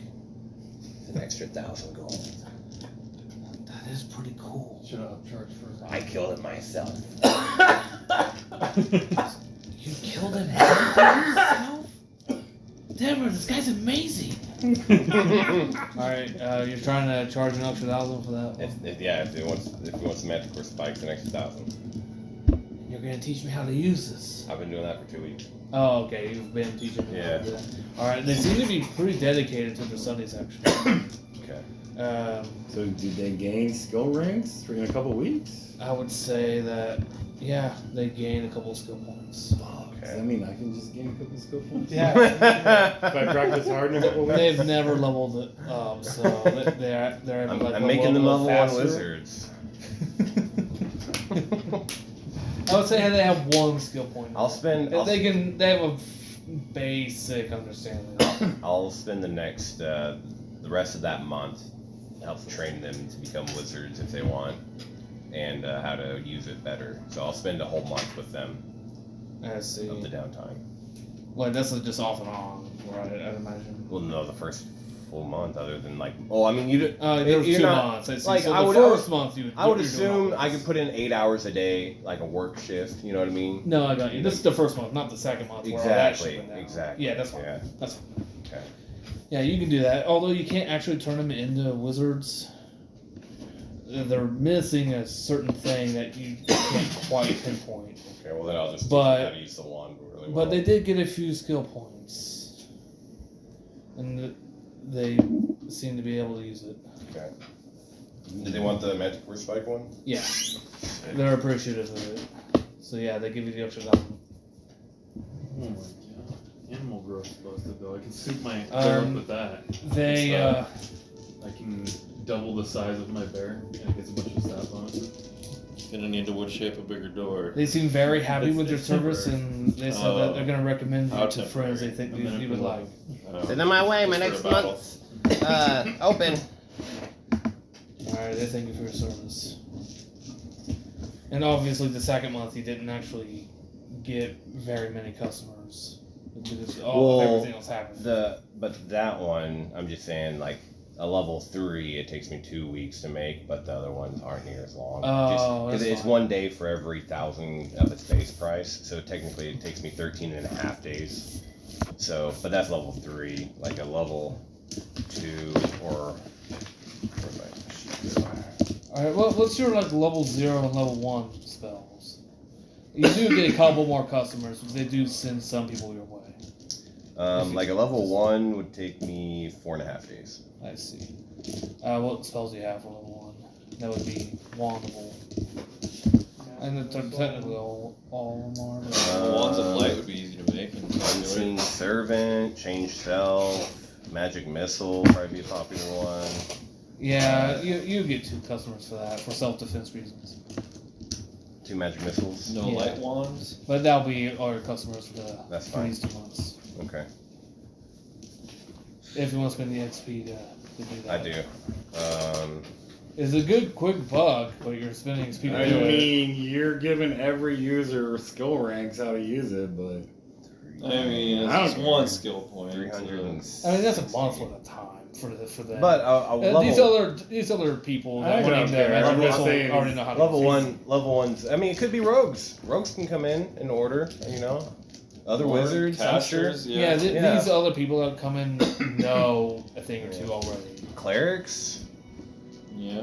it's an extra 1,000 gold. That is pretty cool. Shut up, charge for I killed it myself. You killed him yourself? Damn it, this guy's amazing. Alright, you're trying to charge an extra 1,000 for that one. If he wants the manticore spike, it's an extra 1,000. You're gonna teach me how to use this. I've been doing that for 2 weeks. Oh, okay, you've been teaching me how to do Yeah. that. Alright, they seem to be pretty dedicated to their studies, actually. Okay. So did they gain skill ranks in a couple weeks? I would say that, yeah, they gain a couple skill points. Does that mean I can just gain a couple skill points? Yeah. If I practice hard in a couple weeks? They've never leveled it up, so they're able to I'm making them level 1 faster. wizards. I would say they have 1 skill point. I'll spend. They have a basic understanding. I'll spend the rest of that month help train them to become wizards if they want, and how to use it better. So I'll spend a whole month with them I see. of the downtime. Well, this is just off and on, right? I'd imagine. Well, no, the first full month, other than like, oh, I mean, you. There was you're 2 not- months. I see. like, so I the would- first month you. I would you're doing all assume I this. could put in 8 hours a day, like a work shift. You know what I mean? No, I got you. This is the first month, not the second month. Where all that shit went down. Exactly. Yeah, that's fine. Yeah. That's fine. Okay. Yeah, you can do that. Although you can't actually turn them into wizards. They're missing a certain thing that you can't quite pinpoint. Okay. Well, then I'll just teach But- them how to use the wand really well. But they did get a few skill points. And they seem to be able to use it. Okay. Did they want the manticore spike one? Yeah. They're appreciative of it. So yeah, they give you the extra 1,000. Oh my god. Animal growth supposed to go. I can soup my bear up with that. They, I can double the size of my bear and it gets a bunch of stats on it. Gonna need to wood shape a bigger door. they seem very happy It's- with their it's service, temporary. and they said that they're going to recommend How you to friends they think I'm gonna you would put like. Send them my way. My Just next for a battle. month's open. Alright, they thank you for your service. And obviously, the second month, you didn't actually get very many customers. Because everything else happened. But that one, I'm just saying, like a level 3, it takes me 2 weeks to make, but the other ones aren't near as long. Oh, Just, that's it's fine. 1 day for every 1,000 of its base price, so technically it takes me 13.5 days. So, but that's level 3, like a level 2 or. Where's my sheet go? Alright, well, what's your like level 0 and level 1 spells? You do get a couple more customers, but they do send some people your way. Like a level 1 would take me 4.5 days. I see. What spells do you have for level 1? That would be wandable. And technically all of them are. Wands of Light would be easy to make. And Unseen Servant, Change Self, Magic Missile, probably be a popular one. Yeah, you get 2 customers for that, for self-defense reasons. 2 Magic Missiles. No Yeah. light wands. But that'll be all your customers for That's for fine. these 2 months. Okay, If you want to spend the XP to do that. I do. It's a good, quick buck, but you're spending XP to I do it. mean, you're giving every user skill ranks how to use it, but I mean, it's I don't just care. one skill point. 300. I mean, that's a month at a time for them. But a level, these other people I that don't wanting to care. Magic I'm Missile saying already know how to level use one, level ones. I mean, it could be rogues. Rogues can come in order. You know, other Or wizards. I'm sure. casters, Yeah, Yeah. these other people that come in know a thing or two already. Clerics, Yeah.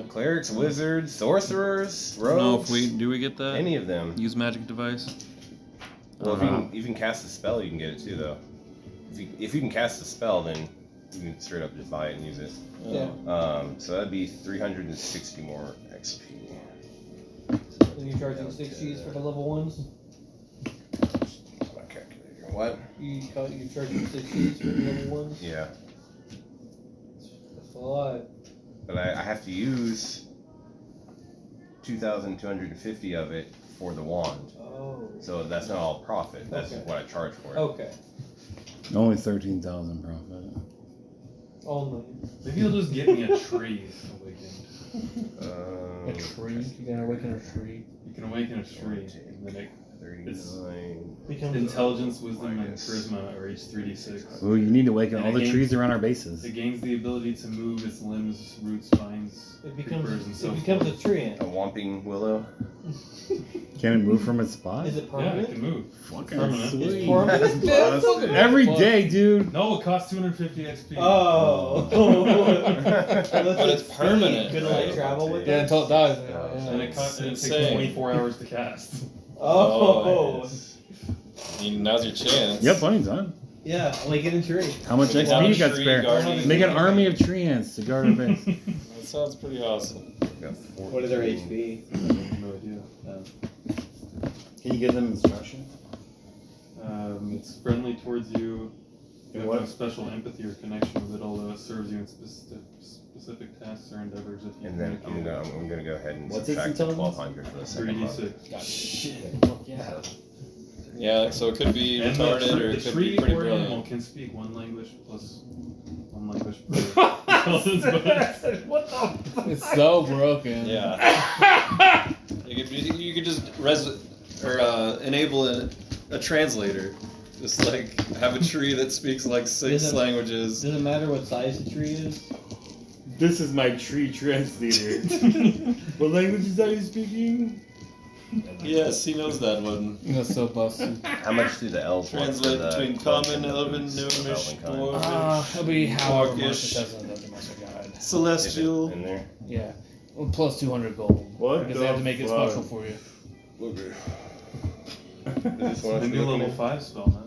wizards, sorcerers, I don't know rogues. if do we get that? Any of them. Use magic device. Well, if you can cast a spell, you can get it too, though. If you can cast a spell, then you can straight up just buy it and use it. Yeah. So that'd be 360 more XP. And you're charging 6 Gs for the level 1s? My calculator. What? You're charging 6 Gs for the level 1s? Yeah, That's a lot. but I have to use 2,250 of it for the wand. Oh. So that's not all profit. That's Okay. what I charge for it. Okay. only 13,000 profit. Only. Maybe you'll just get me a tree awakened. A tree? You gotta awaken a tree. You can awaken a tree, and then it, 39. Becomes intelligence, wisdom, and charisma are each 3d6. Well, you need to awaken And all the again- trees around our bases. It gains the ability to move its limbs, roots, vines, It creepers, and becomes so it becomes a forth. tree A ant. whomping willow. Can it move from its spot? Is it Yeah, it permanent? can move. Fucking Permanent. sweet. It's permanent? Every day, dude. No, it costs 250 XP. Oh. But it's permanent. Gonna like travel with Yeah, it? until it dies. And it takes insane. 24 hours to cast. Oh. I mean, now's your chance. You have plenty of time. Yeah, like in a tree. How much Like XP one you got tree spare? guarding- Make an army of tree ants to guard our base. That sounds pretty awesome. What are their HP? No idea. Can you give them instruction? It's friendly towards you. You have What? no special empathy or connection with it, although it serves you in specific tasks or endeavors if you And then communicate. I'm gonna go ahead and What's its subtract the intelligence? 1,200 for the second month. 3d6. Shit. Yeah. Yeah, so it could be And retarded or the it could tree be pretty or animal brilliant. can speak one language plus one language per intelligence bonus. What the? It's so broken. Yeah. You could just enable a translator. Just like have a tree that speaks like 6 Doesn't- languages. Does it matter what size the tree is? This is my tree translator. What languages are you speaking? Yes, he knows that one. That's so busted. How much do the elves want for Translate the between cloaks common, and the elven, boots of gnomish, elven kind? dwarvish, It'll be however much it Orcish. says in the Dungeon Master Guide. Is it celestial. in there? Yeah. Well, plus 200 gold. What Because the they have to make it fuck? special for you. This one The is new looking level at- 5 spell, man.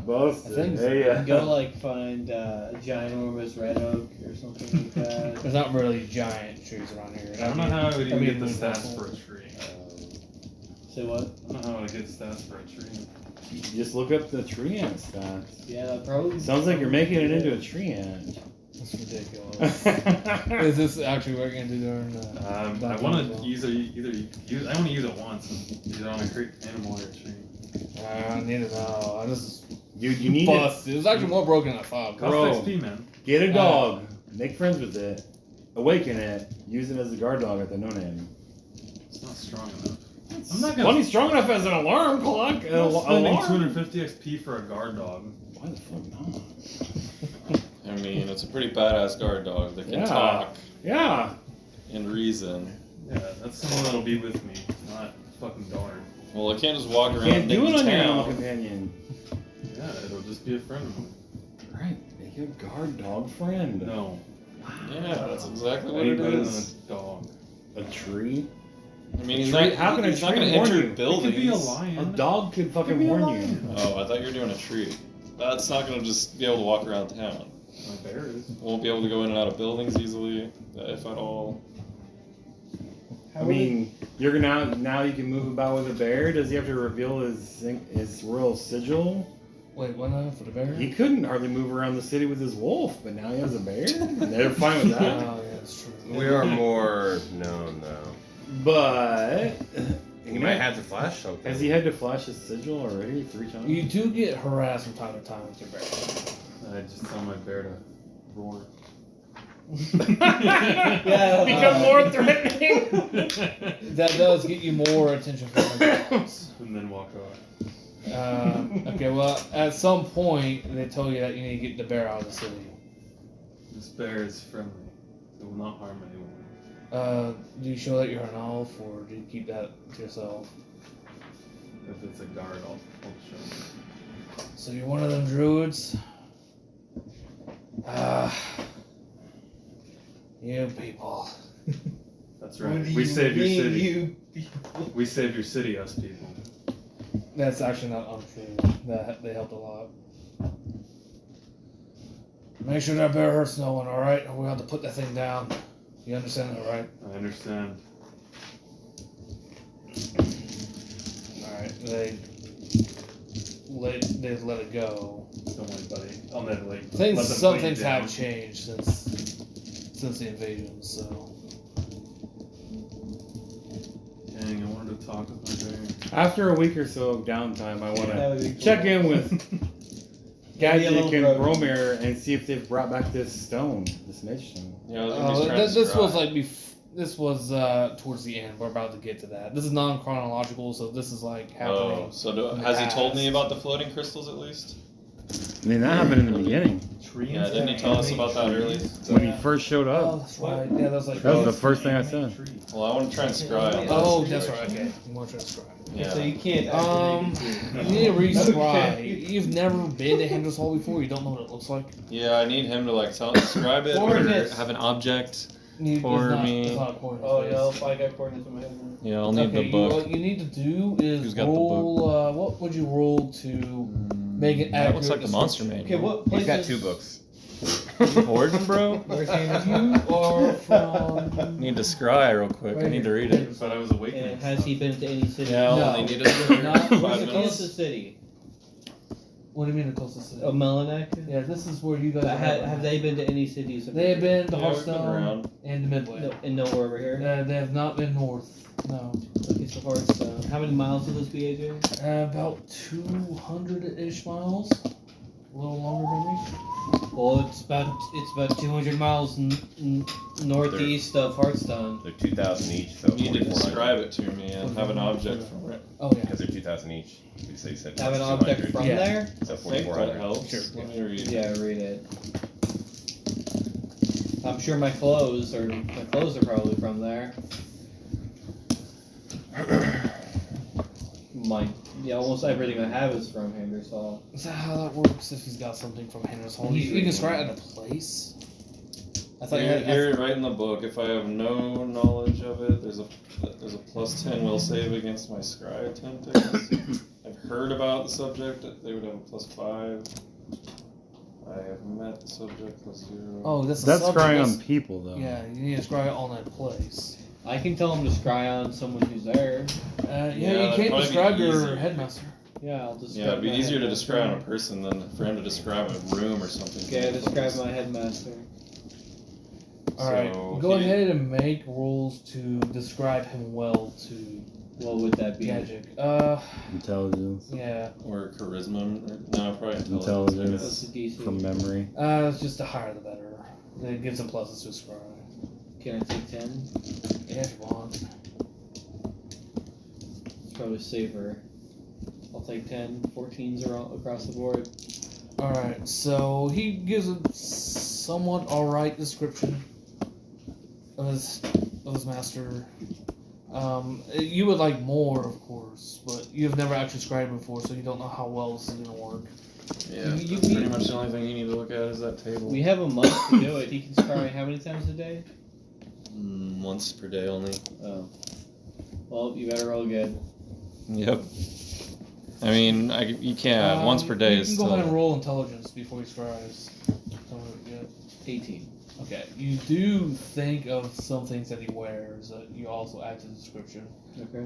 Busted. I think so. Hey, And go like find a ginormous red oak or something like that. There's not really giant trees around here. I don't know how I would even that'd be get the moon stats vessel. for a tree. Say what? I don't know how I would get stats for a tree. Just look up the tree ant stats. Yeah, that probably. Sounds like you're making it into a tree ant. That's ridiculous. Is this actually what you're going to do during the... I want to use I want to use it once, either on a animal or a tree. I need to know. This is Dude, you need busted. It's actually more broken than I thought. Cost Bro. XP, man. Get a dog, make friends with it, awaken it, use it as a guard dog at the no name. It's not strong enough. I'm not gonna. Plenty strong enough as an alarm clock. I'm not spending Alarm. 250 XP for a guard dog. Why the fuck not? I mean, it's a pretty badass guard dog that can Yeah. talk Yeah. and reason. Yeah, that's someone that'll be with me, not a fucking dog. Well, it can't just walk around Can't do it on your animal town. companion. Yeah, it'll just be a friend of mine. Right, make a guard dog friend. No, Yeah, that's exactly what way it better than is. a dog. A tree? I mean, he's tree- not. how can a he's not tree going to warn enter you? It It buildings. could be a A lion. dog could Could fucking be a warn you. lion. Oh, I thought you were doing a tree. that's not gonna just be able to walk around town. My bear is. Won't be able to go in and out of buildings easily, if at all. I mean, you're gonna now you can move about with a bear. Does he have to reveal his royal sigil? Wait, what now for the bear? He couldn't hardly move around the city with his wolf, but now he has a bear. And they're fine with Oh, that. yeah, that's true. We are more known though. But He might have to flash something. has he had to flash his sigil already 3 times? You do get harassed from time to time with your bear. I just tell my bear to roar. Yeah, Become more threatening. That does get you more attention from the dogs. And then walk away. Okay, well, at some point, they tell you that you need to get the bear out of the city. This bear is friendly. It will not harm anyone. Do you show that you're an elf, or do you keep that to yourself? If it's a guard, I'll show him. So you're one of them druids? You people. That's What right. do We you save your mean, city. you people? We save your city, us people. That's actually not untrue. That they helped a lot. Make sure that bear hurts no one, alright? We have to put that thing down. You understand that, right? I understand. Alright, they let it go. Don't worry, buddy. I'll never let you. Some let things you down. have changed since the invasion, so. Dang, I wanted to talk with my bear. After a week or so of downtime, I want That would to be cool. check in with Maybe a Gadget little and road. Bromir and see if they've brought back this stone, this mage stone. Yeah, I was gonna be trying to This was describe. like this was towards the end. We're about to get to that. This is non-chronological, so this is like happening. Oh, so in the has he told me past. about the floating crystals at least? I mean, that happened in the beginning Yeah, didn't he tell us about that early? when he first showed Oh, up. that's right. Yeah, that's like. That was the first thing I said. Well, I want to try and scry. Oh, that's right. Okay, you want to describe. Yeah. So you can't. You activate need to re-scry. Okay. You've never been to Hender's Hall before. You don't know what it looks like. Yeah, I need him to like describe it or Coordinates. have an object. It's For not, me. It's not a coordinate Oh space. yeah, I got coordinates in my head. Yeah, I'll need Okay, the book. what you need to do is Who's got the roll. What would you roll to make it That looks like accurate the monster description? manual. Okay, what He's places? got 2 books. Horton, bro? Where's Hamish? You are from. Need to scry real quick. I need to read it. But I was awakened. And has he been to any city? Yeah, I'll No. only need Not- it for where's 5 Where's the minutes. closest city? What do you mean the closest city? Melanek? Yeah, this is where you guys But are. have they been to any cities? They have been to Yeah, we've been Hearthstone around. and to Midway. No, and nowhere over here. They have not been north. No. Okay, so Hearthstone. How many miles will this be, AJ? About 200-ish miles. A little longer maybe. Well, it's about 200 miles northeast of Hearthstone. They're 2,000 each, so You need to 4,400. describe it to me and have an object from it. Oh yeah. Because they're 2,000 each. So you said Have an plus object 200. from Yeah. there? So I think that 4,400. helps. Sure. Let me read. Yeah, read it. I'm sure my clothes are probably from there. Almost everything I have is from Hendersall. Is that how that works? If he's got something from Hender's Hall, you can scry it at a place. I thought you had. Here, right in the book, if I have no knowledge of it, there's a plus 10 will save against my scry attempts. I've heard about the subject; they would have a plus 5. I have met the subject plus 0. Oh, that's That's subject. scrying That's- on people, though. Yeah, you need to scry it on that place. I can tell him to scry on someone who's there. Yeah, Yeah, you that'd can't probably be describe your easier. headmaster. Yeah, I'll describe. Yeah, it'd be my easier to headmaster. describe on a person than for him to describe a room or something. Okay, describe my headmaster. Alright, So, go he- ahead and make rolls to describe him well to What would that be? Gadget. Intelligence. Yeah. Or charisma. No, probably Intelligence. intelligence. What's the DC? From memory. It's just the higher the better. It gives him pluses to scry. Can I take 10? Yeah, if you want. It's probably safer. I'll take 10. 14s are all across the board. Alright, so he gives a somewhat alright description of his master. You would like more, of course, but you've never actually scribed before, so you don't know how well this is going to work. Yeah, You- that's pretty much the only thing you need to look at is that table. We have a month to do it. He can scry how many times a day? Once per day only. Oh. Well, you better roll good. Yep. I mean, you can't. Once per day you is can still. go ahead and roll intelligence before he scries. Tell me what you get. 18. Okay, you do think of some things that he wears that you also add to the description. Okay.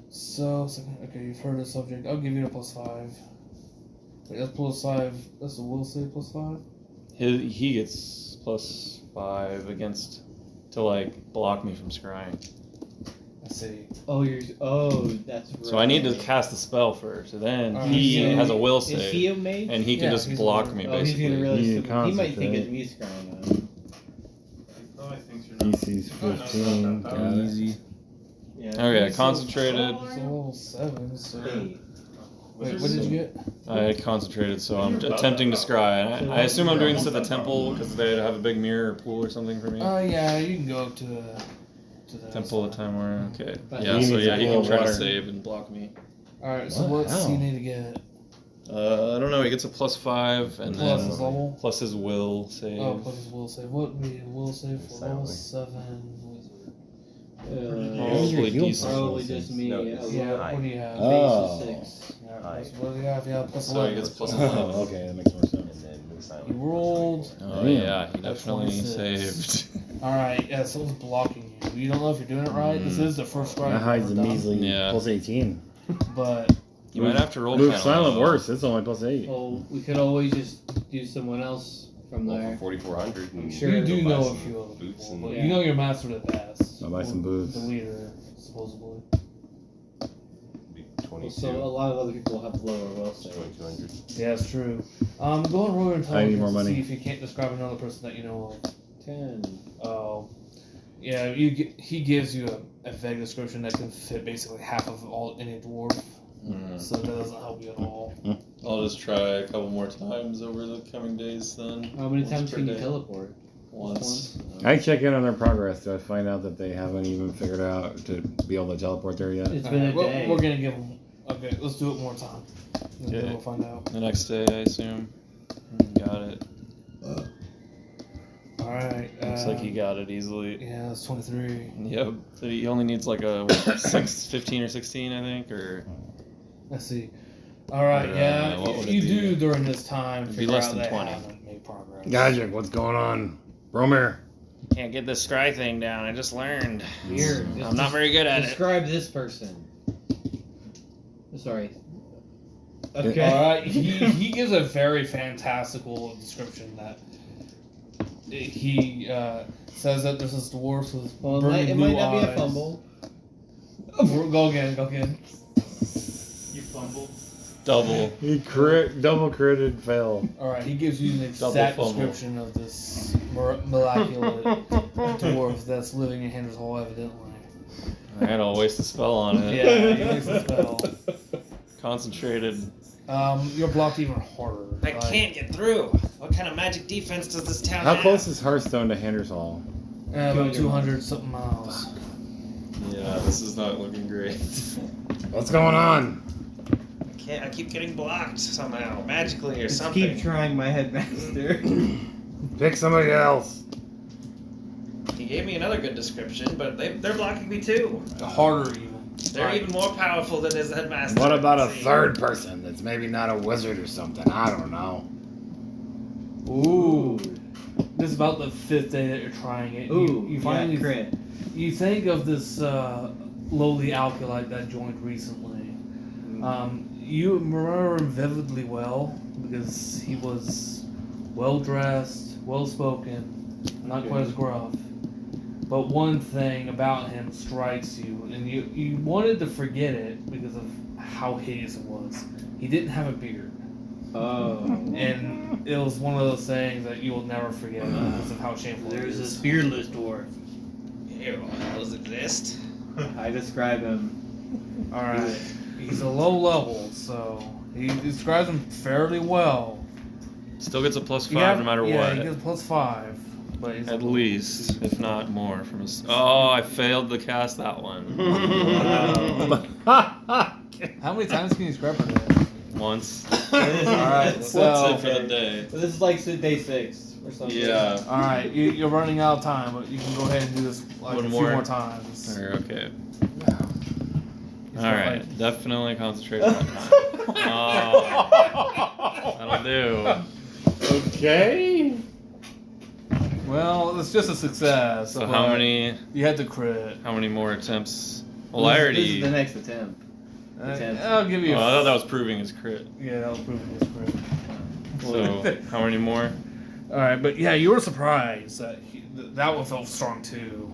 So, okay, you've heard of the subject. I'll give you a +5. Wait, that's +5. That's a will save +5? He gets +5 against to like block me from scrying. I see. Oh, that's right. So I need to cast the spell first. And then Alright, he so has a will Is he save, a mage? and he can Yeah, just he's block a- me Oh, he's basically. gonna really. You need He might think concentrate. it's me scrying on him. Oh, I think you're not. DC's 15. Got it. Easy. Yeah. Okay, concentrated. It's a level 7, so. 8. Wait, what did you get? I concentrated, so I'm attempting to scry. I assume I'm doing this at the temple because they have a big mirror or pool or something for me. Yeah, you can go up to the Temple of Timor. Okay. But Yeah. he So needs yeah, a he pool can of try to water. save and block me. Alright, so What? what's he How? need to get? I don't know. He gets a +5 and Plus then his level? plus his will save. Oh, plus his will save. What would be a will save for level Silently. 7 wizard? Probably Heal decent. Probably just me. No, Yeah, Yeah, High. what do you have? Oh. Base is 6. Yeah, High. plus, what do you have? Yeah, plus So 11. he gets plus Oh, 11. okay, that makes more sense. And then move silent. You rolled. Oh Damn. yeah, he That's definitely 26. saved. Alright, yeah, someone's blocking you. You don't know if you're doing it right. This is the first strike. That hides a you've ever done, measly Yeah. +18. But You might have to roll. Move kinda silent low. worse. It's only +8. Well, we could always just do someone else from Well, there. for 4,400. And Sure. you do go buy know a some few other boots people. and- But Yeah. you know your master at best. I'll buy some boots. The leader, supposedly. be 22. So a lot of other people have lower will save. 2,200. Yeah, it's true. Go and roll your I need intelligence more to money. see if you can't describe another person that you know of. 10. Oh, yeah. He gives you a vague description that can fit basically half of any dwarf, so that doesn't help you at all. I'll just try a couple more times over the coming days then. How many Once times per can you day. teleport? Once. I check in on their progress. Do I find out that they haven't even figured out to be able to teleport there yet? It's been a Alright, day. We're gonna give him. Okay, let's do it one more time. And then Okay. we'll find out. The next day, I assume. Got it. All right. Looks like he got it easily. Yeah, it's 23. Yep. So he only needs like a 15 or 16, I think, or Let's see. All right. Yeah, what would it you be? do during this time It'd be figure less out than they 20. haven't made progress. Gajic, what's going on? Bromir. Can't get this scry thing down. I just learned. Here, I'm not very good at it. Describe this person. Sorry. All Okay. right. He gives a very fantastical description that he says that there's this dwarf with Well, burning it blue might not be a eyes. fumble. Go again. Go again. You fumbled. double. He double critted fail. All right. He gives you an Double exact fumble. description of this miraculous dwarf that's living in Hender's Hall, evidently. I had to waste a spell on it. Yeah, he makes a spell. Concentrated. You're blocked even harder. I can't get through. What kind of magic defense does this town How have? close is Hearthstone to Hendershall? About 200 something miles. Yeah, this is not looking great. What's going on? I keep getting blocked somehow, magically or Just something. keep trying, my headmaster. Pick somebody else. He gave me another good description, but they're blocking me too. Harder even. They're even more powerful than his headmaster. What about a See? third person that's maybe not a wizard or something? I don't know. Ooh. This is about the 5th day that you're trying it. Ooh, you finally crit. You think of this lowly alkalite that joined recently. You remember him vividly well because he was well dressed, well spoken, not quite as gruff. But one thing about him strikes you, and you wanted to forget it because of how hideous it was. He didn't have a beard. Oh. And it was one of those things that you will never forget because of how shameful it There's is. a beardless dwarf. Ew, those exist. I describe him. Alright. He's a low level, so he describes him fairly well. Still gets a +5 Yeah, no matter yeah, what. he gets +5. But he's At least, if not more, from his. Oh, I failed to cast that one. How many times can you scrap per day? Once. Alright, That's so it for the day. This is like day 6 or something. Yeah. alright, you're running out of time, but you can go ahead and do this like One a few more. more times. Okay. He's All got, right, definitely concentrate on Oh, that'll do. Okay. Well, it's just a success. So how many You had to crit. more attempts? Well, I This is the already. next attempt. Attempt. I'll give you. Oh, I thought that was proving his crit. Yeah, that was proving his crit. So how many more? All right, but yeah, you were surprised that that one felt strong too.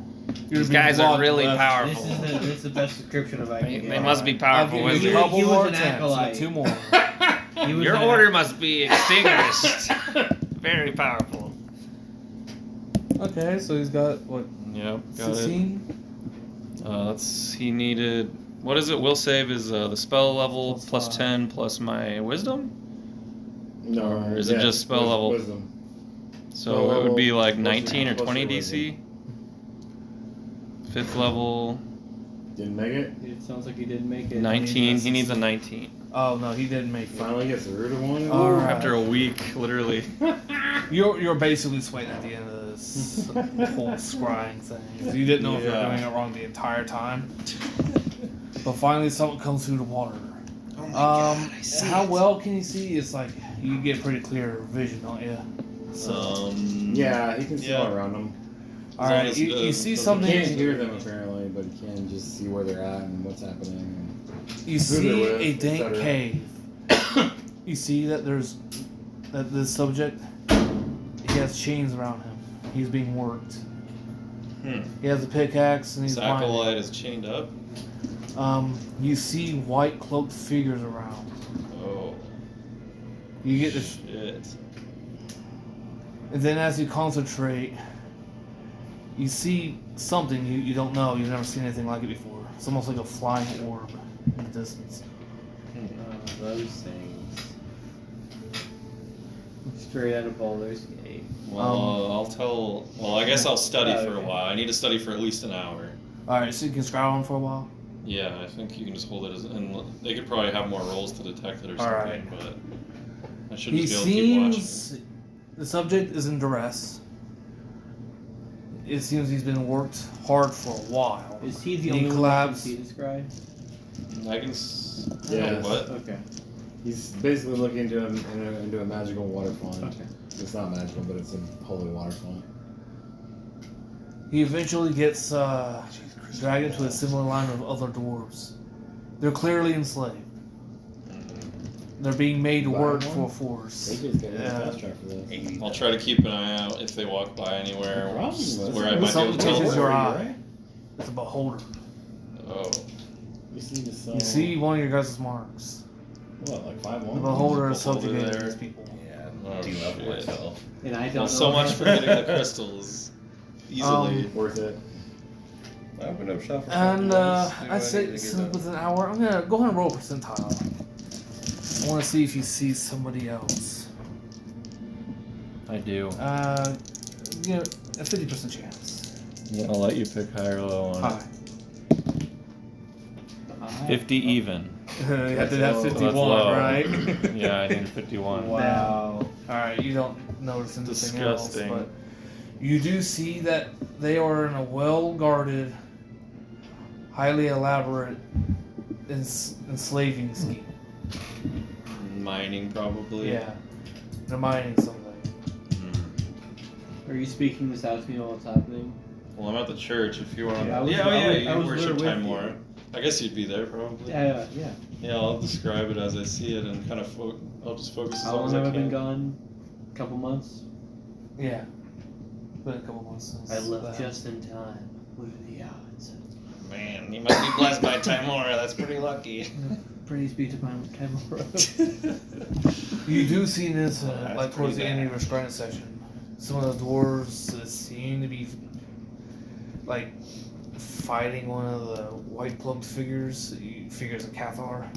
These guys are really This powerful. is the best description of I can They get. must be I'll powerful give you a wizards. couple He was more an attempts. acolyte. 2 more. He was Your an order must be extinguished. Very powerful. Okay, so he's got what? Yep, got 16. he needed. What is it? Will save is the spell level Plus plus five. 10 plus my wisdom. No, Or is it just spell level? Wisdom. So Spell it would be level like plus 19 or plus 20 your DC. 5th level, Didn't make it. It sounds like he didn't make it. 19. He needs a 19. Oh no, he didn't make it. Finally gets the root of one. All right. After a week, literally. You're basically sweating at the end of this whole scrying thing. You didn't know if you were Yeah. doing it wrong the entire time. But finally, something comes through the water. Oh my god, I see How it. well can you see? It's like you get pretty clear vision, don't you? Yeah, he can see Yeah. all around them. All As long right, as, you see doesn't something. He can't hear them apparently, but he can just see where they're at and what's happening. You who see they're with, a dank etc. cave. You see that that this subject, he has chains around him. He's being worked. He has a pickaxe and he's This blinded. acolyte is chained up. You see white cloaked figures around. Oh, You get this, shit. and then as you concentrate, you see something you don't know. You've never seen anything like it before. It's almost like a flying orb in the distance. Those things. Straight out of Baldur's Gate. Well, I guess I'll study for a okay. while. I need to study for at least an hour. All right, so you can scry on for a while. Yeah, I think you can just hold it as, and they could probably have more rolls to detect it or something, Alright. but I should He just be able to keep watching. seems the subject is in duress. It seems he's been worked hard for a while. Is he the He only one that can collapsed. see this guy? I can. Yes. What? Okay. He's basically looking into a magical water font. Okay. It's not magical, but it's a holy water font. He eventually gets dragged into a similar line of other dwarves. They're clearly enslaved. They're being made to work for a force. They just get a Yeah. fast track for this. I'll try to keep an eye out if they walk by anywhere No problem. where I might be Something able to catches your teleport. eye. It's a beholder. Oh, You see this. You see one of your guys' marks. What, like 5-1? The beholder is Beholder subjugated there. these people. oh De-level shit. itself. And I don't Well, know. so much for getting the crystals easily. Worth it. I opened up shop for And something I say within an hour, I'm gonna go ahead and roll a percentile. I want to see if you see somebody else. I do. You know, a 50% chance. I'll let you pick high or low on Hi. it. 50 even. You have to That's have low. 51, low. right? Yeah, I need 51. Wow. Alright, you don't notice anything else, Disgusting. but you do see that they are in a well-guarded, highly elaborate enslaving scheme. Mining probably. Yeah. They're mining something. Are you speaking this out to me while it's happening? Well, I'm at the church. If you want. Yeah, I was- yeah, I was- you I was worship there with time you. more. I guess you'd be there probably. Yeah. Yeah, I'll describe it as I see it and kind of I'll just focus as How long long as I have I can. been gone? A couple months? Yeah. Been a couple months since I left that. just in time. What are the odds? Man, you must be blessed by Timora. That's pretty lucky. Praise be to my Timora. You do see this, That's like towards the pretty end of your scrying session, some of the dwarves seem to be like fighting one of the white cloaked figures. Figures of Cathar,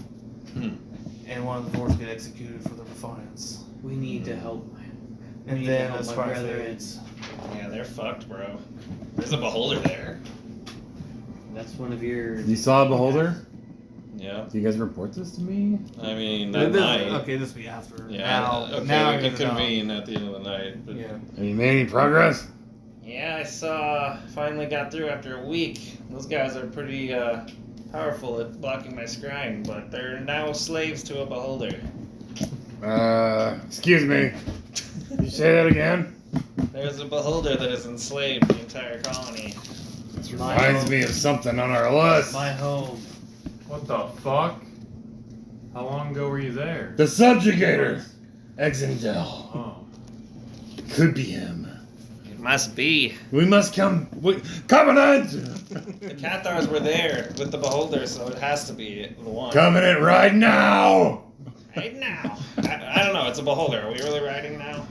and one of the dwarves get executed for their defiance. We need to help. And need to then help the my scrying brethren. fades. Yeah, they're fucked, bro. There's a beholder there. That's one of your. You saw a beholder? Yeah. Do you guys report this to me? I mean, that This- night. Okay, this will be after. Yeah. Now, Okay, now we you're can gonna know. convene at the end of the night. But Yeah. Have you made any progress? Yeah, I saw. Finally got through after a week. Those guys are pretty powerful at blocking my scrying, but they're now slaves to a beholder. Excuse me. You say that again? There's a beholder that has enslaved the entire colony. This reminds me of something on our list. My home. What the fuck? How long ago were you there? The subjugator. Exendel. Oh. Could be him. It must be. We must Covenant! The Cathars were there with the beholder, so it has to be the one. Covenant right now! Right now. I don't know, it's a beholder. Are we really riding now?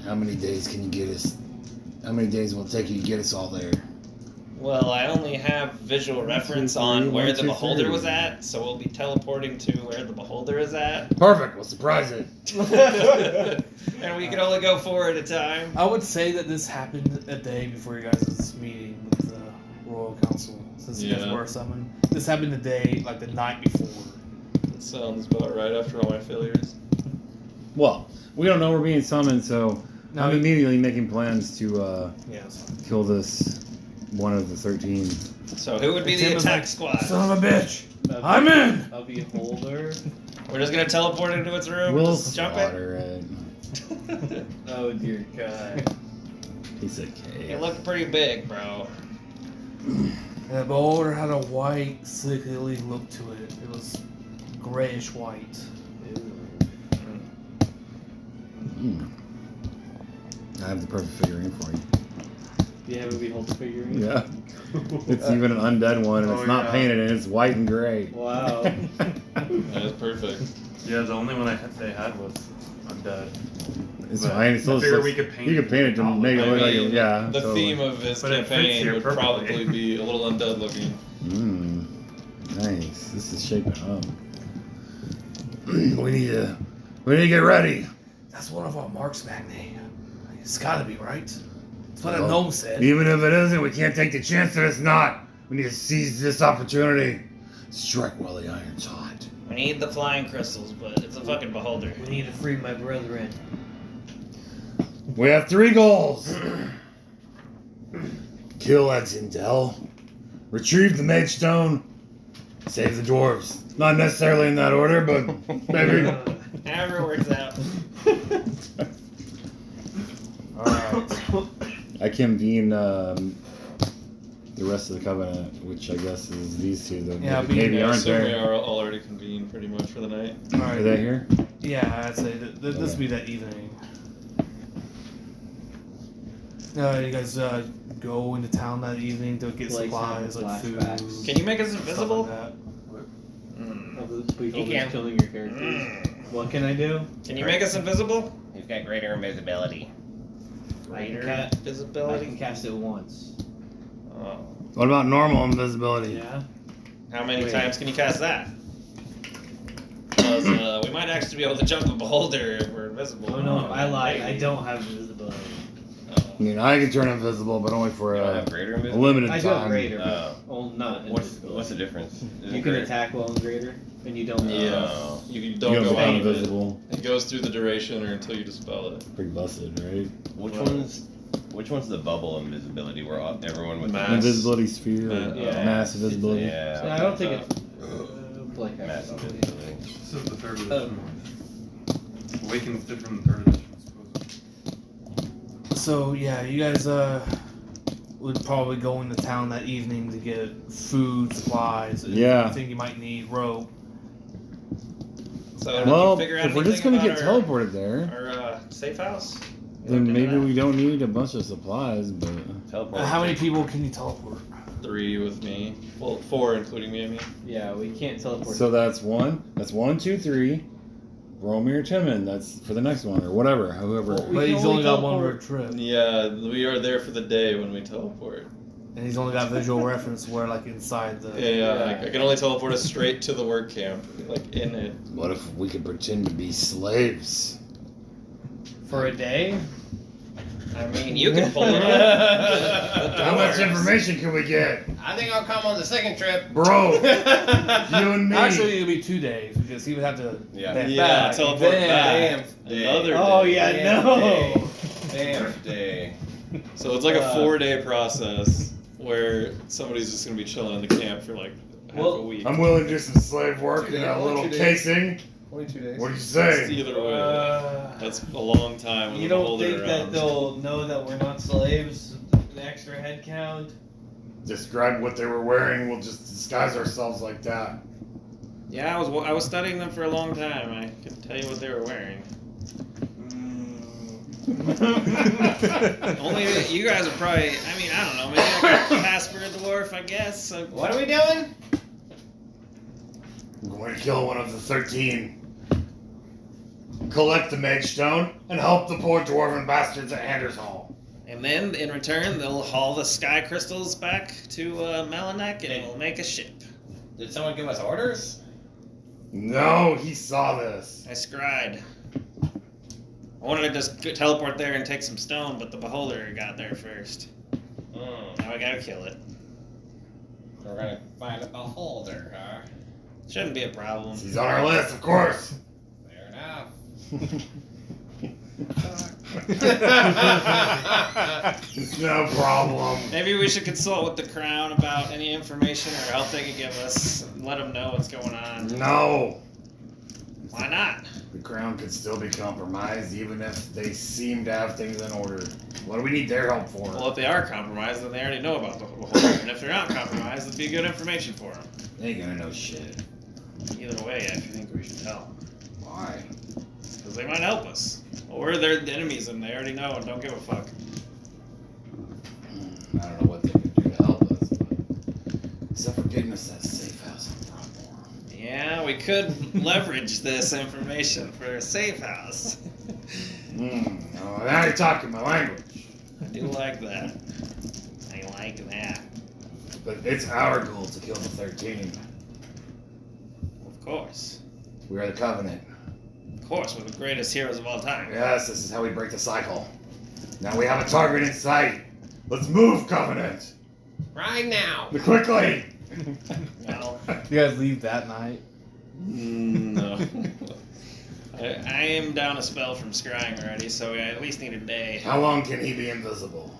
How many days can you get us? How many days will it take you to get us all there? Well, I only have visual reference on where the beholder was at, so we'll be teleporting to where the beholder is at. Perfect, we'll surprise it. And we can only go 4 at a time. I would say that this happened a day before you guys' meeting with the Royal Council, since you guys Yeah. were summoned. This happened the day, like the night before. That sounds about right after all my failures. Well, we don't know we're being summoned, so No, I'm immediately making plans to Yes. kill this one of the 13. So who would be Tim the was attack like, squad? Son of a bitch! I'm in! I'll be a holder. We're just gonna teleport into its room We'll and just jump it? slaughter it. Oh dear God. Piece of It cake. looked pretty big, bro. And the beholder had a white, sickly look to it. It was grayish white. Mm. I have the perfect figurine for you. Do you have a beholder figurine? Yeah. It's even an undead one, and it's Oh, not yeah. painted, and it's white and gray. Wow. That is perfect. Yeah, the only one they had was undead. It's But fine. It still I figured looks- we could paint You could paint it to goblin. make it I look like mean, yeah. the totally. theme of his But it fits campaign here would perfectly. probably be a little undead looking. Nice. This is shaping up. we need to get ready. That's one of our marks, Magni. It's gotta be, right? That's what a Well, gnome said. Even if it isn't, we can't take the chance that it's not. We need to seize this opportunity. Strike while the iron's hot. We need the flying crystals, but it's a fucking beholder. We need to free my brethren. We have 3 goals. Kill Exendel. Retrieve the Mage Stone. Save the dwarves. Not necessarily in that order, but maybe. However it works out. Alright. I convene the rest of the Covenant, which I guess is these two that Yeah, maybe Yeah, aren't so we there. are already convened pretty much for the night. Are Alright. they here? Yeah, I'd say this Okay. would be that evening. You guys go into town that evening to get Like supplies, having like food. flashbacks. Can you make us stuff invisible? like that. Mm. Of the beholders can. killing your characters. Mm. What can I do? Can you make us invisible? He's got greater invisibility. Greater I can visibility? cast it once. Oh. What about normal invisibility? Yeah. How many Wait. times can you cast that? Because we might actually be able to jump a beholder if we're invisible. Oh no, I lied. I Maybe. don't have invisibility. I mean, I can turn invisible, but only for You don't a have greater a invisibility? limited I do have time. greater. Oh. Well, not What's invisibility. the difference? You can attack while in greater, and you don't. Yeah. Oh. You You don't don't go go out of it. invisible. It goes through the duration or until you dispel it. Pretty busted, right? Which one's the bubble invisibility where everyone with Mass. Invisibility sphere, Yeah. mass invisibility. Yeah. No, I don't think it's like Mass that. invisibility. This is the third edition. Awaken's different than third edition, I suppose. So yeah, you guys would probably go into town that evening to get food, supplies, Yeah. anything you might need, rope. So Well, did you figure out if we're just anything gonna get about teleported there, our safe house? You then looked into maybe that? we don't need a bunch of supplies. But Teleport. How many people can you teleport? 3 with me. Well, 4 including me. I mean. Yeah, we can't teleport. so that's one. That's 1, 2, 3. Romeo or Timon. That's for the next one or whatever. However. Well, we But can he's only got one teleport- road trip, Yeah, we are there for the day when we teleport. and he's only got visual reference where like inside the. Yeah, I can only teleport us straight to the work camp, like in it. What if we could pretend to be slaves? for a day. I mean, you can pull it up. How much information can we get, I think I'll come on the second trip. bro? You and me. Actually, it'll be 2 days because he would have to. Yeah. get Yeah, back, teleport then- back. Damn. Another Oh day. yeah, no. Damn day. So it's like a 4-day process where somebody's just gonna be chilling in the camp for like half a week. I'm willing to do some slave work in a little 2 days. casing. 22 days. What do you That's say? either way. That's a long time. With You the don't beholder think that around. they'll know that we're not slaves? An extra head count? Describe what they were wearing. We'll just disguise ourselves like that. Yeah, I was studying them for a long time. I can tell you what they were wearing. Only you guys are probably. I mean, I don't know. Maybe I got pass for a dwarf. I guess. So, What are we doing? I'm going to kill one of the 13. Collect the mage stone and help the poor dwarven bastards at Anders Hall. and then in return, they'll haul the sky crystals back to Melanek, and we'll make a ship. Did someone give us orders? No, he saw this. I scried. I wanted to just teleport there and take some stone, but the beholder got there first. Now I gotta kill it. We're gonna find a beholder, huh? Shouldn't be a problem. He's on our list, of course. Fair enough. It's no problem. Maybe we should consult with the crown about any information or help they could give us. And let them know what's going on. No. Why not? The crown could still be compromised even if they seem to have things in order. What do we need their help for? Well, if they are compromised, then they already know about the beholder. And if they're not compromised, it'd be good information for them. They ain't gonna know shit. Either way, I think we should help. Why? Because they might help us. Well, we're their enemies and they already know and don't give a fuck. I don't know what they could do to help us, but except for getting us that safe house in Broadmoor. Yeah, we could leverage this information for a safe house. No, now you're talking my language. I do like that. I like that. But it's our goal to kill the 13. Of course. We are the Covenant. Of course, we're the greatest heroes of all time. Yes, this is how we break the cycle. Now we have a target in sight. Let's move, Covenant! Right now. Quickly! Well, You guys leave that night? No. I am down a spell from scrying already, so we at least need a day. How long can he be invisible?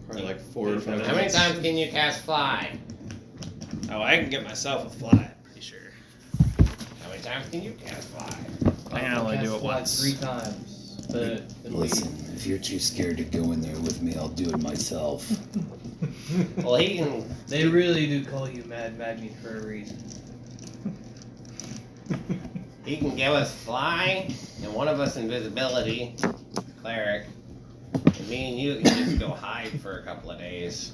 Probably like 4 or 5 minutes. How many times can you cast fly? Oh, I can get myself a fly, I'm pretty sure. How many times can you cast fly? I can only do it Cast once. 3 times. But if you're too scared to go in there with me, I'll do it myself. Well, he can. they really do call you Mad Maggie for a reason. He can give us fly, and one of us invisibility, cleric. And me and you can just go hide for a couple of days.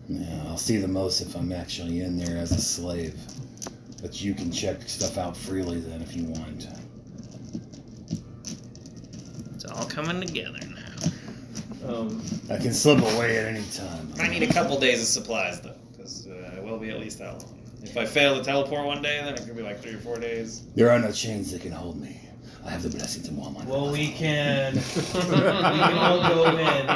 Yeah, I'll see the most if I'm actually in there as a slave. But you can check stuff out freely then if you want. It's all coming together now. I can slip away at any time. I need a couple days of supplies, though, because it will be at least that long. If I fail to teleport one day, then it could be like 3 or 4 days. There are no chains that can hold me. I have the blessings of Walmart. Well, we can all go in.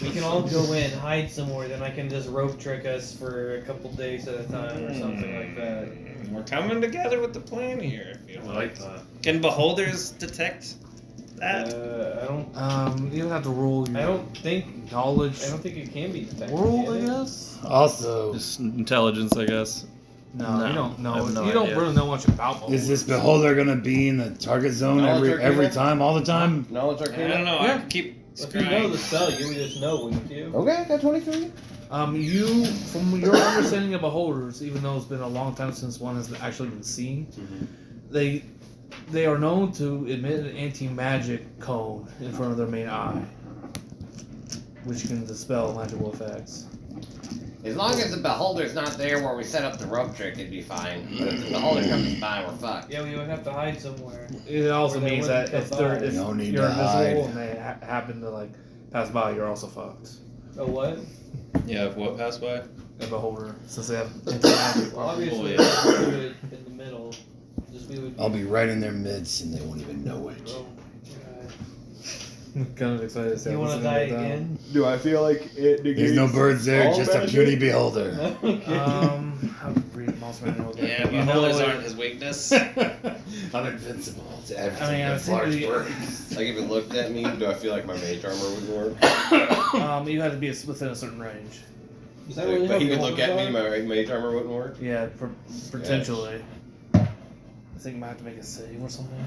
We can all go in, hide somewhere. Then I can just rope trick us for a couple days at a time or something like that. We're coming together with the plan here. I feel I like that. Can beholders detect that? I don't. You don't have to roll your I don't think. knowledge. I don't think it can be detected. World, I can it? guess. Also, Just intelligence, I guess. No, you don't know. I have no you don't idea. really know much about beholders. is this beholder gonna be in the target zone Knowledge every Arcana? time, all the time? Knowledge I Arcana? don't know. I Yeah. can keep If you know scrying. the spell, you would just know, wouldn't you? Okay, I got 23. You, from your understanding of beholders, even though it's been a long time since one has actually been seen, they are known to emit an anti-magic cone in front of their main eye, which can dispel magical effects. As long as the beholder's not there where we set up the rope trick, it'd be fine. But if the beholder comes by, we're fucked. Yeah, we would have to hide somewhere. It also Or they means that wouldn't if come by. if No need you're to invisible hide. and they happen to pass by, you're also fucked. Oh, what? Yeah, if what passed by? A beholder, since they have anti-magic. Well, obviously, Oh, we yeah. would do it in the middle. Just we would. I'll be right in their midst and they won't even know it. Oh, Kind of excited to say. you want to die again? Do I feel like it negates There's no birds there, all just a magic? puny beholder. Okay. How to read them Mouse Manual. Yeah, You know beholders it- aren't his weakness. I'm invincible to everything. I mean, I that's think large the- birds. Like if it looked at me, do I feel like my mage armor would work? You had to be within a certain range. Is that really Like, how but he could look beholders at me, are? my mage armor wouldn't work. Yeah, potentially. I think you might have to make a save or something.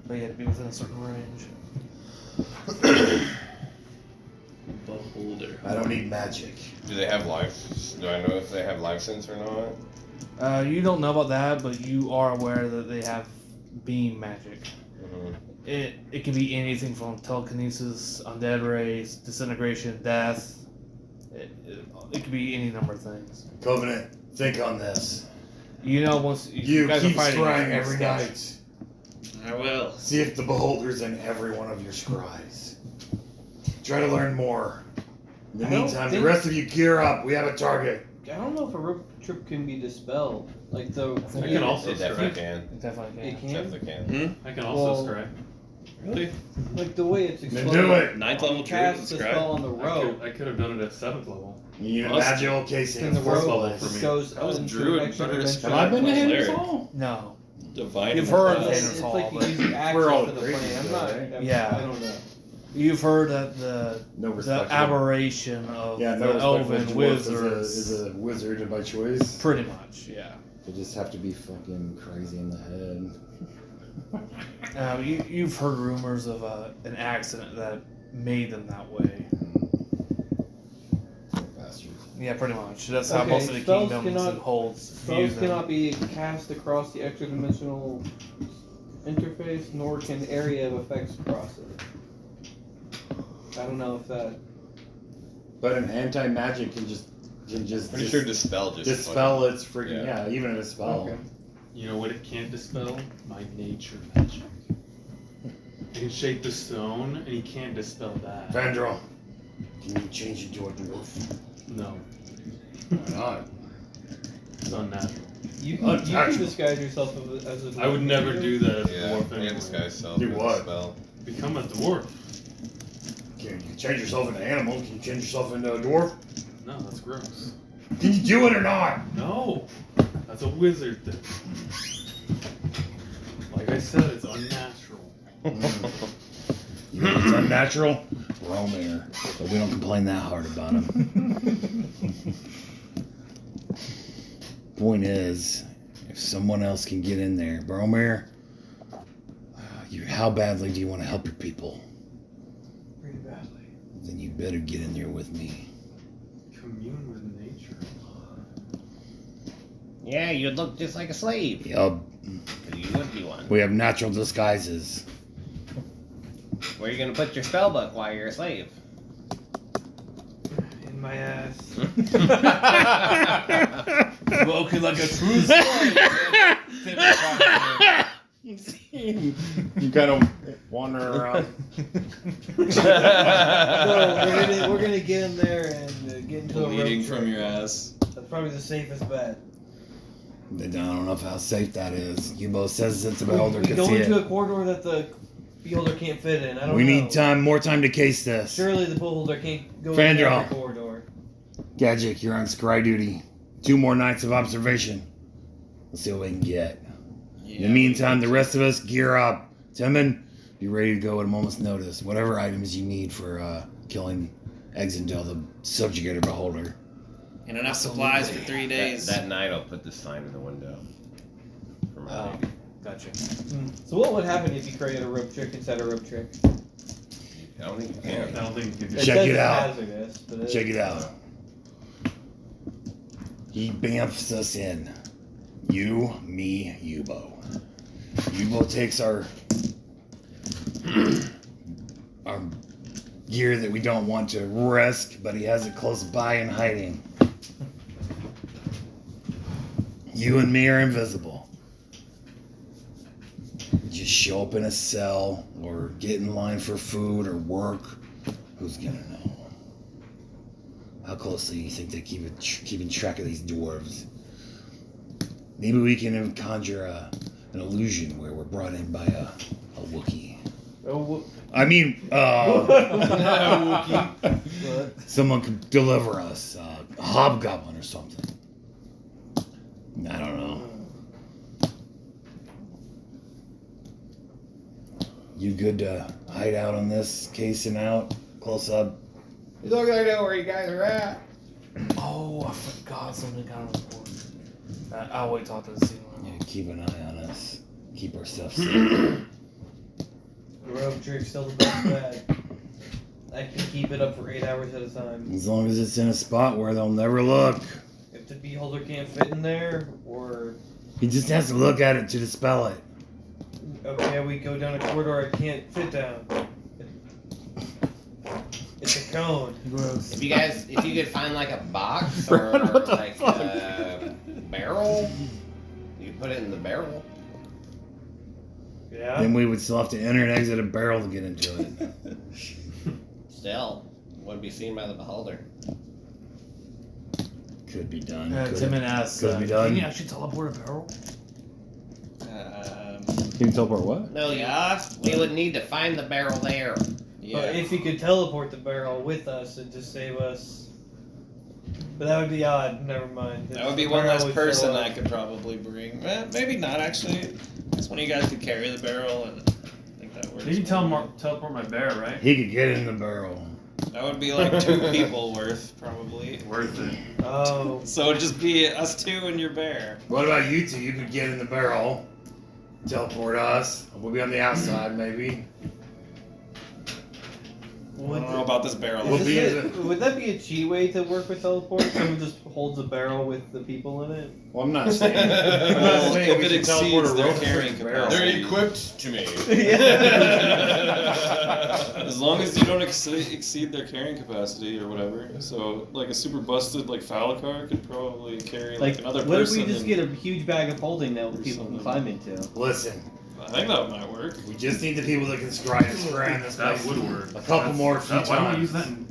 But you had to be within a certain range. Beholder. I don't need magic. Do they have life? Do I know if they have life sense or not? You don't know about that, but you are aware that they have beam magic. Mm-hmm. It can be anything from telekinesis, undead rays, disintegration, death. It could be any number of things. Covenant, think on this. You know, once You guys keep are fighting scrying it's every sketchy. night. I will. See if the beholder's in every one of your scries. Try to learn more. In the I don't meantime, the think- rest of you gear up. We have a target. I don't know if a rope trip can be dispelled. Like the. I can also It definitely scry. can. It definitely It can. can. Definitely can. I can also Well, scry. Really? Like the way it's Then exploded. do it. Ninth level You druid cast and the scribe. spell on the rope. I could have done it at 7th level. You need a Plus- magical casing And the of fourth rope level for me. goes That was into druid an extra better dimension. Have I been to Cleric. Hades Hall? No. Divine. You've heard class. of It's Hades like Hall, you but use the we're all access to the crazy, plane. I'm though, not. right? Yeah. I don't know. You've heard that the No respect. for- aberration of Yeah, the no respect elven for dwarf wizards. is a wizard by choice. Pretty much, yeah. They just have to be fucking crazy in the head. You've heard rumors of an accident that made them that way. Bastards. Yeah, pretty much. That's how Okay, most of the spells kingdoms cannot- and holds Spells view them. cannot be cast across the extra dimensional interface, nor can area of effects cross it. I don't know if that. But an anti-magic can just Pretty sure dispel just dispel its freaking Yeah. even if it's spell. Okay. You know what it can't dispel? My nature magic. He can shape the stone, and he can't dispel that. Vandrel, can you change into a dwarf? No, Why not? it's unnatural. You Oh, can actually- disguise yourself as a. I would never do that as a Yeah, dwarf yeah, anyway. this guy's self Do with what? a spell. Become a dwarf. Can you change yourself into an animal? Can you change yourself into a dwarf? No, that's gross. Can you do it or not? No, that's a wizard thing. Like I said, it's unnatural. You know it's unnatural? Romare. But we don't complain that hard about him. Point is, if someone else can get in there, Bromare, how badly do you want to help your people? Pretty badly. Then you better get in there with me. Commune with nature. Yeah, you'd look just like a slave. Yup. 'Cause you would be one. We have natural disguises. Where are you gonna put your spellbook while you're a slave? In my ass. Spoken like a true slave. You kind of wander around. So we're gonna get in there and get into a Bleeding rope from trip. your ass. That's probably the safest bet. I don't know how safe that is. Yubo says it's a We beholder could go see into it. a corridor that the beholder can't fit in. I don't We know. need time, more time to case this. Surely the beholder can't go Fandral. into every corridor. Gadget, you're on scry duty. 2 more nights of observation. Let's see what we can get. In the meantime, the rest of us gear up. Timon, be ready to go at a moment's notice. Whatever items you need for killing Exendel, the subjugator beholder. And enough supplies for 3 days. That night I'll put this sign in the window. For my Oh. baby. Gotcha. So what would happen if you created a rope trick instead of rope trick? I don't think you I can. don't think you can do Check says it it's out. hazardous, but Check it out. He bamfs us in. You, me, Yubo. Yubo takes our gear that we don't want to risk, but he has it close by and hiding. You and me are invisible. Just show up in a cell or get in line for food or work. Who's gonna know? How closely do you think they keeping track of these dwarves? Maybe we can conjure an illusion where we're brought in by a Wookiee. Oh, I mean, someone could deliver us a hobgoblin or something. I don't know. You good to hide out on this, casing out, close up? You look like I know where you guys are at. Oh, I forgot something kind of important. I'll wait till after the scene. Yeah, keep an eye on us. Keep our stuff safe. Rope trick's still the best bet. I can keep it up for 8 hours at a time. As long as it's in a spot where they'll never look. If the beholder can't fit in there, or He just has to look at it to dispel it. okay, we go down a corridor I can't fit down. It's a cone. Gross. If you could find like a box or like a barrel, you could put it in the barrel. Yeah. Then we would still have to enter and exit a barrel to get into it. Still, wouldn't be seen by the beholder. Could be done. Timon asks, could be done. can you actually teleport a barrel? Can you teleport what? No, we would need to find the barrel there. But if he could teleport the barrel with us, it'd just save us. But that would be odd. Never mind. That would be one less person I could probably bring. Maybe not, actually. Because one of you guys could carry the barrel, and I think that works. You can teleport my bear, right? He could get in the barrel. That would be like 2 people worth, probably. Worth it. Oh. So it'd just be us 2 and your bear. What about you two? You could get in the barrel. Teleport us. We'll be on the outside, maybe. I don't know about this barrel. We'll be Would that be a cheat way to work with teleport? Someone just holds a barrel with the people in it? Well, I'm not saying. Well, if we it should teleport exceeds a their rope carrying to the barrel. capacity. They're equipped to me. As long as you don't exceed their carrying capacity or whatever. So, like a super busted like Falakar could probably carry like another what if person. we just and- get a huge bag of holding that people can climb into? Listen, I think that might work. we just need the people that can scry this That place. would work. A couple more few Why don't we times. use that in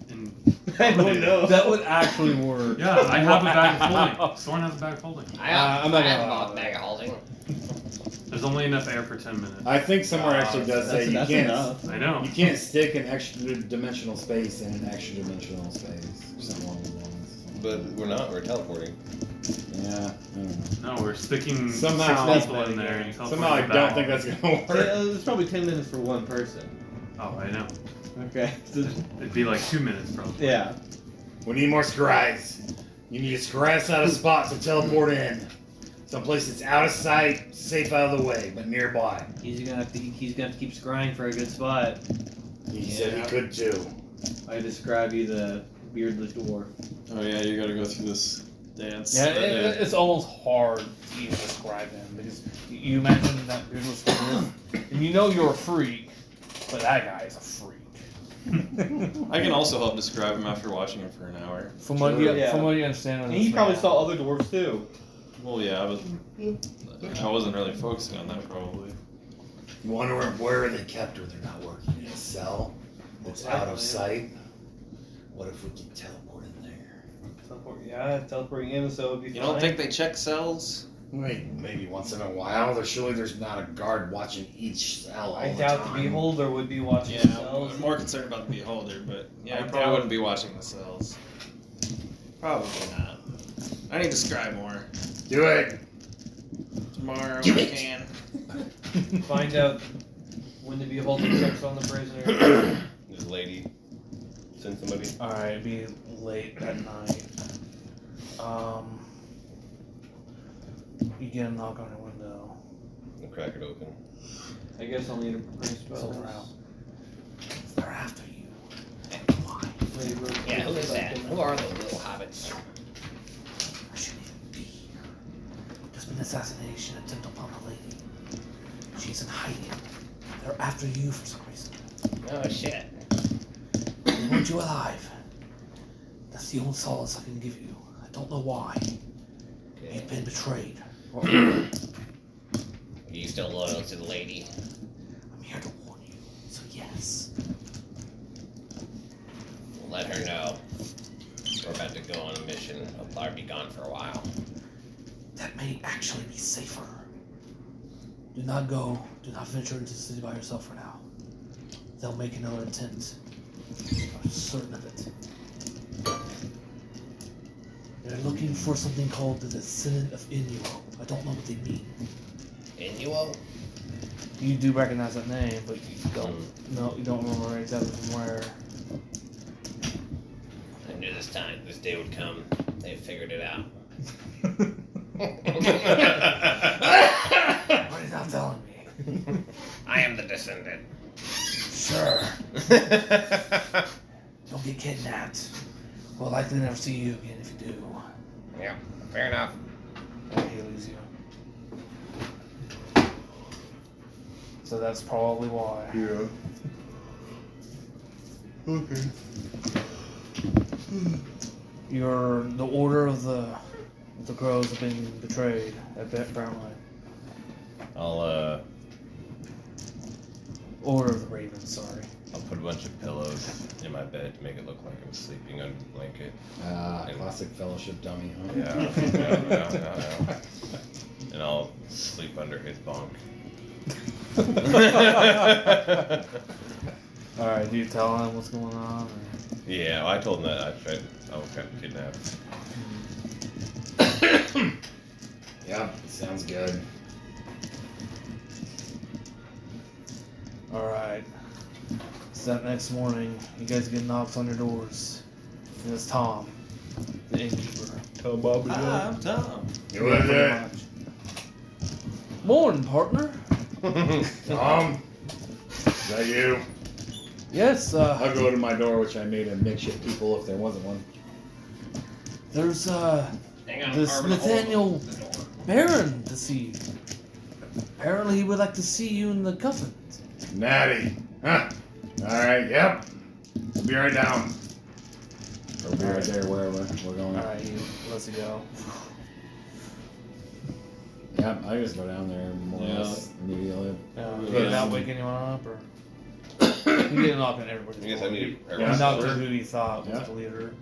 I don't know. That would actually work. Yeah, I have a bag of holding. Soren has a bag of holding. I have, I'm not I have gonna a allow bag of holding. There's only enough air for 10 minutes. I think somewhere actually does say you That's can't. enough. I know. You can't stick an extra dimensional space in an extra dimensional space. Or something along those lines. But we're not. We're teleporting. Yeah. I don't know. No, we're sticking Somehow- 6 people in there and teleporting Somehow I them don't back. think that's gonna work. It's probably 10 minutes for one person. Oh, I know. Okay. It'd be like 2 minutes probably. Yeah. We need more scries. You need to scry us out of spots to teleport in. Someplace that's out of sight, safe out of the way, but nearby. He's gonna have to keep scrying for a good spot. He said he could too. I describe you the beardless dwarf. Oh yeah, you gotta go through this dance. Yeah, it's almost hard to even describe him because you imagine that beardless dwarf, and you know you're a freak, but that guy is a freak. I can also help describe him after watching him for an hour. From what you Yeah. understand, of And this he probably man. saw other dwarves too. Well, yeah, I wasn't really focusing on that probably. You wonder where they kept her. They're not working in a cell that's out of sight. What if we could teleport in there? Teleporting in, so it'd be You don't think they check cells? Wait, maybe once in a while. There's not a guard watching each cell all I the doubt time. the beholder would be watching Yeah, the cells. I'm more concerned about the beholder, but yeah, I I probably doubt- wouldn't be watching the cells. Probably not. I need to scry more. Do it. Tomorrow Do we it. can. Find out when the beholder checks on the prisoner. This lady. Send somebody. Alright, it'd be late at night. You get a knock on your window. I'll crack it open. I guess I'll need a brain spell. Silver out. They're after you. Yeah, who is that? Who are those little hobbits? I shouldn't even be here. There's been an assassination attempt upon a lady. She's in hiding. They're after you for some reason. Oh shit. They want you alive. That's the only solace I can give you. I don't know why. You've been betrayed. Are you still loyal to the lady? I'm here to warn you. So yes. Let her know. We're about to go on a mission. I'll be gone for a while. That may actually be safer. Do not go. Do not venture into the city by yourself for now. they'll make another attempt. I'm certain of it. They're looking for something called the Descendant of Inuo. I don't know what they mean. Inuo? You do recognize that name, but you don't. No, you don't remember exactly from where. I knew this day would come. They figured it out. Why are you not telling me? I am the descendant. Sure. Don't get kidnapped. We'll likely never see you again if you do. Yeah, fair enough. And he leaves you. So that's probably why. Yeah. Okay. The order of the crows have been betrayed at Brownline. I'll Order of the ravens, sorry. I'll put a bunch of pillows in my bed to make it look like I'm sleeping under the blanket. Classic fellowship dummy, huh? Yeah. And I'll sleep under his bunk. Alright, do you tell him what's going on? Or? Yeah, I told him that I was kind of kidnapped. Yep, sounds good. Alright. So that next morning, you guys get knocks on your doors. And it's Tom, the innkeeper. Tell Bobby Hi, I'm Tom. You in there? Morning, partner. Tom? Is that you? Yes, I'll go to my door, which I made a makeshift people if there wasn't one. there's Hang on, this Carbon, hold Nathaniel the door. Baron to see you. Apparently he would like to see you in the covenant. Natty. Huh. Alright, yep. We'll be right down. Or we'll be right there, wherever we're going. Alright, he lets you go. Yep, I just go down there more or less immediately. You get not waking anyone up, or you get a knock on everybody. I guess I need to prepare Yeah. Not myself. who he thought was Yeah. the leader.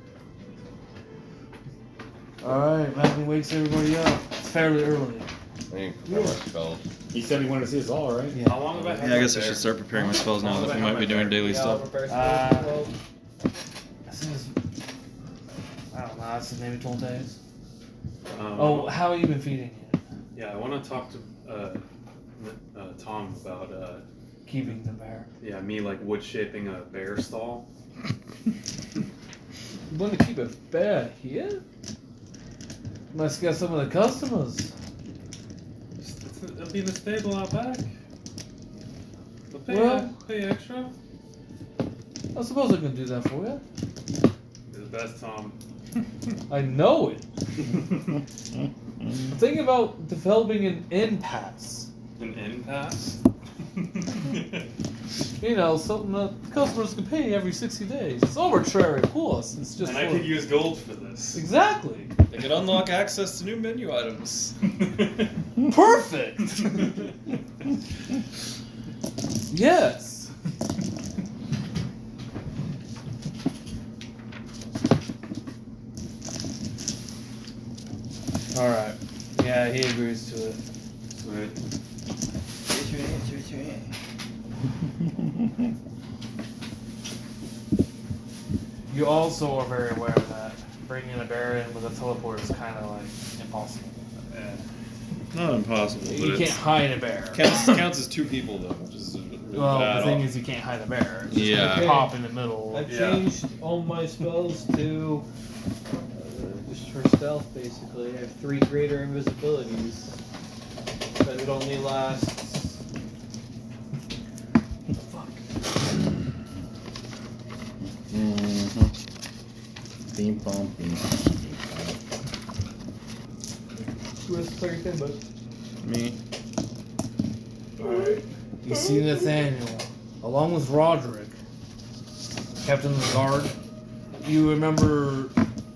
Alright, Malcolm wakes everybody up. It's fairly early. I need to prepare my spells. He said he wanted to see us all, right? How long have I had Yeah, I guess I there? should start preparing my spells now that we might be doing daily Yeah, I'll stuff. prepare some Uh, well. As soon as, I don't know, it's maybe 12 days. Um, Oh, how have you been feeding it? Yeah, I want to talk to Tom about Keeping the bear. me like wood shaping a bear stall. You want to keep a bear here? Must get some of the customers. It'll be in the stable out back. They'll Well- pay extra. I suppose I can do that for you. You're the best, Tom. I know it. Think about developing an impasse. An impasse. You know, something that customers can pay every 60 days. It's arbitrary, of course. It's just And I for- could use gold for this. Exactly. They can unlock access to new menu items. Perfect. Yes. All right. Yeah, he agrees to it. Sweet. You also are very aware that bringing a bear in with a teleport is kind of like impossible. Not impossible, but You can't hide a bear. counts as two people though, which is really Well, bad. the thing is, you can't hide a bear. It's just Yeah. gonna pop in the middle. I've Yeah. changed all my spells to just for stealth, basically. I have 3 greater invisibilities, but it only lasts. Fuck. Mm-hmm. Theme pump. Who has 30 but Me. Alright. You see Nathaniel, along with Roderick, Captain of the Guard. You remember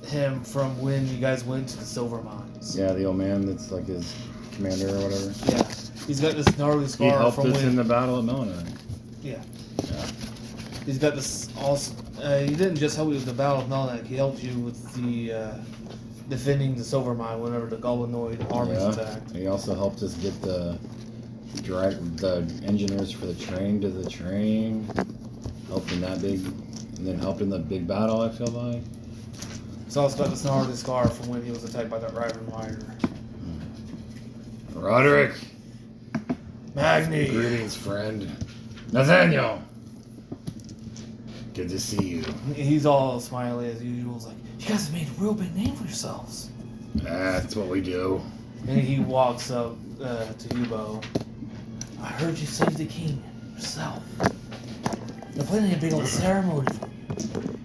him from when you guys went to the Silver Mines. Yeah, the old man that's like his commander or whatever. Yeah. He's got this gnarly He scar helped from us when. in the Battle of Melanie. Yeah. Yeah. He's got this also. He didn't just help you with the Battle of Melnick. He helped you with the defending the Silver Mine whenever the Goblinoid armies attacked. He also helped us get the engineers for the train to the train. helped in that big, and then helped in the big battle. I feel like. So it's got the gnarly scar from when he was attacked by that Raven Rider. Roderick, Magni. greetings, friend. Nathaniel, good to see you. He's all smiley as usual. He's like, you guys have made a real big name for yourselves. That's what we do. And he walks up to Hubo. I heard you saved the king yourself. They're planning a big old ceremony for you.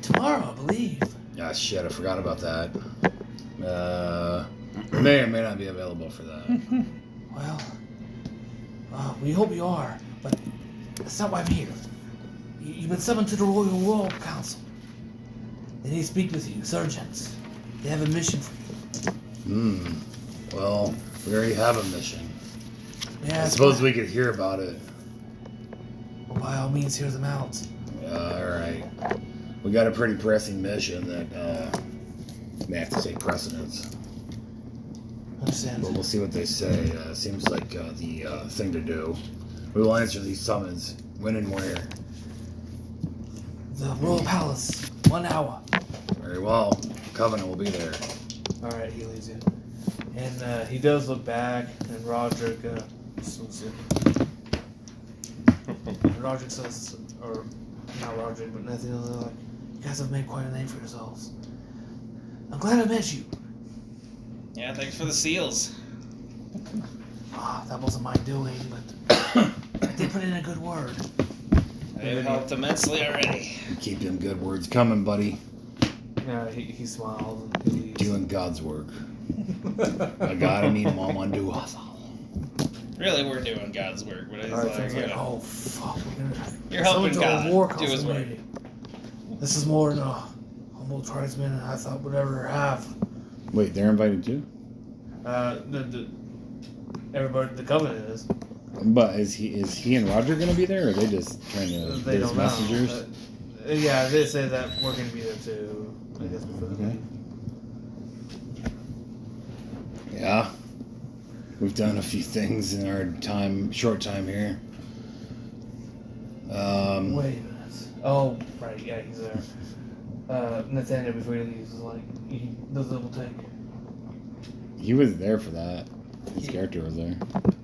Tomorrow, I believe. Ah, shit, I forgot about that. May or may not be available for that. Well, we hope you are, but that's not why I'm here. You've been summoned to the Royal Council. They need to speak with you, surgeons. They have a mission for you. Well, we already have a mission. Yeah, I suppose we could hear about it. Well, by all means, hear them out. Alright. We got a pretty pressing mission that may have to take precedence. Understand? But we'll see what they say. Seems like the thing to do. We will answer these summons. When and where. The Royal Palace, 1 hour. Very well. Covenant will be there. Alright, he leaves you. And he does look back, and Roderick, Roderick says, or not Roderick, but Nathaniel, they're like, you guys have made quite a name for yourselves. I'm glad I met you. Yeah, thanks for the seals. That wasn't my doing, but I did put in a good word. They've helped immensely already. Keep them good words coming, buddy. He smiles and he leaves. Doing God's work. I gotta meet Mama Duathal. Really, we're doing God's work, but it's Alright, like, thinking, oh fuck, you're helping God do His work. This is more than a humble tribesman than I thought would ever have. Wait, they're invited too? Everybody, the Covenant is. But is he and Roger gonna be there, or are they just trying to They be don't messengers? know. Yeah, they say that we're gonna be there too. I guess before the Okay. Yeah. We've done a few things in our short time here. Wait a minute. Oh, right, yeah, he's there. Nathaniel, before he leaves, is like, he does a double take. He was there for that. His character was there.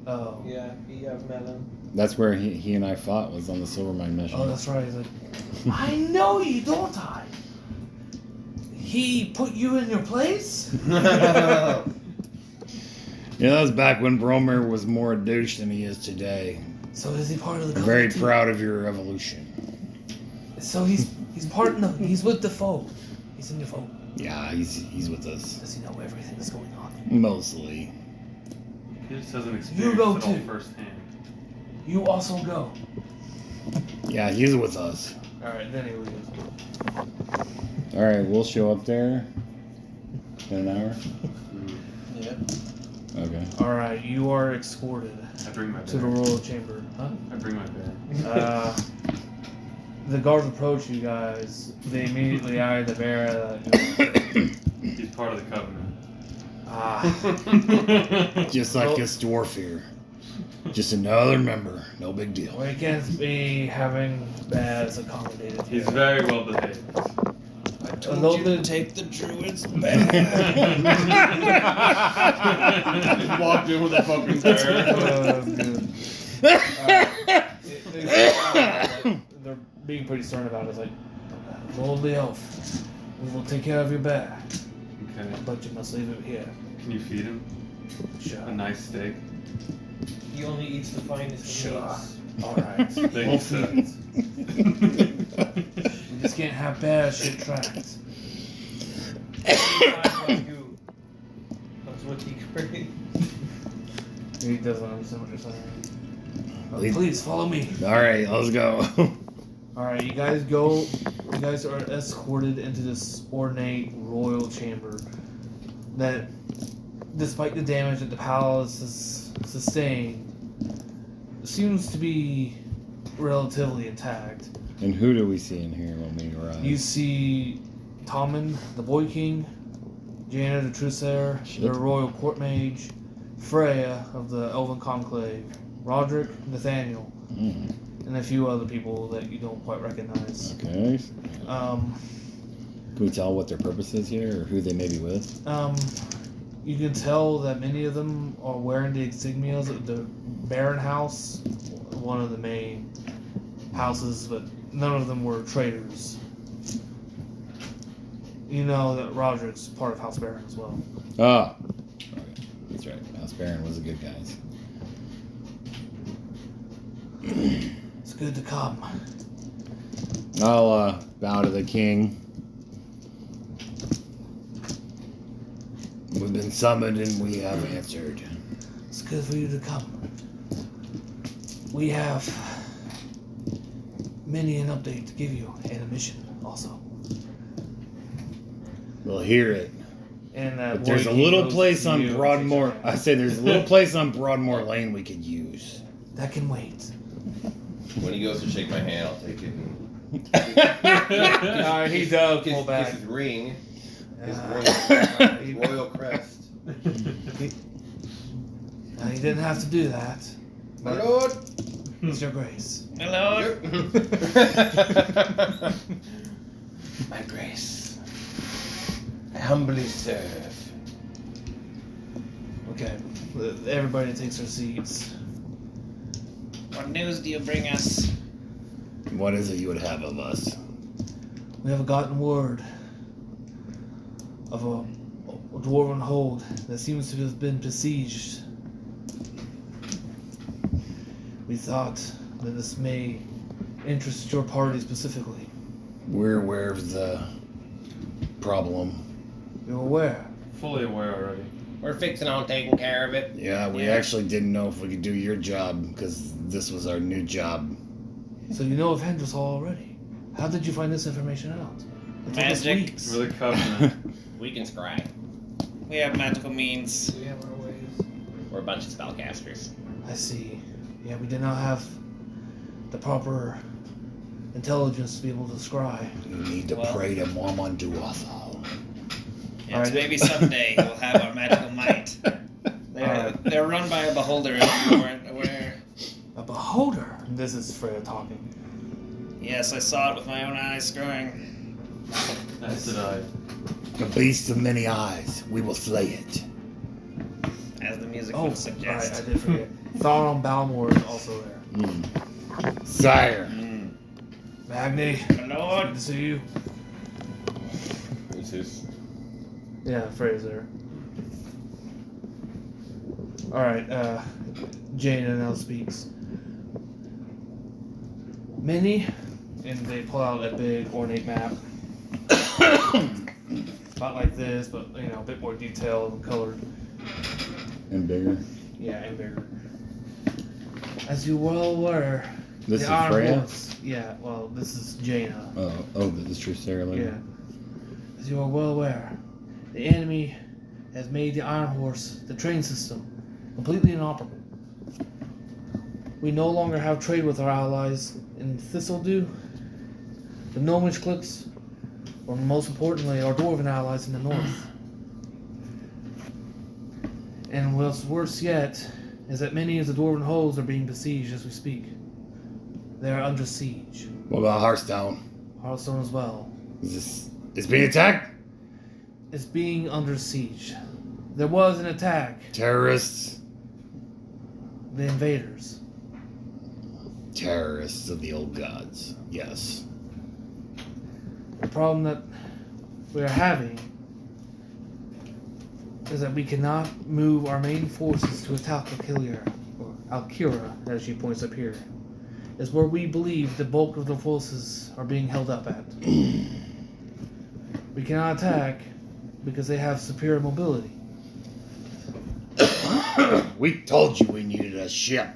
Oh. Yeah, I've met him. That's where he and I fought, was on the Silvermine mission. Oh, that's right. He's like, I know you, don't I? He put you in your place? Yeah, that was back when Bromer was more a douche than he is today. So is he part of the I'm very Covenant proud of your evolution. too? So he's he's with the foe. He's in the foe. Yeah, he's with us. Does he know everything that's going on? Mostly. He just hasn't You experienced go it all too. firsthand. You also go. Yeah, he's with us. Alright, then he leaves. Alright, we'll show up there in an hour. Yep. Okay. Alright, you are escorted I bring my to the bear. royal chamber. Huh? I bring my bear. The guards approach you guys. They immediately eye the bear. He's part of the covenant. Just like this dwarf here. Just another member. No big deal. We can't be having bads accommodated here. He's very well behaved. I A told little you bit- to take the druids back. Walked in with a fucking bear. They're being pretty stern about it. It's like, Lordly Elf, we will take care of your bear, Okay. but you must leave it here. Can you feed him Sure. a nice steak? He only eats the finest Sure. meats. Alright. Thank you, sir. We just can't have bad shit tracked. That's what he created. He doesn't understand what you're saying. Lead- Please follow me. Alright, let's go. Alright, you guys go. You guys are escorted into this ornate royal chamber that, despite the damage that the palace has sustained, seems to be relatively intact. And who do we see in here when we arrive? You see Tommen, the Boy King, Jaina the Trusair, Shit. the Royal Court Mage, Freya of the Elven Conclave, Roderick, Nathaniel, and a few other people that you don't quite recognize. Okay. Um, Can we tell what their purpose is here, or who they may be with? You can tell that many of them are wearing the insignias of the Baron House, one of the main houses, but none of them were traders. You know that Roderick's part of House Baron as well. Ah. Okay. That's right. House Baron was the good guys. It's good to come. I'll bow to the king. We've been summoned and we have answered. It's good for you to come. We have many an update to give you and a mission also. We'll hear it. And But there's a little place on Broadmoor. I say there's a little place on Broadmoor Lane we could use. That can wait. When he goes to shake my hand, I'll take it and He does pull kiss back. his ring, his royal crest. He didn't have to do that. My lord. It's your grace. Hello. My grace. I humbly serve. Okay. Everybody takes their seats. What news do you bring us? What is it you would have of us? We have gotten word of a dwarven hold that seems to have been besieged. We thought that this may interest your party specifically. We're aware of the problem. You're aware? Fully aware already. We're fixing on taking care of it. Yeah, we actually didn't know if we could do your job because this was our new job. So you know of Hendrix already. How did you find this information out? It took us Magic. weeks. We're the covenant. We can scry. We have magical means. We have our ways. We're a bunch of spellcasters. I see. Yeah, we did not have the proper intelligence to be able to scry. You need to pray to Mormon Duathal. Yes, Alright. maybe someday we'll have our magical might. They're run by a beholder, if you weren't aware. A beholder. This is Freya talking. Yes, I saw it with my own eyes screwing. As did I. A beast of many eyes. We will slay it. As the music Oh, would right, suggest. I did forget. Thauron Balmor is also there. Sire. Magni, My lord. good to see you. Who's his? Yeah, Freya's there. Alright, Jaina now speaks. Many, and they pull out a big ornate map. Not like this, but you know, a bit more detailed and colored. And bigger. Yeah, and bigger. As you well aware, This the is Iron Freya? Horse. Yeah, well, this is Jaina. Oh, this is true, Sarah. Yeah. As you are well aware, the enemy has made the Iron Horse, the train system, completely inoperable. We no longer have trade with our allies in Thistledew, the Gnomish cliques, or most importantly, our Dwarven allies in the north. And what's worse yet is that many of the Dwarven holds are being besieged as we speak. They are under siege. What about Hearthstone? Hearthstone as well. Is being attacked? Is being under siege. There was an attack. Terrorists. The invaders. Terrorists of the old gods. Yes. The problem that we are having is that we cannot move our main forces to attack Alkira, or Alkira, as she points up here. Is where we believe the bulk of the forces are being held up at. We cannot attack because they have superior mobility. We told you we needed a ship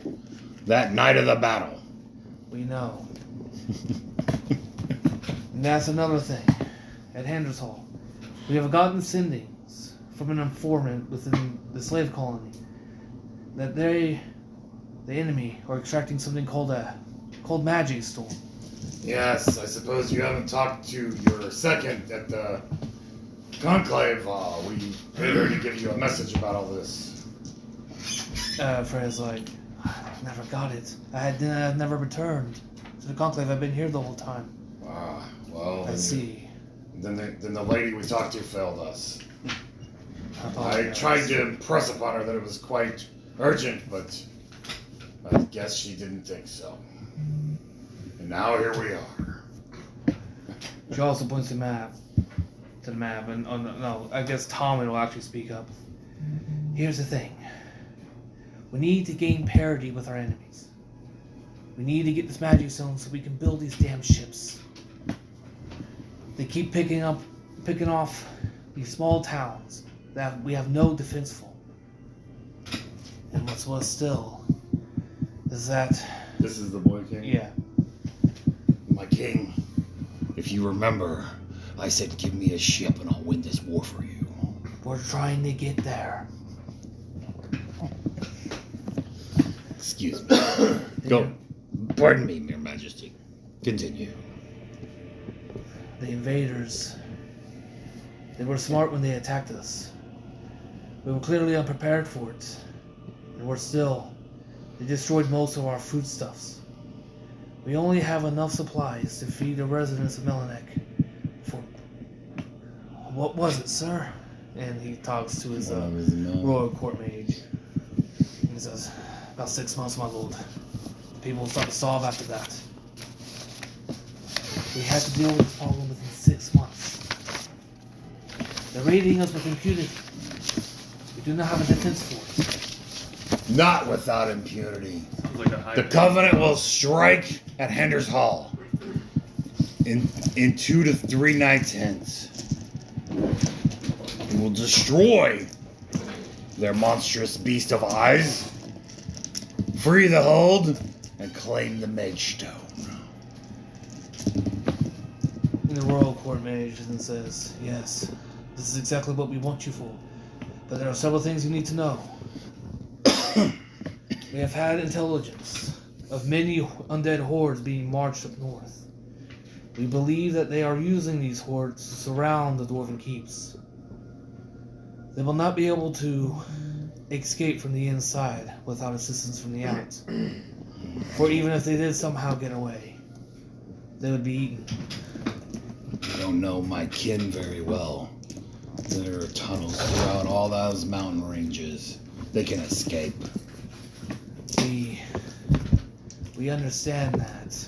that night of the battle. We know. And that's another thing. At Handers Hall, we have gotten sendings from an informant within the slave colony that the enemy, are extracting something called Magic Storm. Yes, I suppose you haven't talked to your second at the Conclave. We paid her to give you a message about all this. Freya's like, I never got it. I had never returned to the Conclave. I've been here the whole time. Well, I see. Then the lady we talked to failed us. I apologize. tried to impress upon her that it was quite urgent, but I guess she didn't think so. And now here we are. She also points to the map, and no, I guess Tommy will actually speak up. Here's the thing. We need to gain parity with our enemies. We need to get this magic stone so we can build these damn ships. They keep picking off these small towns that we have no defense for. And what's worse still is that... This is the boy king? Yeah. My king, if you remember, I said give me a ship and I'll win this war for you. We're trying to get there. Excuse me. Go. Pardon me, Your Majesty. Continue. The invaders, they were smart when they attacked us. We were clearly unprepared for it. And they destroyed most of our foodstuffs. We only have enough supplies to feed the residents of Melanek for... What was it, sir? And he talks to his royal court mage. He says, about 6 months, my lord. People will start to starve after that. We had to deal with this problem within 6 months. They're raiding us with impunity. We do not have a defense for it. Not without impunity. Like The Covenant will strike at Hender's Hall in 2 to 3 nights hence. And will destroy their monstrous beast of eyes, free the hold, and claim the Mage Stone. And the royal court mage then says, yes, this is exactly what we want you for. But there are several things you need to know. We have had intelligence of many undead hordes being marched up north. We believe that they are using these hordes to surround the dwarven keeps. They will not be able to escape from the inside without assistance from the out. For even if they did somehow get away, they would be eaten. You don't know my kin very well. There are tunnels throughout all those mountain ranges. They can escape. We understand that.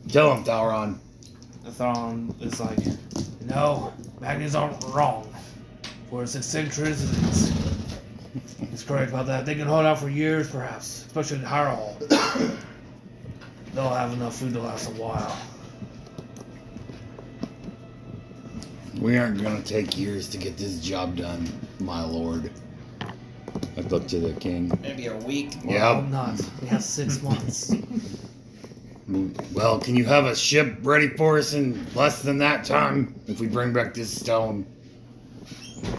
Tell him, Tauron. Thrawn is like, no, Magnus aren't wrong. For its eccentricities. He's correct about that. They can hold out for years, perhaps, especially in Harahol. They'll have enough food to last a while. We aren't gonna take years to get this job done, my lord. I look to the king. Maybe a week. Well, not. We have 6 months. Well, can you have a ship ready for us in less than that time if we bring back this stone?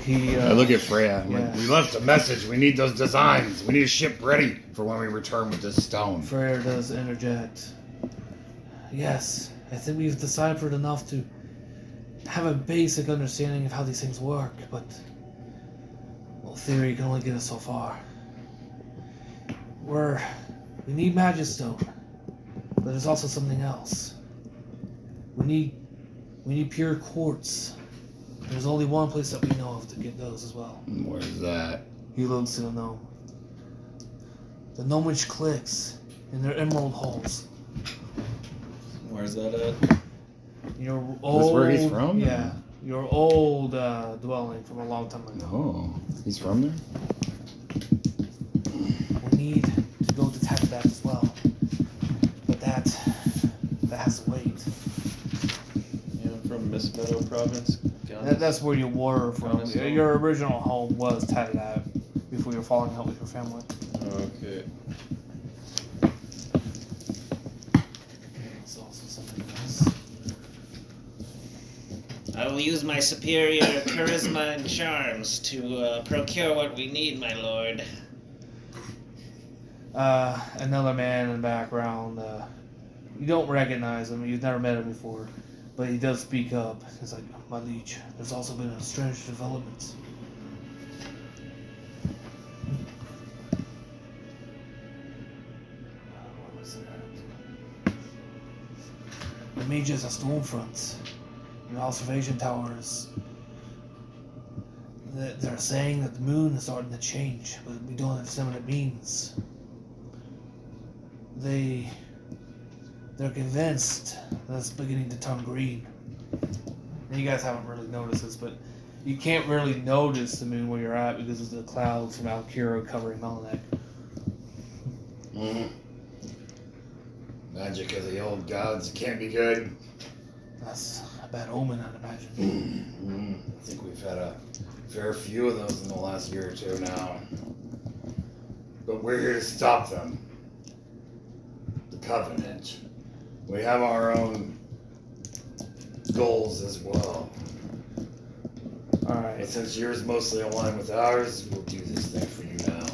I look at Freya. Yeah. We left a message. We need those designs. We need a ship ready for when we return with this stone. Freyr does interject. Yes, I think we've deciphered enough to have a basic understanding of how these things work, but well, theory can only get us so far. We need Magistone, but there's also something else. We need pure quartz. There's only one place that we know of to get those as well. Where's that? He looks to the gnome. The gnomish cliffs in their emerald halls. Where's that at? Your old, That's where he's from? Yeah, your old dwelling from a long time ago. Oh, he's from there? We need to go detect that as well, but that has to wait. Yeah, I'm from Miss Meadow Province. That's where you were from. Honestly. Your original home was Tattedat before you were falling out with your family. Okay. It's also something else. I will use my superior charisma and charms to procure what we need, my lord. Another man in the background. You don't recognize him. You've never met him before, but he does speak up. He's like, "My liege, there's also been a strange development." images of Stormfront and observation towers. They're saying that the moon is starting to change, but we don't understand what it means. They're convinced that it's beginning to turn green. And you guys haven't really noticed this, but you can't really notice the moon where you're at because of the clouds from Alkira covering Melanek. Mm. Magic of the old gods can't be good. That's a bad omen, I'd imagine. I think we've had a fair few of those in the last year or two now. But we're here to stop them. The Covenant. We have our own goals as well. But Alright. since yours mostly align with ours, we'll do this thing for you now.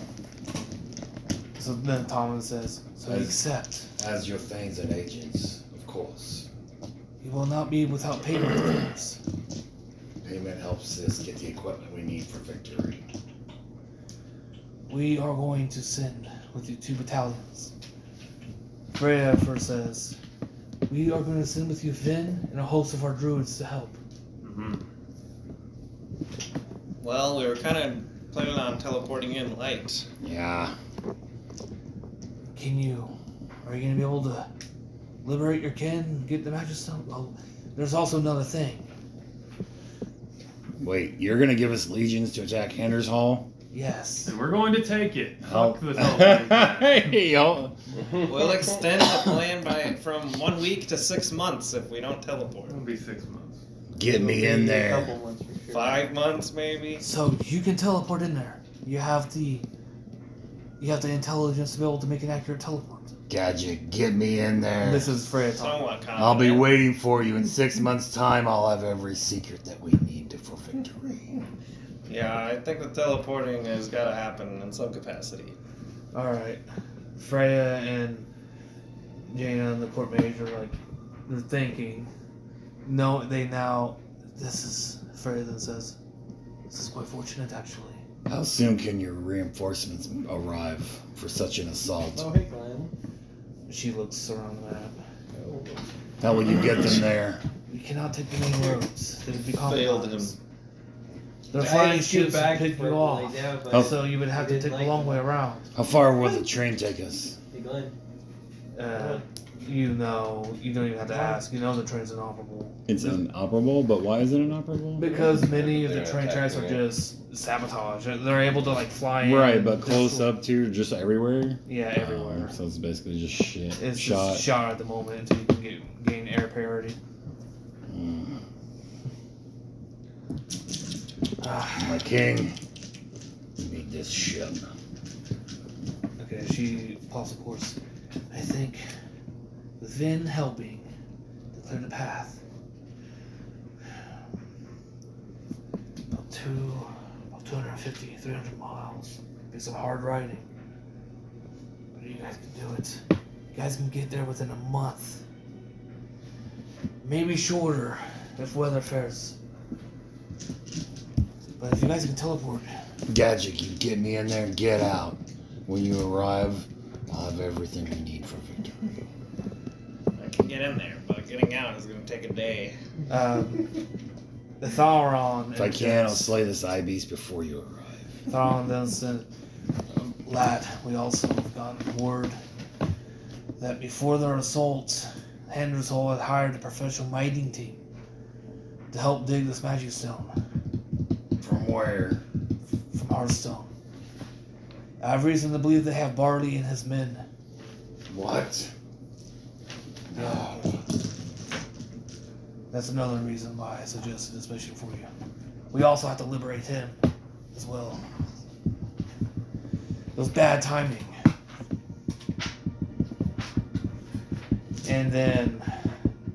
So then Thomas says, so you accept. As your Thanes and agents, of course. You will not be without payment, of course. Payment helps us get the equipment we need for victory. We are going to send with you 2 battalions. Freya first says, we are going to send with you Finn and a host of our druids to help. Mm-hmm. Well, we were kind of planning on teleporting in light. Yeah. Are you going to be able to liberate your kin and get the magic stone? Well, there's also another thing. Wait, you're gonna give us legions to attack Hender's Hall? Yes. And we're going to take it. Oh. Fuck the teleporting. Hey, yo. We'll extend the plan from 1 week to 6 months if we don't teleport. It'll be 6 months. Get me in A there. couple months for sure. 5 months maybe. So you can teleport in there. You have the intelligence to be able to make an accurate teleport. Gadget, get me in there. This is Freya talking. Somewhat confident. I'll be waiting for you. In 6 months' time, I'll have every secret that we need for victory. Yeah, I think the teleporting has got to happen in some capacity. Alright. Freya and Jaina and the court mage are like, they're thinking. No, this is, Freya then says, this is quite fortunate actually. How soon can your reinforcements arrive for such an assault? Oh, hey, Glenn. She looks around the map. How will you get them there? We cannot take the main roads. They would be Failed compromised. They're I flying just get ships back to pick for you it, off. yeah, but- Oh. So you would have to Didn't take like a long it. way around. How far will the train take us? Hey, Glenn. You don't even have to ask. You know the train's inoperable. It's inoperable, but why is it inoperable? Because many of the They're train tracks are attacking it. just sabotage. They're able to like fly in. Right, but close destroy- up to just everywhere. Yeah, everywhere. So it's basically just shit. It's shot. just shot at the moment until you can gain air parity. My king, we need this ship. Okay, she plots a course. I think with Vin helping to clear the path, about 250, 300 miles. Be some hard riding. But you guys can do it. You guys can get there within a month. Maybe shorter if weather fares. But if you guys can teleport, Gadget, you get me in there and get out. When you arrive, I'll have everything we need for victory. I can get in there, but getting out is going to take a day. the Thauron. If I can, I'll slay this eye beast before you arrive. Thauron then said, lad, we also have gotten word that before their assault, Hender's Hall had hired a professional mining team to help dig this magic stone From where? from Hearthstone. I have reason to believe they have Barley and his men. What? Yeah. That's another reason why I suggested this mission for you. We also have to liberate him as well. It was bad timing. And then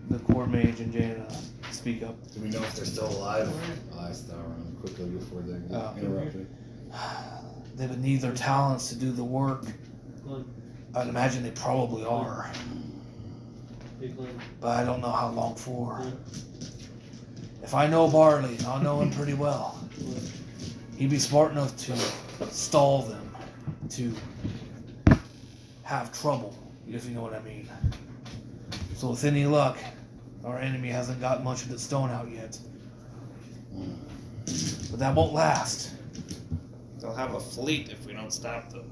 the court mage and Jaina speak up. Do we know if they're still alive? I start around quickly before they get Oh. interrupted. They would need their talents to do the work. I'd imagine they probably are, Hey, Glenn. but I don't know how long for. If I know Barley, I'll know him pretty well. He'd be smart enough to stall them, to have trouble, if you know what I mean. So with any luck, our enemy hasn't got much of the stone out yet. But that won't last. They'll have a fleet if we don't stop them.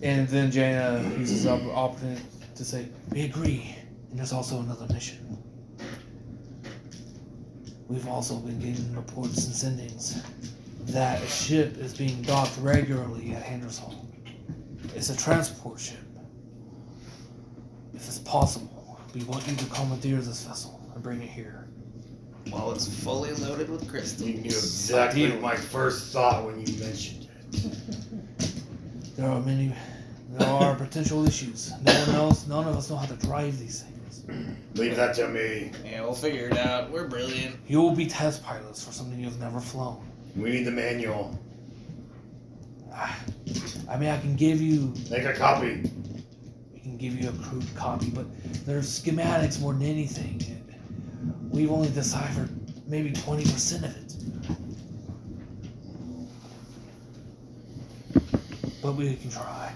And then Jaina uses the opportunity to say, we agree, and there's also another mission. We've also been getting reports and sendings that a ship is being docked regularly at Handershall. It's a transport ship. If it's possible, we want you to commandeer this vessel and bring it here. While it's fully loaded with crystals. You knew exactly my first thought when you mentioned it. There are potential issues. None of us know how to drive these things. Leave that to me. Yeah, we'll figure it out. We're brilliant. You will be test pilots for something you've never flown. We need the manual. I mean, I can give you... Make a copy. We can give you a crude copy, but there's schematics more than anything. We've only deciphered maybe 20% of it. But we can try.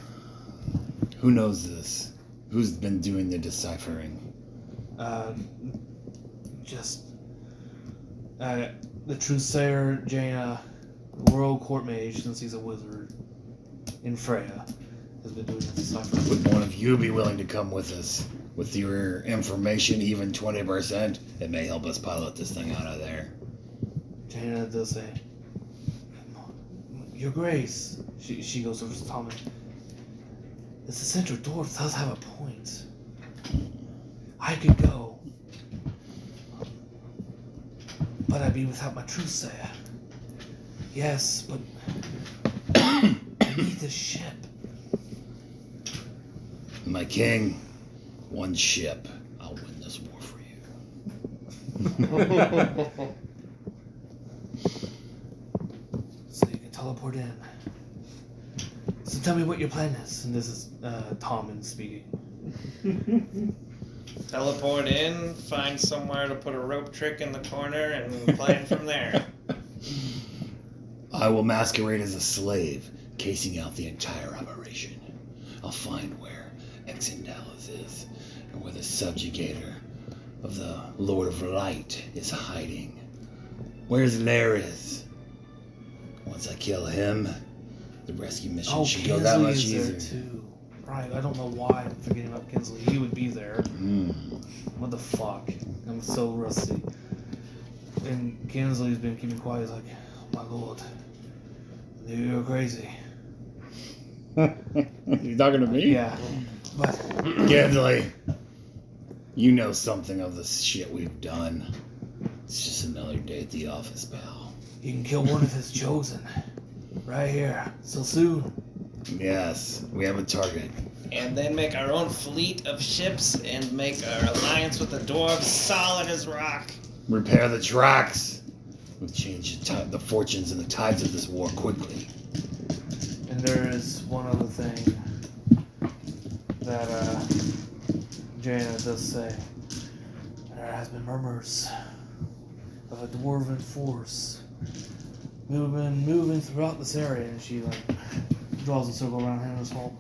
Who knows this? Who's been doing the deciphering? The Truthsayer, Jaina, World Court Mage, since he's a wizard, and Freya has been doing the deciphering. Would one of you be willing to come with us? With your information, even 20%, it may help us pilot this thing out of there. Jaina does say, Your Grace, she goes over to Tommen. The central dwarf does have a point. I could go, but I'd be without my Truthsayer. Yes, but I need this ship. My king, one ship. I'll win this war for you. So you can teleport in. So tell me what your plan is. And this is Tommen speaking. Teleport in, find somewhere to put a rope trick in the corner, and play it from there. I will masquerade as a slave, casing out the entire operation. I'll find where Exendalis is, and where the subjugator of the Lord of Light is hiding. Where's Laris? Once I kill him, the rescue mission should go that much Kinsley is easier. there too. Right, I don't know why I'm forgetting about Kinsley. He would be there. What the fuck? I'm so rusty. And Kinsley's been keeping quiet. He's like, my lord, you're crazy. You talking to me? Yeah. But Gensley, you know something of the shit we've done. It's just another day at the office, pal. you can kill one of his chosen. Right here. So soon. Yes, we have a target. And then make our own fleet of ships and make our alliance with the dwarves solid as rock. Repair the tracks. We've changed the fortunes and the tides of this war quickly. And there is one other thing that Jaina does say. There has been murmurs of a dwarven force moving throughout this area, and she draws a circle around Handershall.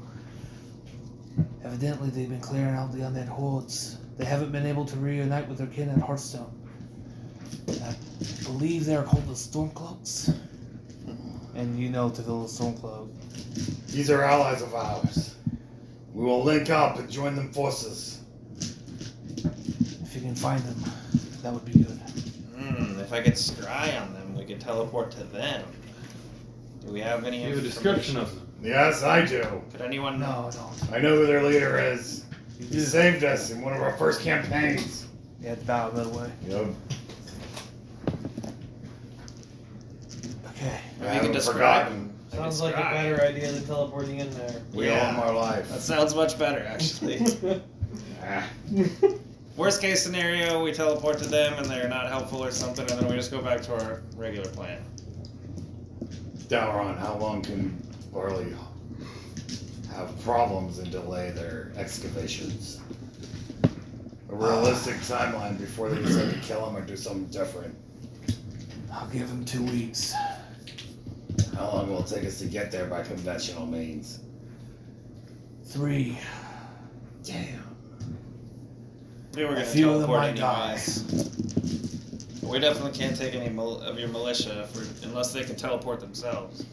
Evidently, they've been clearing out the undead hordes. They haven't been able to reunite with their kin at Hearthstone. I believe they are called the Stormcloaks. And you know Tavilla Stormcloak. These are allies of ours. We will link up and join them forces. If you can find them, that would be good. If I get scry on them, we could teleport to them. Do we have any You have a information? description of them. Yes, I do. Could anyone No, I don't. I know who their leader is. You He do. saved us in one of our first campaigns. Yeah, it's Val, by the way. Yep. Okay. I If you haven't could describe forgotten. Sounds like a better idea than teleporting in there. We owe him our life. That sounds much better, actually. Ah. Worst case scenario, we teleport to them and they're not helpful or something, and then we just go back to our regular plan. Dalaran, how long can Barley have problems and delay their excavations? A realistic timeline before they decide to kill him or do something different. I'll give him 2 weeks. How long will it take us to get there by conventional means? 3. Damn. We were A gonna few of them teleport might die. anyways. We definitely can't take any of your militia unless they can teleport themselves.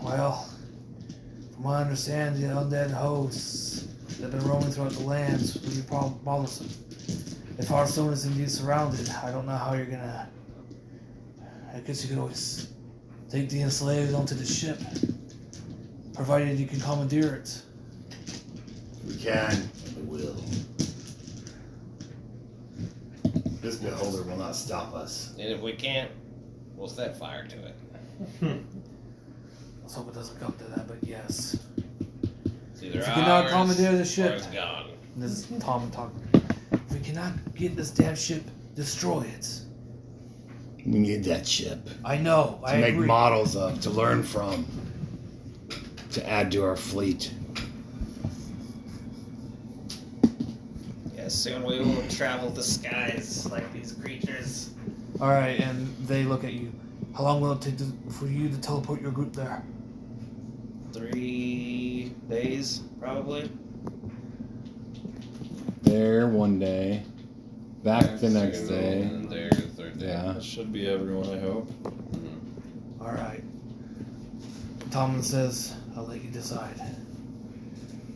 Well, from what I understand, the undead hosts that have been roaming throughout the lands will be bothersome. If Hearthstone is indeed surrounded, I don't know how you're gonna... I guess you could always take the enslaved onto the ship, provided you can commandeer it. We can. We will. This beholder will not stop us. And if we can't, we'll set fire to it. Let's hope it doesn't come to that, but yes. It's either If we cannot ours commandeer the or ship, it's gone. this is Tom talking. If we cannot get this damn ship, destroy it. We need that ship I know, to I make agree. models of, to learn from, to add to our fleet. Yes, soon we will travel the skies like these creatures. Alright, and they look at you. How long will it take for you to teleport your group there? 3 days, probably. There one day, back the next Second day. And there the third day. Yeah. That should be everyone, I hope. Alright. Tomlin says, I'll let you decide.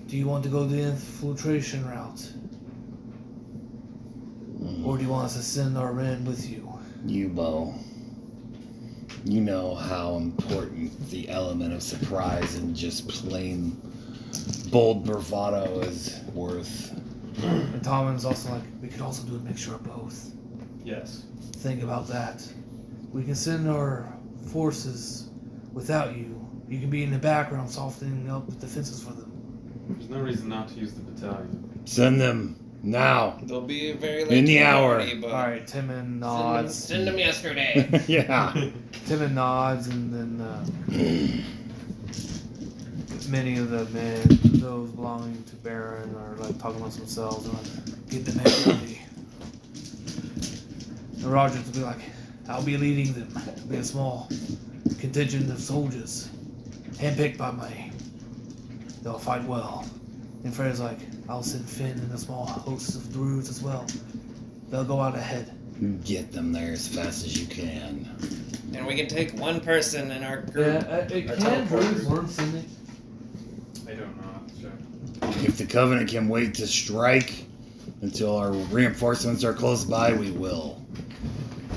Do you want to go the infiltration route? Or do you want us to send our men with you? You, Bo. You know how important the element of surprise and just plain bold bravado is worth. And Tomlin's also like, we could also do a mixture of both. Yes. Think about that. We can send our forces without you. You can be in the background softening up the defenses for them. There's no reason not to use the battalion. Send them now. They'll be very late In to the hour. party, but Alright, Timon nods. Send them yesterday. Yeah. Timon nods, and then many of the men, those belonging to Baron, are like talking amongst themselves and like, get the men ready. And Rogers will be like, I'll be leading them. It'll be a small contingent of soldiers, handpicked by me. They'll fight well. And Fred's like, I'll send Finn and a small host of druids as well. They'll go out ahead. Get them there as fast as you can. and we can take one person in our group. It Our can teleport druids group. learn sending? I don't know. Sure. If the Covenant can wait to strike until our reinforcements are close by, we will.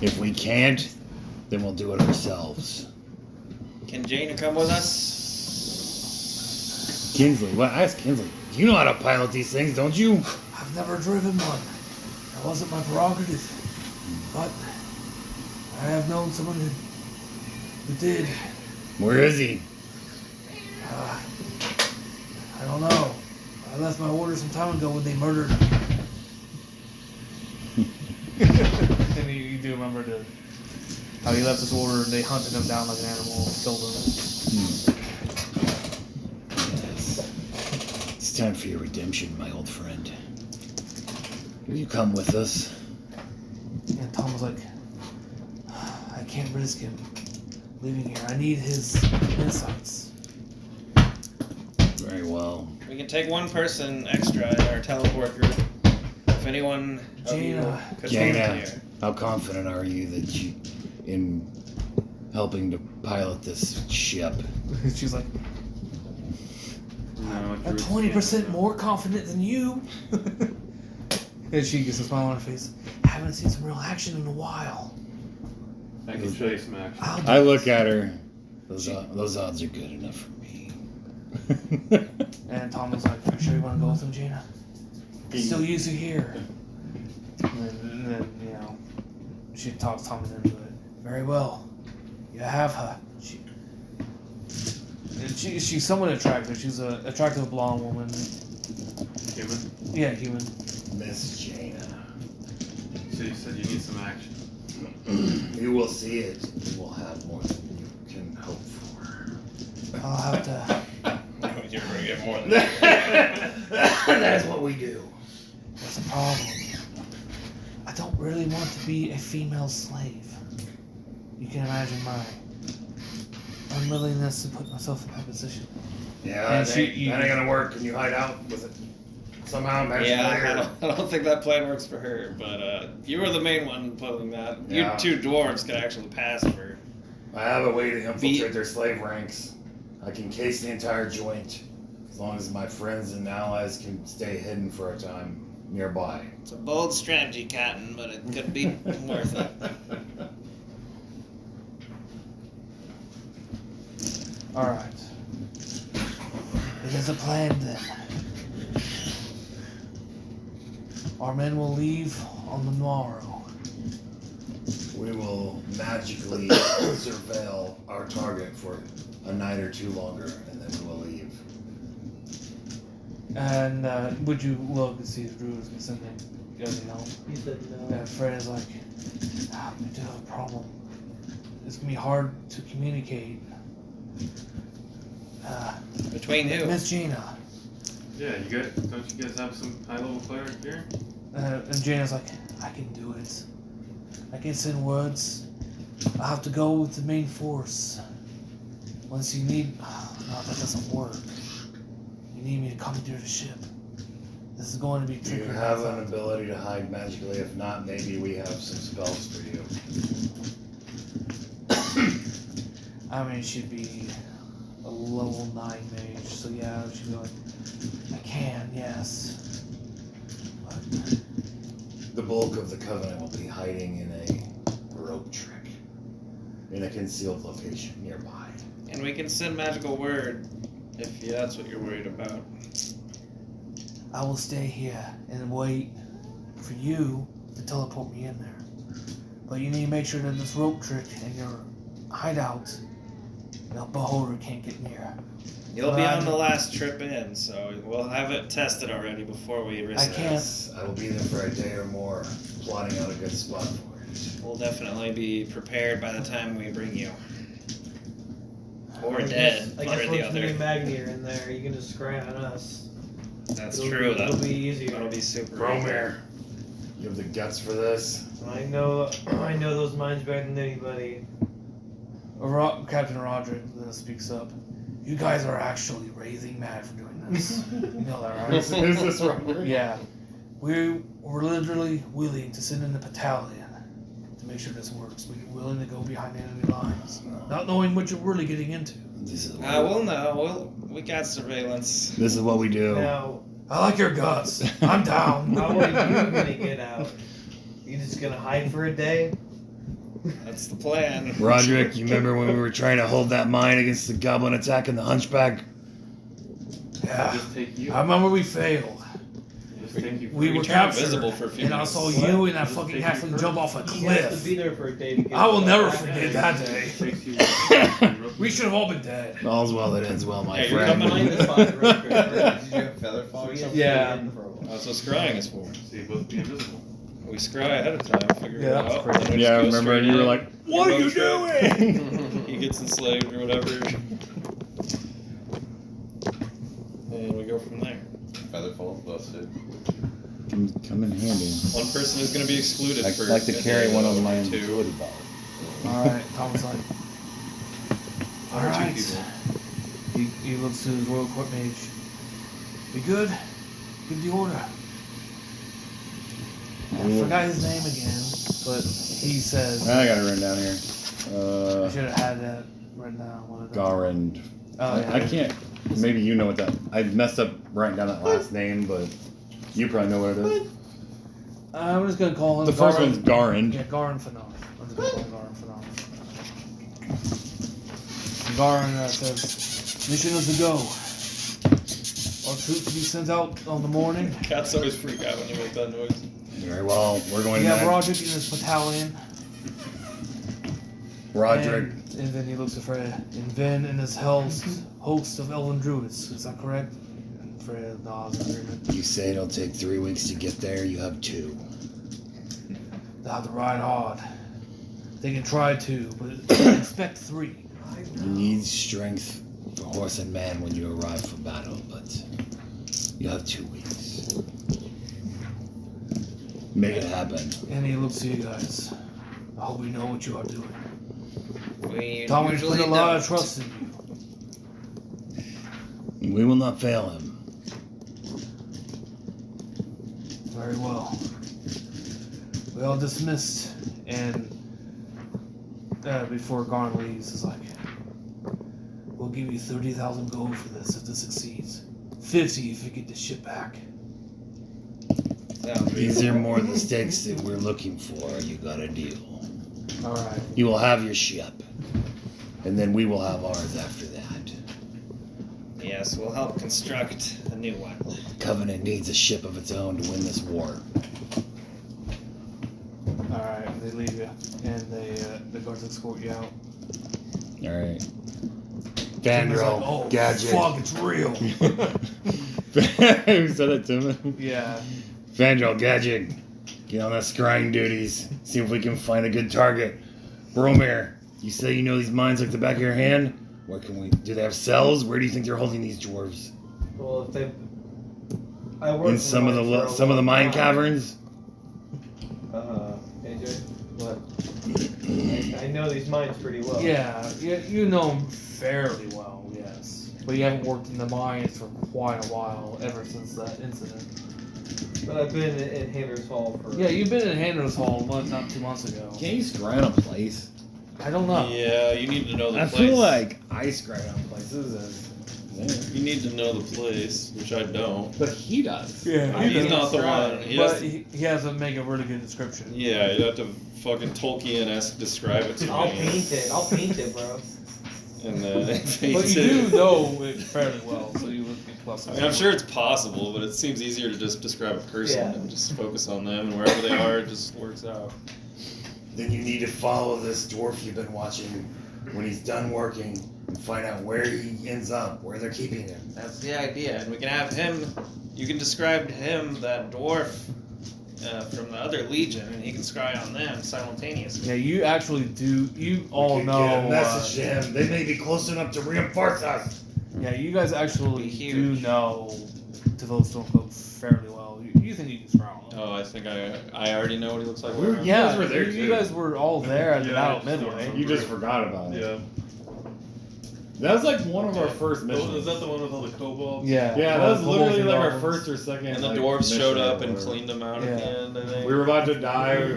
If we can't, then we'll do it ourselves. Can Jaina come with us? Kinsley, well, ask Kinsley. You know how to pilot these things, don't you? I've never driven one. That wasn't my prerogative. But I have known someone who did. Where is he? I don't know. I left my orders some time ago when they murdered him. And you do remember how he left his order and they hunted him down like an animal and killed him. Yes. It's time for your redemption, my old friend. Will you come with us? And Tom was like, I can't risk him leaving here. I need his insights. Very well. We can take one person extra in our teleport group. If anyone of you Jaina. could Jaina, come here. how confident are you that you, in helping to pilot this ship? She's like, No, I'm druids 20% can't. more confident than you. And she gets a smile on her face. Haven't seen some real action in a while. I can show you some action. I'll do I look at her. Those odds are good enough for me. And Tom was like, are you sure you want to go with him, Jaina? Still use you here. And then, you know, she talks Tom into it. Very well. You have her. She's somewhat attractive. She's an attractive blonde woman. Human. Yeah, human. Miss Jaina. So you said you need some action. You will see it. You will have more than you can hope for. I'll have to. You're gonna get more than that. That is what we do. There's a problem. I don't really want to be a female slave. You can imagine my unwillingness to put myself in that position. Yeah, And that she- ain't gonna work. Can you hide out with it? somehow magically. Yeah, I don't think that plan works for her. But you were the main one pulling that. Yeah. You 2 dwarves could actually pass for. I have a way to infiltrate their slave ranks. I can case the entire joint, as long as my friends and allies can stay hidden for a time nearby. It's a bold strategy, Cotton, but it could be worth it. Alright. It is a plan then. Our men will leave on the morrow. We will magically surveil our target for a night or 2 longer, and then we will leave. And would you look and see if Drew is sending anything help? He said no. And Fred is like, we do have a problem. It's gonna be hard to communicate. Between who? Miss Gina. Yeah, don't you guys have some high-level cleric here? And Gina's like, I can do it. I can send words. I have to go with the main force. Once you need... no, that doesn't work. You need me to commandeer the ship. This is going to be Do you tricky. have an ability to hide magically? If not, maybe we have some spells for you. I mean, she'd be a level 9 mage, so yeah, she'd be like, I can, yes. But The bulk of the Covenant will be hiding in a rope trick, in a concealed location nearby. And we can send magical word if that's what you're worried about. I will stay here and wait for you to teleport me in there. But you need to make sure that this rope trick and your hideout, the beholder can't get near. You'll be on the last trip in, so we'll have it tested already before we risk I can't. Yes, I will be there for a day or more, plotting out a good spot for it. We'll definitely be prepared by the time we bring you. Or I dead, guess one or the once we other. get Magnier in there, you can just scry on us. That's It'll true. be- it'll be easier. That'll be super. Bromir, you have the guts for this? I know those mines better than anybody. Captain Roderick then speaks up. You guys are actually raving mad for doing this. You know that, right? Is this Robert? Yeah. We're literally willing to send in a battalion to make sure this works. We're willing to go behind enemy lines, not knowing what you're really getting into. This is We'll know. We got surveillance. This is what we do. Now, I like your guts. I'm down. how are you gonna get out? You just gonna hide for a day? That's the plan. Roderick, you remember when we were trying to hold that mine against the goblin attack and the hunchback? Yeah. Just take you. I remember we failed. Just take you. We were turned captured, invisible for a few and I minutes. saw What? you and that Just fucking take you halfling first. jump off a He has to cliff. be there for a day to get I will out. never forget that day. It takes you. We should have all been dead. All's well that ends well, my Yeah, you're friend. coming Behind the spot real quick. Did you have feather fall or something? Yeah. That's what scrying is for. So you both be invisible. We scry ahead of time, figure Yeah, it that was out. crazy. then we Yeah, I just go remember, and straight you were in. like, "What are you doing?" He gets enslaved or whatever. And we go from there. Feather falls busted. Come in handy. One person is going to be excluded I for like to a carry day one of or my two. utility belt. Alright, Tom's like, One or two alright. people. He looks to his royal court mage. We good? Give the order. I forgot his name again, but he says. I got it written down here. I should have had that written down. What it is. Garand. Oh, yeah. I can't. Maybe you know what that. I messed up writing down that last name, but you probably know what it is. I'm just gonna call him. The first Garin. one's Garand. Yeah, Garin Fanon. I'm just gonna call him Garin Fanon. Garin says, mission is to go. Our troops to be sent out on the morning. Cats always freak out when you make that noise. Very well. We're going We to have Roderick in his battalion. Roderick. And then he looks at Fred. And Vin and his host of Elven Druids. Is that correct? And Fred nods in agreement. You say it'll take 3 weeks to get there. You have 2. They'll have to ride hard. They can try 2, but expect 3. You need strength for horse and man when you arrive for battle, but you have 2 weeks. Make it happen. And he looks at you guys. I hope we know what you are doing. We Tom, we usually put a lot don't. of trust in you. We will not fail him. Very well. We all dismissed, and before Garn leaves, it's like, we'll give you 30,000 gold for this if this succeeds. 50 if you get the ship back. These are more the stakes that we're looking for. You got a deal. All right. You will have your ship, and then we will have ours after that. Yes, we'll help construct a new one. Covenant needs a ship of its own to win this war. All right. They leave you, and the guards escort you out. All right. Tim's Vandrel, like, oh, Gadget. fuck, it's real. Who said that to me? Yeah. Vandrel, Gadget, get on that scrying duties. See if we can find a good target. Bromir, you say you know these mines like the back of your hand? Where can we? Do they have cells? Where do you think they're holding these dwarves? Well, if they, I worked In some of the mine caverns. AJ, what? I know these mines pretty well. Yeah, you know them fairly well, yes. But you haven't worked in the mines for quite a while, ever since that incident. But I've been in Handler's Hall for. Yeah, you've been in Handler's Hall not 2 months ago. Can't you scry on a place? I don't know. Yeah, you need to know the I place. feel like I scry on places as You need to know the place, which I don't. But he does. Yeah, He's not the one. He But has to, he has to make a really good description. yeah, you have to fucking Tolkien-esque describe it to me. I'll paint it. I'll paint it, bro. And then But you do know it fairly well, so you would be plus. I mean, I'm sure it's possible, but it seems easier to just describe a person Yeah. and just focus on them, and wherever they are, it just works out. Then you need to follow this dwarf you've been watching when he's done working and find out where he ends up, where they're keeping him. That's the idea, and we can have him. You can describe to him that dwarf from the other legion, and he can scry on them simultaneously. Yeah, you actually do. You all We could know. get a message to him. They may be close enough to reinforce us. Yeah, you guys actually Be do huge. know to those Stormcloak fairly well. You think you can scry on them. Oh, I think I already know what he looks like. We were- Yeah, guys were there you too. guys were all there at the Yeah, Battle I of just Midway. don't You just forgot about it. Yeah. That was like one of our first Oh, missions. is that the one with all the kobolds? Yeah, Yeah, that was Kobolds literally and like our goblins. first or second. And the like, dwarves mission showed or up and whatever. cleaned them out Yeah. at the end, I think. We were about to die,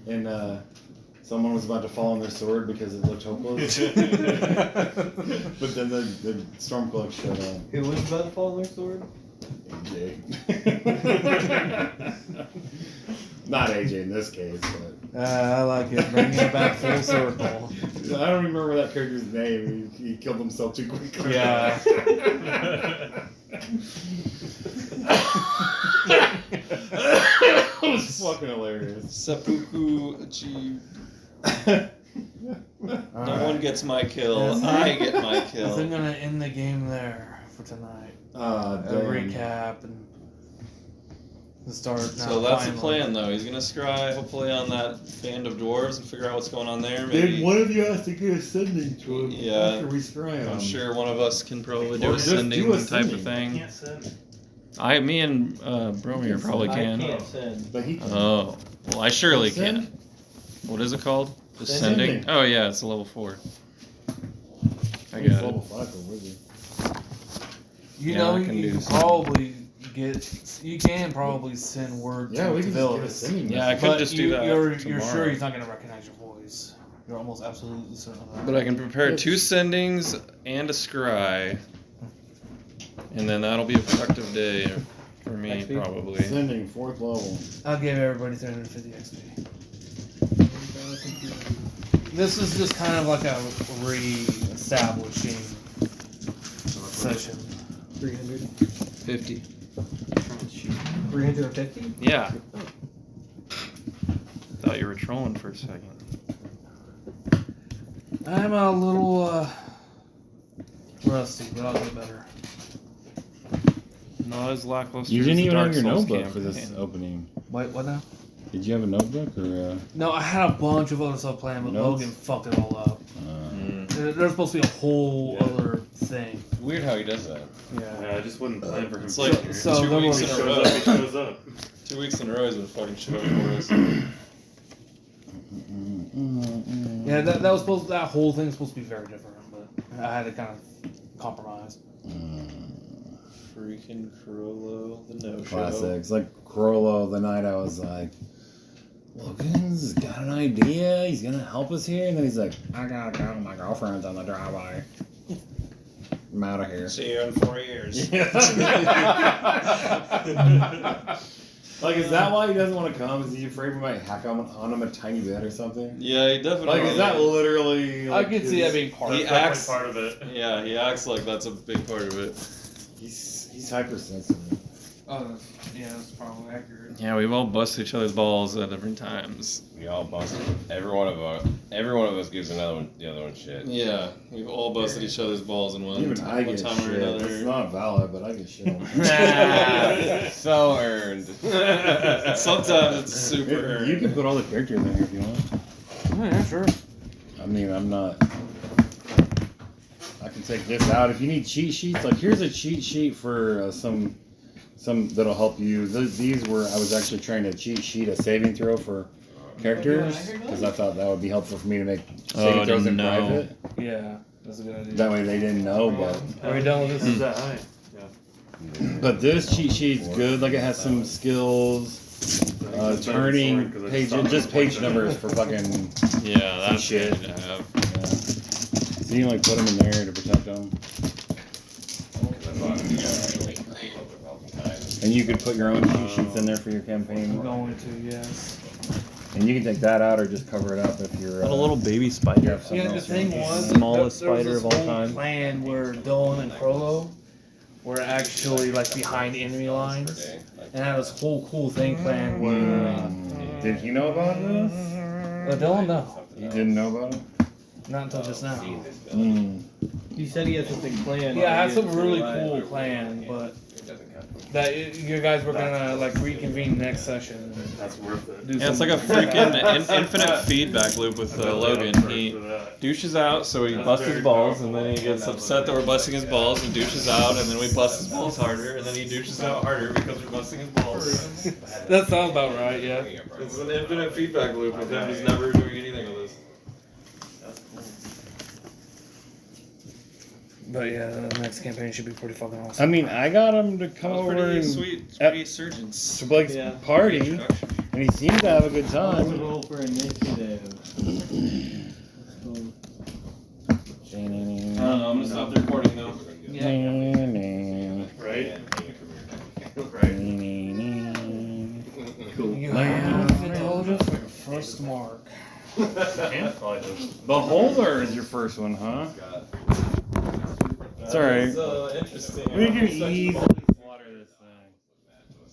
and someone was about to fall on their sword because it looked hopeless. But then the Stormcloak showed up. Who was about to fall on their sword? AJ. Not AJ in this case, but I like it, bringing it back full circle. I don't remember that character's name. He killed himself too quickly. Yeah. It was fucking hilarious. Seppuku achieved. No Alright. one gets my kill. Yes. I get my I think kill. I'm gonna end the game there for tonight. A Damn. recap and the start. So that's the plan, though. He's gonna scry, hopefully, on that band of dwarves and figure out what's going on there. Maybe. Then one of you has to get ascending to him Yeah. after we scry him. I'm sure one of us can probably do Or a just sending do a type sending. of thing. Can't send. Me and Bromir probably I can. can't send. But he can. Oh, well, I surely Send? can. What is it called? Sending. Descending? Oh, yeah, it's a level 4. I He's got level it. 5 for wizard. You Yeah, know, I can you do can some. probably get. You can probably send word Yeah, to we can just get a Villas. sending. Yeah, I message. could But just do you, that You're tomorrow. sure he's not gonna recognize your voice. You're almost absolutely certain of that. But I can prepare 2 sendings and a scry. And then that'll be a productive day for me, Next week? probably. Sending 4th level. I'll give everybody 350 XP. This is just kind of like a re-establishing session. 300. 50. 350? Yeah. Thought you were trolling for a second. I'm a little rusty, but I'll get better. Not as lackluster You as didn't the even Dark have your Souls notebook for this campaign. opening. Wait, what now? Did you have a notebook or? No, I had a bunch of other stuff planned, but Notes? Logan fucked it all up. Mm. There's supposed to be a whole Yeah. other thing. Weird how he does that. Yeah. Yeah, I just wouldn't plan for him. It's to like be here. So 2 there weeks was- in He a shows row. up. He shows up. 2 weeks in a row he's been fucking showing for us. Yeah, that was supposed. That whole thing was supposed to be very different, but I had to kind of compromise. freaking Cruello, the no-show. Classics. Like Corollo, the night I was like, Logan's got an idea. He's gonna help us here. And then he's like, I gotta go. My girlfriend's on the driveway. I'm out of here. See you in 4 years. Like, is that why he doesn't want to come? Is he afraid we might hack on him a tiny bit or something? Yeah, he definitely. Like, is that literally? I Like, could see that being part He of it. acts. part of it. Yeah, he acts like that's a big part of it. He's hypersensitive. Oh, yeah, that's probably accurate. Yeah, we've all busted each other's balls at different times. We all busted. Every one of us gives the other one shit. Yeah, we've all busted each other's balls in one, Even I one get time or shit. It's another. not valid, but I get shit. So earned. Sometimes it's super You earned. can put all the characters in here if you want. Oh, yeah, sure. I mean, I'm not. I can take this out. If you need cheat sheets, like here's a cheat sheet for some that'll help you. These were I was actually trying to cheat sheet a saving throw for characters because I thought that would be helpful for me to make saving throws in private. Yeah, that's a good idea. That way they didn't know, but Are we done with this? but this cheat sheet's good. Like it has some skills. Turning page, just page numbers for fucking Yeah, that's shit. shit to have. yeah. So you can like put them in there to protect them. And you could put your own cheat sheets in there for your I'm campaign. going to, yes. And you can take that out or just cover it up if you're. What a little baby you spider. have something Yeah, the else thing in. was, Smallest there was spider this of all whole time. plan where Dylan and Crollo were actually like behind enemy lines, and had this whole cool thing planned where. Did he know about this? Dylan, no, You didn't know about it? not until just now. He said he had something planned. Yeah, I had some He really didn't cool plan, but that you guys were gonna like reconvene next session. That's worth it. Do Yeah, it's like a some- freaking infinite feedback loop with Logan. He douches out, so he busts his balls, and then he gets upset that we're busting his balls, and douches out, and then we bust his balls harder, and then he douches out harder because we're busting his balls. That sounds about right, yeah. It's an infinite feedback loop with him just never doing anything with us. But yeah, the next campaign should be pretty fucking awesome. I mean, I got him to come That was over pretty and sweet, at- pretty surgeons. to Blake's Yeah. party, and he seemed to have a good time. roll for initiative. I don't know, I'm gonna stop the recording now. Right? You have $50 for your first mark. Beholder is your first one, huh? It's alright. Interesting. We can easily slaughter this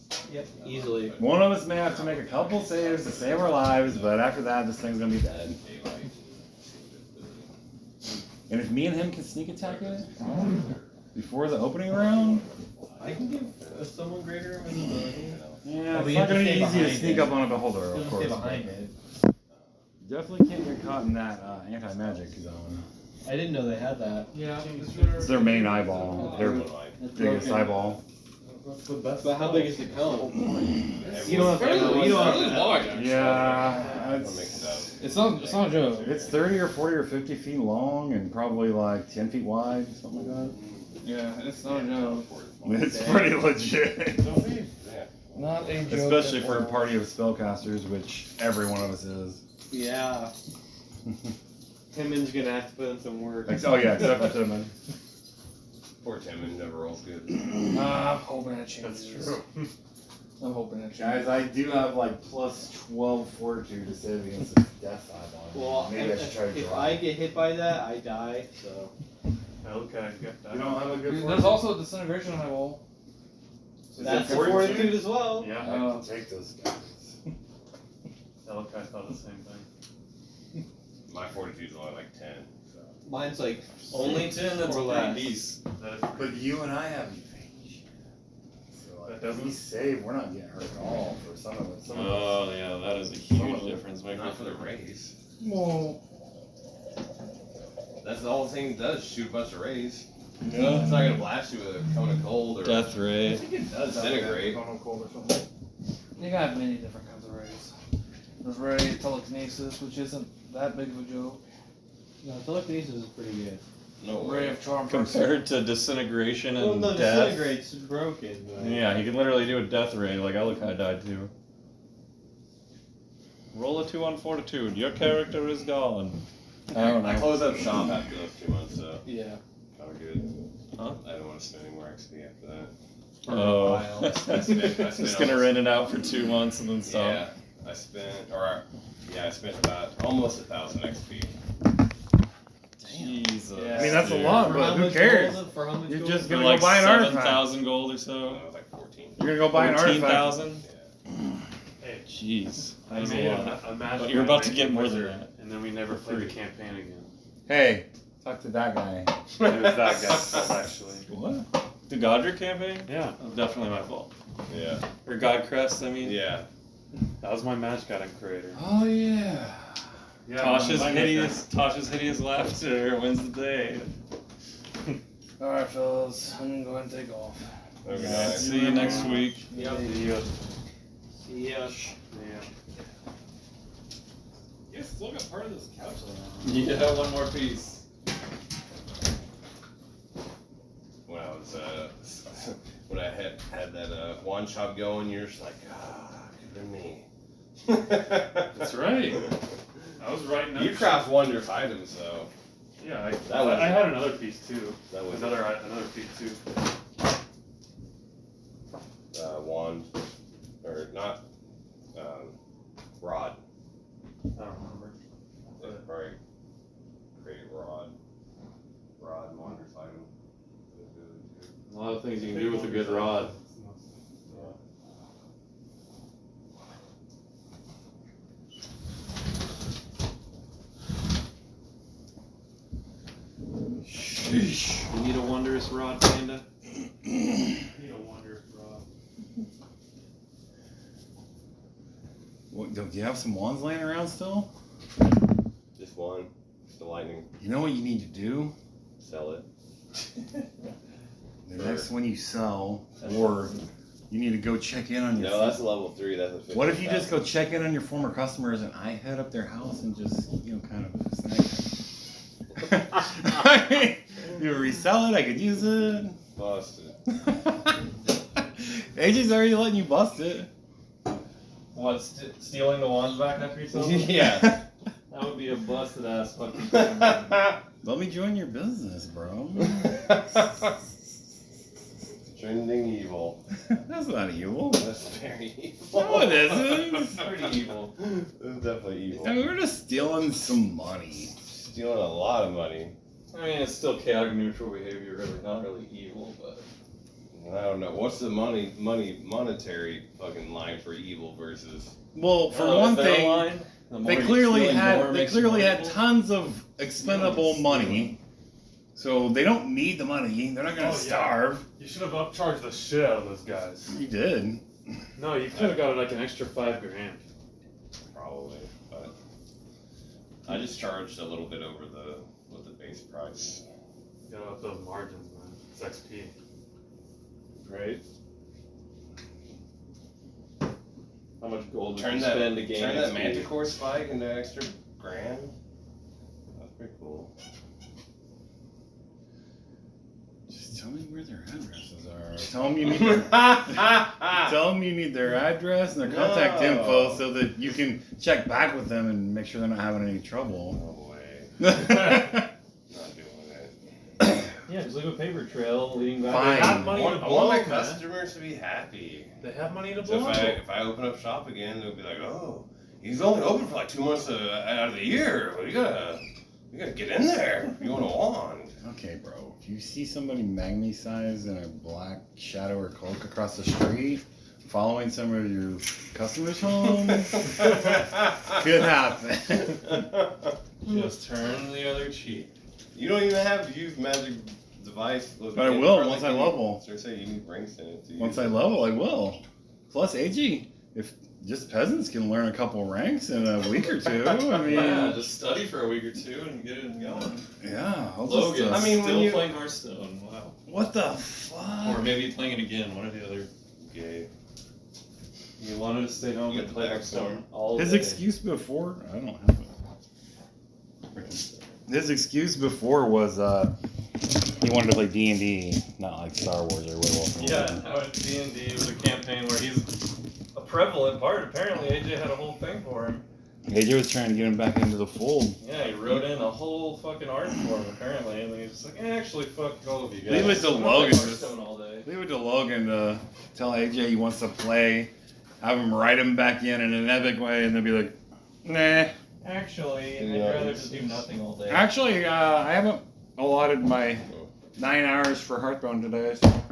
thing. Yep, easily. One of us may have to make a couple saves to save our lives, but after that, this thing's gonna be dead. And if me and him can sneak attack it before the opening round, I can give someone greater visibility. yeah, But it's you not have to gonna be stay easy to behind sneak it. up on a beholder, You of don't course. stay behind it. Definitely can't get caught in that anti-magic zone. I didn't know they had that. Yeah. It's their main eyeball, their biggest eyeball. But how big is the cone? You don't have to. You don't have to. large. Yeah, It's not a joke. it's 30 or 40 or 50 feet long and probably like 10 feet wide, something like Yeah, it's not a joke. that. It's pretty legit. Not a joke. Especially at for a all. party of spellcasters, which every one of us is. Yeah. Timon's gonna have to put in some work. Oh yeah, except for Timon. Poor Timon never rolls good. I'm hoping that changes. I'm hoping that changes. Guys, I do have like plus 12 fortitude to save against this death eyeball. Well, Maybe I should try to if draw. I get hit by that, I die. So. Okay, got that. You don't have a good There's fortitude? also a disintegration on my wall. That's a fortitude as well. Yeah, I can take those guys. Elkai thought the same thing. My fortitude's only like 10. So. Mine's like Only 10, that's Or pretty less. decent. That is But you and I have evasion. So like, That if doesn't- we save, we're not getting hurt at all for some of it. Some of us. Oh yeah, that is a huge difference maker. Not for the rays. Well, That's the whole thing it does, shoot a bunch of rays. Yeah. It's not gonna blast you with a cone of cold or Death I ray. think it does disintegrate. Cold or something. you got many different kinds of rays. There's ray telekinesis, which isn't that big of a joke. no telekinesis is pretty good. No Ray way. of Charm. Compared to disintegration and Well, no, death. disintegrate's broken. But... Yeah, he can literally do a death ray like Alucard died too. Roll a 2 on fortitude. Your character is gone. I don't I know. closed up shop after those 2 months, so Yeah. kind of good. Huh? I don't want to spend any more XP after that. Oh. I spent Just gonna almost- rent it out for 2 months and then stop. Yeah, I spent about almost 1,000 XP. Jesus. Yeah. I mean, that's a dude. lot, For but how who much cares? gold? For how much You're gold? just For gonna like go buy an artifact. 7,000 gold or So so. it was like 14. You're gonna go buy an artifact. 14,000? Hey, Jeez. I That was made a lot. a magic. But you're about to I get made more than wizard, that. and then we never played the campaign again. Hey, talk to that guy. It was that guy's fault, actually. What? The Godric campaign? Yeah, Definitely my fault. Yeah. Or Godcrest, I mean. Yeah. that was my magic item creator. Oh yeah. Yeah, Tasha's hideous laughter wins the day. Alright, fellas. I'm gonna go ahead and take off. Okay. See you next week. Yep. Yeah. Yeah. You still got part of this couch around. Yeah, one more piece. When I was when I had that wand shop going, you're just like, could have been me. That's right. I was writing up. You craft wondrous items, though. Yeah, That was- I had another piece too. That was Another piece too. wand, or not, rod. I don't remember. Probably create rod and wondrous item. A lot of things you can do with a good rod. Sheesh. You need a wondrous rod, Panda? Need a wonder rod. What, do you have some wands laying around still? Just one. The lightning. You know what you need to do? Sell it. The next one you sell, or you need to go check in on your. No, that's a level 3. That's a 50. What if you just go check in on your former customers and I head up their house and just, kind of snag them? You resell it, I could use it. Busted. AJ's already letting you bust it. What, stealing the wands back after you sell them? Yeah. That would be a busted ass fucking thing. Let me join your business, bro. Trending evil. That's not evil. That's very evil. No, it isn't. It's pretty evil. It's definitely evil. I mean, we're just stealing some money. Stealing a lot of money. I mean, it's still chaotic neutral behavior, really, not really evil, but. I don't know. What's the monetary fucking line for evil versus? Well, for Oh, one is there a thing, line? The more they you clearly steal, had more makes you had wonderful? tons of expendable money, so they don't need the money. They're not gonna Oh, yeah. starve. You should have upcharged the shit out of those guys. You did. No, you could have got like an extra $5,000. Probably, but I just charged a little bit over the base price. You gotta up those margins, man. It's XP. Right? How much gold Turn would you that spend to gain turn that XP? Manticore spike into extra grand. That's pretty cool. Just tell me where their addresses are. Tell them you need their address and their contact No. info so that you can check back with them and make sure they're not having any trouble. No way. Fine. Not doing it. Yeah, just leave a paper trail leading back. They have money I to want my blow, man. customers to be happy. They have money to So blow. if I open up shop again, they'll be like, oh, he's only open for like 2 months out of the year. Well, you gotta get in there. You want a wand. Okay, bro. If you see somebody magni-sized in a black shadow or cloak across the street, following some of your customers home, could happen. Just turn the other cheek. You don't even have to use magic device. But I will once I level. So say you need rings in it. Once I level, I will. Plus, AG, if just peasants can learn a couple ranks in a week or two, I mean, Yeah, just study for a week or two and get it going. yeah. I'll Logan, just, I mean, when still you- playing Hearthstone. Wow. what the fuck? Or maybe playing it again, one or the other. Okay. You wanted to stay home You and get play the Hearthstone all His day. excuse before, I don't have it. His excuse before was, wanted to play D&D, not like Star Wars or Werewolf. Or Yeah, whatever. I went to D&D with a campaign where he's a prevalent part. Apparently, AJ had a whole thing for him. AJ was trying to get him back into the fold. Yeah, he wrote in a whole fucking art for him, apparently, and then he's just like, actually, fuck all of you guys. Leave it to I'm gonna play Logan. Hearthstone all day. Leave it to Logan to tell AJ he wants to play, have him write him back in an epic way, and then be like, nah. Actually, Yeah. I'd rather just do nothing all day. Actually, I haven't allotted my 9 hours for Hearthstone today. So.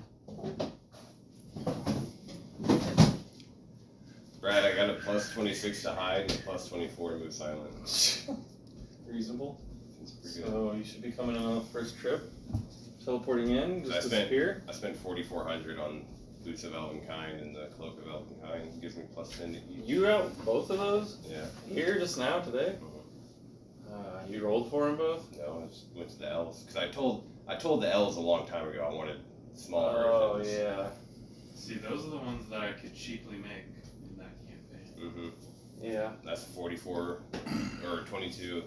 Brad, I got a plus 26 to hide and a plus 24 to move silent. Reasonable. It's pretty good. So you should be coming in on the first trip. Teleporting in, So just disappear. I spent 4,400 on Boots of Elvenkind and the Cloak of Elvenkind. Gives me plus 10 to each. You out both of those? Yeah. Here, just now, today? You rolled for them both? No, I just went to the elves because I told the elves a long time ago I wanted smaller Oh, versions. yeah. See, those are the ones that I could cheaply make in that campaign. Mm-hmm. Yeah. That's 44 or 22.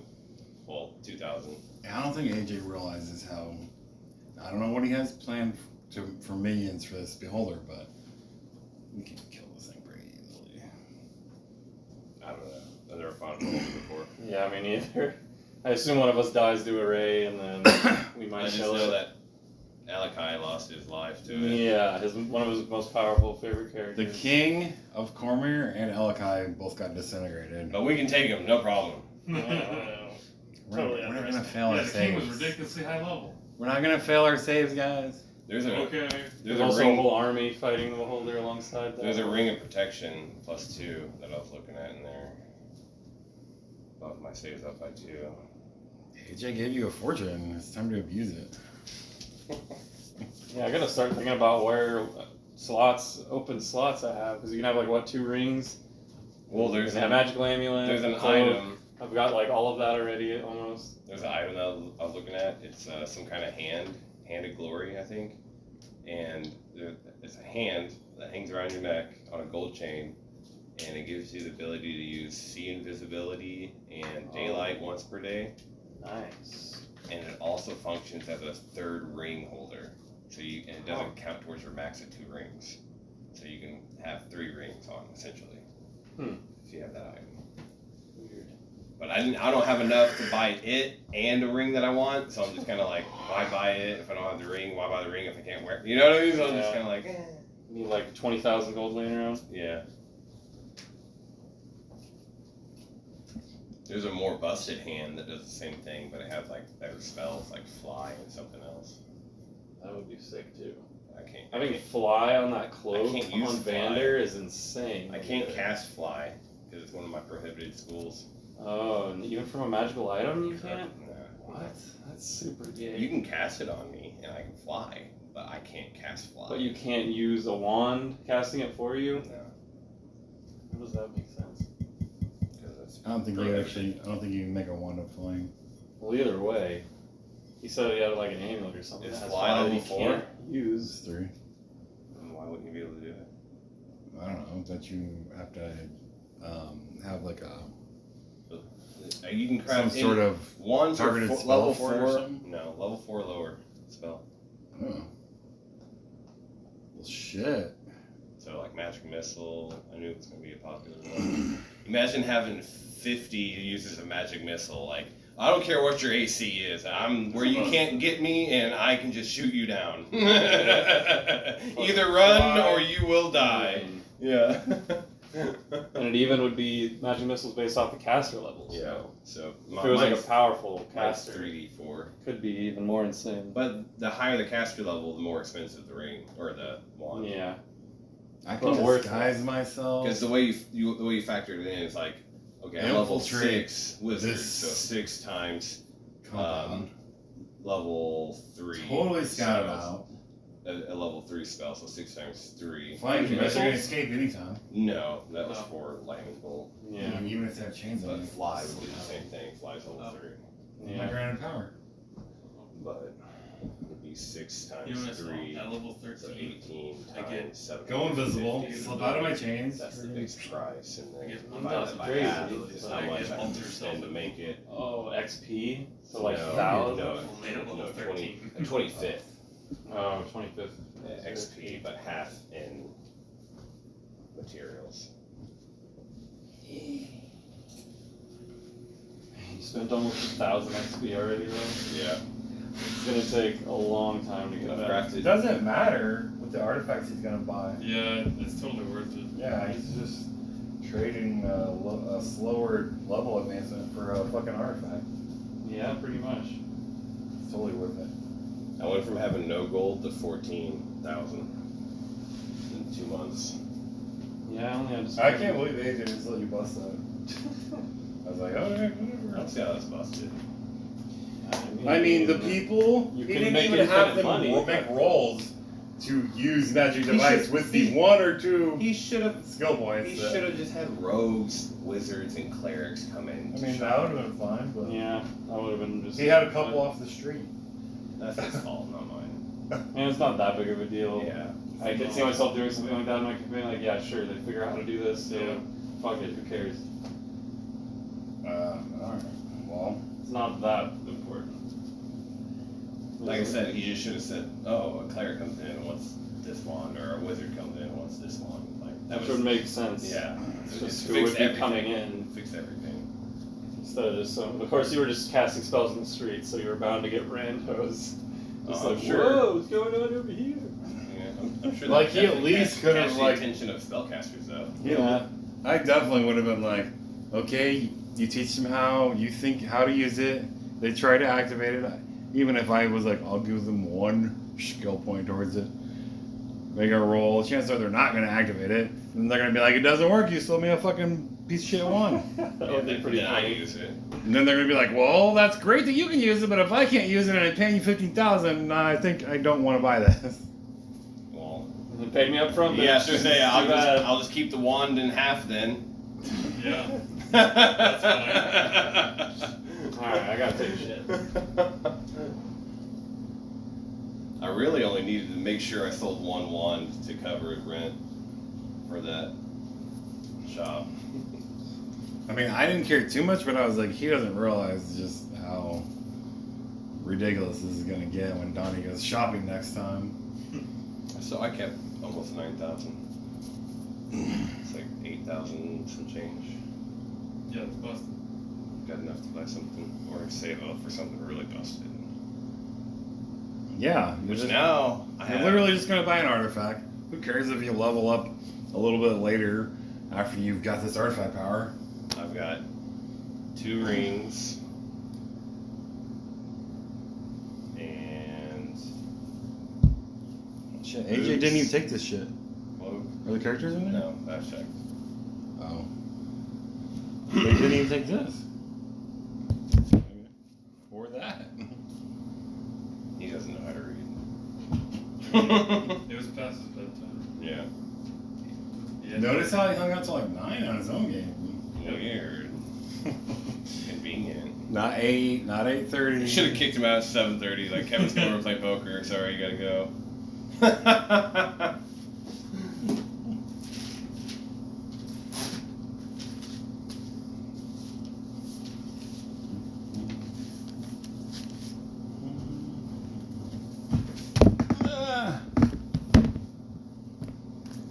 Well, 2,000. I don't think AJ realizes how. I don't know what he has planned for minions for this beholder, but we can kill this thing pretty easily. I don't know. I've never fought a beholder before. Yeah, me neither. I assume one of us dies to a ray, and then we I might just kill know it. that Alakai lost his life to it. Yeah, one of his most powerful favorite The characters. king of Cormyr and Elikai both got disintegrated. But we can take him, no problem. Totally We're not gonna underestimate. fail Yeah, our the king was saves. ridiculously high level. We're not gonna fail our saves, guys. There's a Okay. There's a also ring. a whole army fighting the beholder alongside that. There's a ring of protection plus 2 that I was looking at in there. Buff my saves up by 2. AJ gave you a fortune. It's time to abuse it. Yeah, I gotta start thinking about where open slots I have, because you can have like what, 2 rings? Well, You there's can have magical amulet. there's an cloak. item. I've got like all of that already almost. There's an item that I was looking at. It's some kind of hand of glory, I think. And it's a hand that hangs around your neck on a gold chain, and it gives you the ability to use sea invisibility and daylight once per day. Nice. And it also functions as a 3rd ring holder. So and it doesn't count towards your max at 2 rings. So you can have 3 rings on essentially. If you have that item. Weird. But I don't have enough to buy it and a ring that I want, so I'm just kind of like, why buy it if I don't have the ring? Why buy the ring if I can't wear it? You know what I mean? So I'm just Yeah. kind of like, You need like 20,000 gold laying around. yeah. There's a more busted hand that does the same thing, but it has like better spells like fly and something else. That would be sick too. I can't. Having fly on that cloak I can't use on fly. Vander is insane. I can't cast fly because it's one of my prohibited schools. Oh, and even from a magical item you can't? No. What? That's super gay. You can cast it on me and I can fly, but I can't cast fly. But you can't use a wand casting it for you? No. How does that make sense? Because it's I don't think you can make a wand up flying. Well, either way, he said he had like an amulet or something. It's that has fly that level he 4? can't It's use. 3. And why wouldn't you be able to do it? I don't know. That you have to have like a You can some craft sort of wands are targeted spell level for it or 4. something? No, level 4 lower spell. oh. Well, shit. So like magic missile, I knew it was gonna be a popular one. Imagine having 50 uses of magic missile. Like I don't care what your AC is. I'm where you can't get me, and I can just shoot you down. Either run or you will die. Yeah. And it even would be magic missiles based off the caster levels. Yeah. So If it was like a powerful mine's caster, 3d4. could be even more insane. But the higher the caster level, the more expensive the ring or the wand. Yeah. I can But worth disguise myself. Because the way the way you factor it in is like, okay, I'm level Infiltrate 6 wizard, this so 6 times Compound. level 3. Totally scouted so out. A level 3 spell, so 6 times 3. Flying you, but you can escape anytime. No, that was for lightning bolt. Yeah. Even if they have chains on But you. fly would do the same thing. Fly's level 3. My granted power. But it'd be 6 You know what I times saw? 3. At level So 13, 18 I get times 7. Go invisible. Slip out of my chains. That's the base price, and I then get divide it by crazy. half is So how I much get I can alter spend to self. make it. Oh, XP? So like No, 1,000? no, Made it level 13. 25th Oh, 25th. XP, but half in materials. You spent almost 1,000 XP already, though. Yeah. It's gonna take a long time to get I've back. It crafted. doesn't matter what the artifacts he's gonna buy. Yeah, it's totally worth it. Yeah, he's just trading a slower level advancement for a fucking artifact. Yeah, pretty much. It's totally worth it. I went from having no gold to 14,000 in 2 months. Yeah, I only had to I can't believe AJ just let you bust that. I was like, okay, whatever. Let's see how that's busted. I mean, the people, You he can didn't make even have infinite them money. make rolls to use magic He device should- with the he- 1 or 2 He should have. skill points. He that- should have just had rogues, wizards, and clerics come in. I to mean, shop. that would have been fine, but Yeah, I would have been just. he had a couple off the street. That's his fault, not mine. Man, it's not that big of a deal. Yeah. I could see myself doing something like that in my campaign. Like, yeah, sure, they figure out how to do this. So Yeah. fuck it, who cares? Alright. Well, It's not that important. Like I said, he just should have said, "Oh, a cleric comes in and wants this wand, or a wizard comes in and wants this wand." Like That would make sense. Yeah. It's So just just who fix would be everything. coming in Fix everything. instead of just some. Of course, you were just casting spells in the street, so you were bound to get randos. It's I'm like, sure. whoa, what's going on over here? Yeah, I'm sure. Like, that he at definitely least catch- could have, catch like- the attention of spellcasters, though. yeah. I definitely would have been like, okay, you teach them how to use it. They try to activate it. Even if I was like, I'll give them 1 skill point towards it. Make a roll. Chances are they're not going to activate it. And they're going to be like, it doesn't work. You sold me a fucking piece of shit wand. That would be pretty Then I funny. use it. And then they're going to be like, well, that's great that you can use it, but if I can't use it and I'm paying you 15,000, I think I don't want to buy this. Well, They paid me up front. yeah, bitch. so say Too bad. I'll just keep the wand in half then. Yeah. Alright, I gotta take a shit. I really only needed to make sure I sold 1 wand to cover rent for that shop. I mean, I didn't care too much, but I was like, he doesn't realize just how ridiculous this is going to get when Donnie goes shopping next time. So I kept almost 9,000. It's like 8,000 some change. Yeah, it's busted. Got enough to buy something or save up for something really busted. Yeah. Which now I You're have. literally just going to buy an artifact. Who cares if you level up a little bit later after you've got this artifact power? I've got 2 rings and Shit, AJ didn't even take this shit. cloak. Are the characters in there? No, I've checked. Oh. They didn't even take this. Or that. He doesn't know how to read. It was past his bedtime. Yeah. Yeah. Notice how he hung out till like 9 on his own game. Weird. Convenient. Not 8, not 8:30. You should have kicked him out at 7:30. Like, Kevin's going to play poker. Sorry, you gotta go.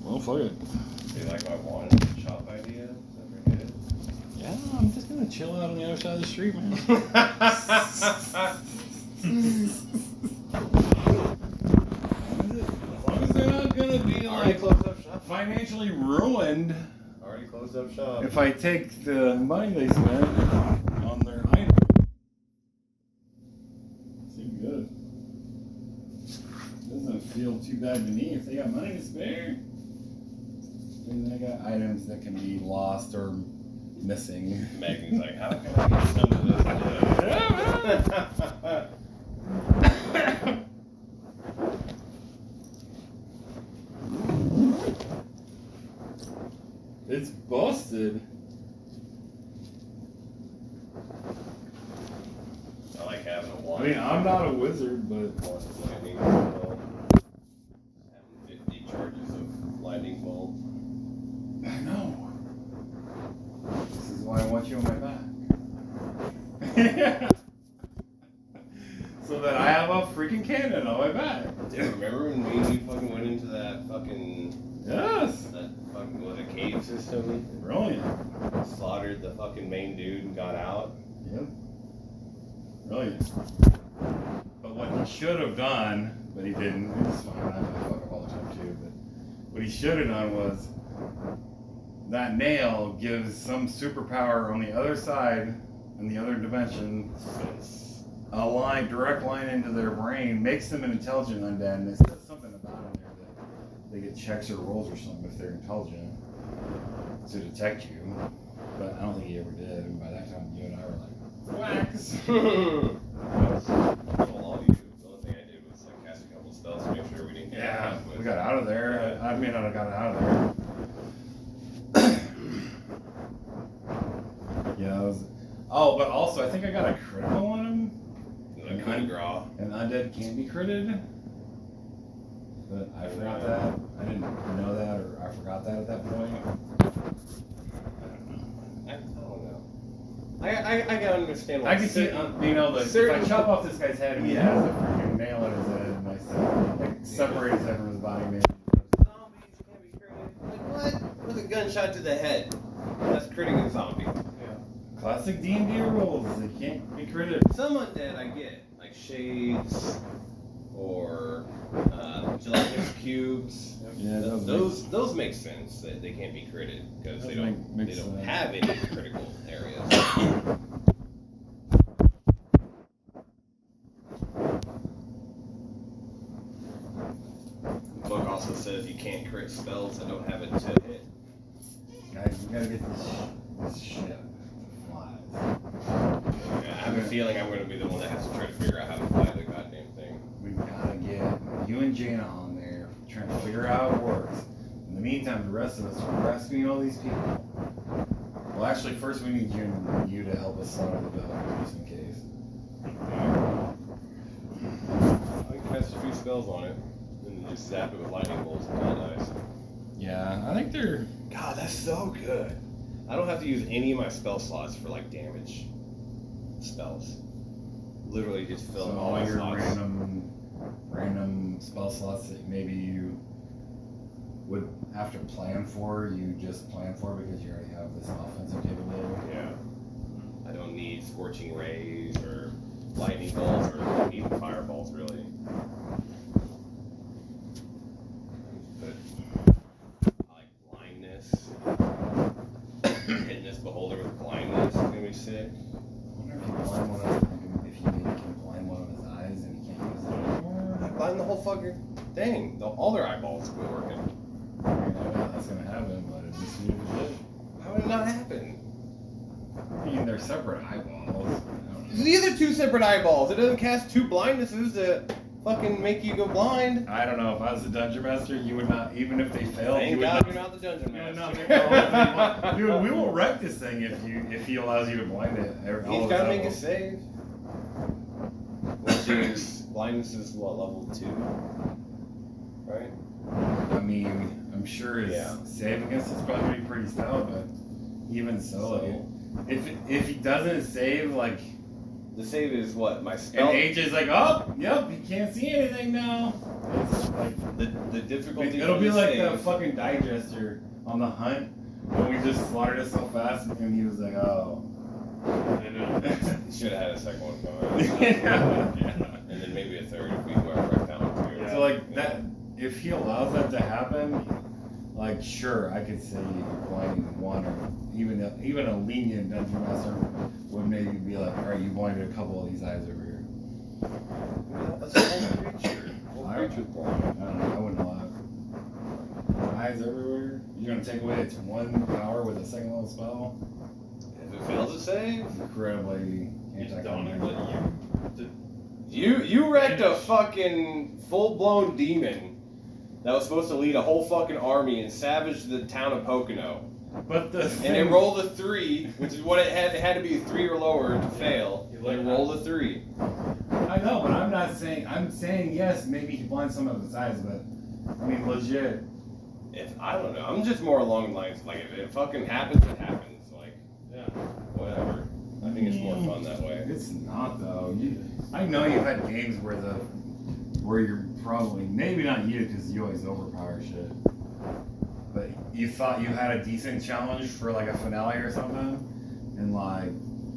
Well, fuck it. Do you like my wand shop idea? Is that pretty good? Yeah, I'm just gonna chill out on the other side of the street, man. As long as they're not gonna be Already like closed up shop. financially ruined Already closed up shop. if I take the money they spent on their item. Seems good. Doesn't feel too bad to me if they got money to spare. And they got items that can be lost or missing. Megan's like, how can I get some of this? It's busted. I like having a one. I mean, I'm not a wizard, but One lightning bolt. Having 50 charges of lightning bolt. I know. This is why I want you on my back. So that I have a freaking cannon on my back. Dude, remember when me and you fucking went into that fucking... Yes. That fucking, was it cave system? Brilliant. Slaughtered the fucking main dude and got out? Yep. Brilliant. But what he should have done, but he didn't, it's fine, I fuck up all the time too, but what he should have done was that nail gives some superpower on the other side, in the other dimension, a line, direct line into their brain, makes them an intelligent undead, and it says something about in there that they get checks or rolls or something if they're intelligent to detect you. But I don't think he ever did, and by that time you and I were like, wax! Well, all you. The only thing I did was like cast a couple spells to make sure we didn't get Yeah, out with. we got out of there. I may not have gotten out of there. Yeah, it was. Oh, but also I think I got a critical on him. Like coup de grace. An undead can be critted. But I forgot that. I didn't know that, or I forgot that at that point. I don't know. I gotta understand. I can see, you know, if I chop off this guy's head and he has a freaking nail in his head, and I separate his head from his body, maybe. Zombies can't be critted. Like what? With a gunshot to the head. That's critting a zombie. Classic D&D rules. They can't be critted. Some undead I get, like shades or gelatinous cubes. Yeah, those make sense that they can't be critted because they don't have any critical areas. The book also says you can't crit spells that don't have a to hit. Guys, we gotta get this ship. I have a feeling I'm going to be the one that has to try to figure out how to fly the goddamn thing. We gotta get you and Jaina on there, trying to figure out how it works. In the meantime, the rest of us are rescuing all these people. Well, actually, first we need you to help us slaughter the village, just in case. I can cast a few spells on it, and then just zap it with lightning bolts. It's kind of nice. Yeah, I think they're. God, that's so good. I don't have to use any of my spell slots for like damage spells. Literally just fill in all my your slots. random spell slots that maybe you would have to plan for, you just plan for because you already have this offensive capability. Yeah. I don't need scorching rays or lightning bolts or even fireballs really. But I like blindness. Hitting this beholder with blindness is gonna be sick. I wonder if you blind one of if you maybe can blind one of his eyes and he can't use it anymore. I blind the whole fucking thing. All their eyeballs quit working. I know that's gonna happen, but it just needed to do. How would it not happen? I mean, they're separate eyeballs. These are two separate eyeballs. It doesn't cast two blindnesses to fucking make you go blind. I don't know. If I was the dungeon master, you would not. Even if they failed, Thank you would God not. you're not the dungeon You would master. not. Dude, we will wreck this thing if he allows you to blind it. He's gotta make a save. Which is blindness is what, level 2? Right? I mean, I'm sure his save against it's probably gonna be pretty stout, but even so, like, if he doesn't save, like, the save is what, my spell. and AJ's like, oh, yep, he can't see anything now. It's like the difficulty. it'll be like save. the fucking digester on the hunt when we just slaughtered it so fast, and he was like, oh. I know. Should have had a second one coming. And then maybe a third if we wrecked that one too. So like that, if he allows that to happen, like sure, I could say blinding one, or even a lenient dungeon master would maybe be like, all right, you blinded a couple of these eyes over here. That's a whole creature. Whole creature's blind. I don't know. I wouldn't allow eyes everywhere. You're gonna take away its one power with a second level spell. If it fails to save, Incredibly anti-climactic. you wrecked a fucking full-blown demon that was supposed to lead a whole fucking army and savage the town of Pocono. But the and it rolled a 3, which is what it had to be a 3 or lower to fail. You roll the 3. I know, but I'm not saying. I'm saying yes. Maybe he blinds some of his eyes, but I mean, legit. If I don't know, I'm just more along the lines like if it fucking happens, it happens. Like, yeah, whatever. I think it's more fun that way. It's not though. I know you've had games where you're probably maybe not you because you always overpower shit, but you thought you had a decent challenge for like a finale or something, and like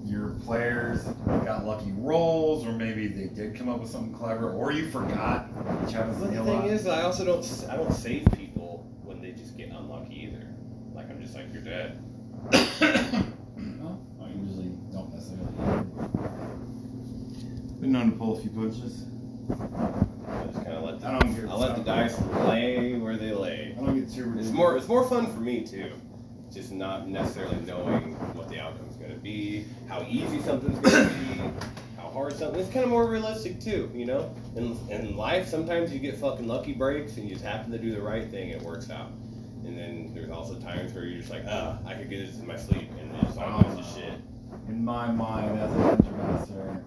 your players got lucky rolls, or maybe they did come up with something clever, or you forgot, which happens The a thing lot. is, I also don't save people when they just get unlucky either. Like I'm just like you're dead. No, I usually don't necessarily. Been known to pull a few punches. I just kind of let I don't get. I let the dice lay where they lay. I don't get too. It's more fun for me too. Just not necessarily knowing what the outcome's going to be, how easy something's going to be, how hard something. It's kind of more realistic too, you know. In life, sometimes you get fucking lucky breaks and you just happen to do the right thing and it works out. And then there's also times where you're just like, I could get this in my sleep, and it's all kinds of shit. In my mind, as a dungeon master,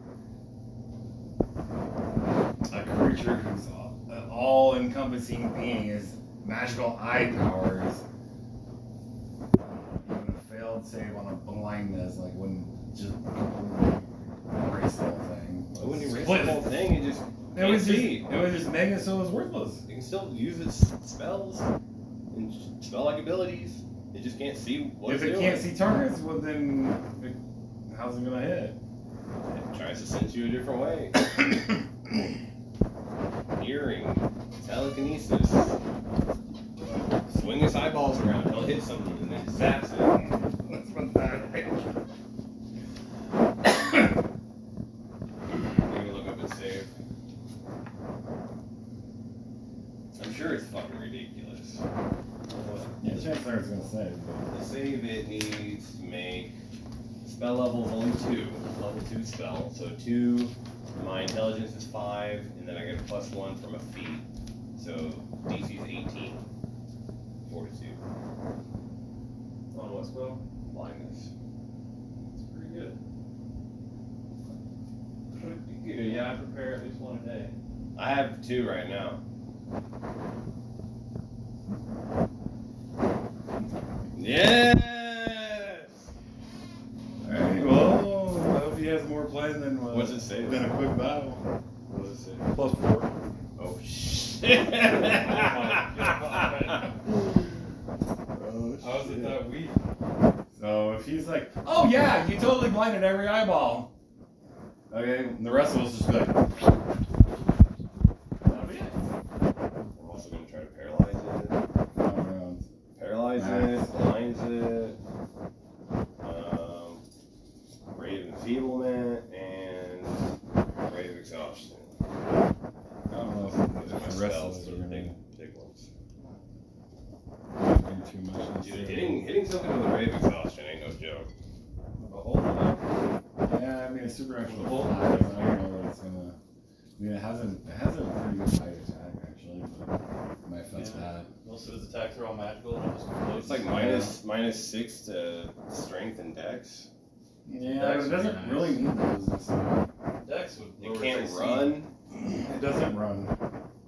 a creature who's an all-encompassing being is magical eye powers. Even a failed save on a blindness, like wouldn't just erase the whole thing. But when you erase Split the it. whole thing, you just It was just, see. it was just making it so it was worthless. You can still use its spells and spell-like abilities. It just can't see what If it's it doing. can't see targets, well then, how's it gonna hit? It tries to sense you a different way. Hearing, telekinesis. Swing its eyeballs around, he'll hit something and then it zaps it. That's what that Let me look up its save. I'm sure it's fucking ridiculous. Yeah, Chancellor is gonna say. The save it needs to make spell level is only 2, level 2 spell. So 2, my intelligence is 5, and then I get a +1 from a feat. So DC is 18. Fortitude. On what spell? Blindness. It's pretty good. Yeah, I prepare at least one a day. I have 2 right now. Yes! Alright, well, I hope he has more play than What's it say? than a quick battle. What does it say? +4. Oh shit! How is it that weak? So if he's like, oh yeah, you totally blinded every eyeball. Okay, and the rest of us just be like, that'll be it. I'm also gonna try to paralyze it. Paralyze it, blinds it, rate of enfeeblement, and rate of exhaustion. I don't know if Those are my the rest of spells, us so are the gonna big ones. do too much. Dude, hitting something with a rate of exhaustion ain't no joke. Yeah, I mean, a supernatural flies. I don't know what it's gonna. I mean, it has a pretty good height attack actually, but my effect's bad. Most of his attacks are all magical and it just It's like minus 6 to strength and dex. Yeah, but it doesn't really need those. Dex would It lower can't its AC. run. It doesn't run.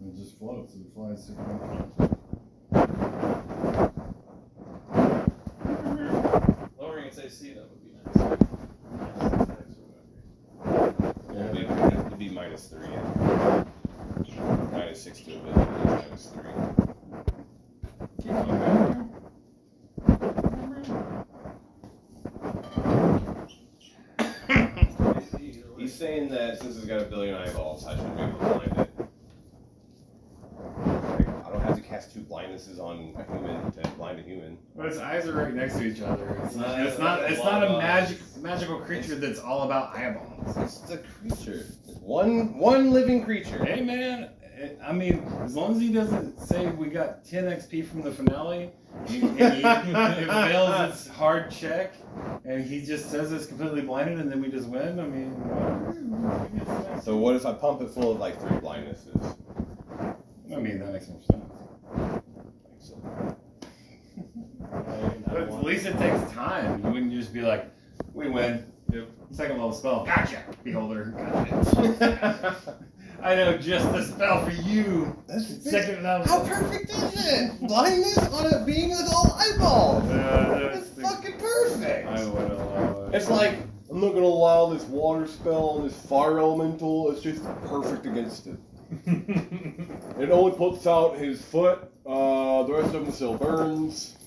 It just floats. It flies super. Lowering its AC, that would be nice. It'd be minus 3. Yeah. Minus 6 to ability, minus 3. He's saying that since it's got a billion eyeballs, I should be able to blind it. Like, I don't have to cast 2 blindnesses on a human to blind a human. But its eyes are right next to each other. It's not a magical creature that's all about eyeballs. It's the creature. It's one living creature. Hey man, I mean, as long as he doesn't say we got 10 XP from the finale, and it fails its hard check, and he just says it's completely blinded, and then we just win. I mean, whatever. So what if I pump it full of like 3 blindnesses? I mean, that makes more sense. But at least it takes time. You wouldn't just be like, we win. Yep. Second level spell. Gotcha, beholder. Gotcha. I know just the spell for you. That's Second level. How perfect is it? Blindness on a being with all eyeballs. That's That's fucking perfect. I would allow it. It's like, I'm not gonna allow this water spell and this fire elemental. It's just perfect against it. It only puts out his foot. The rest of him still burns.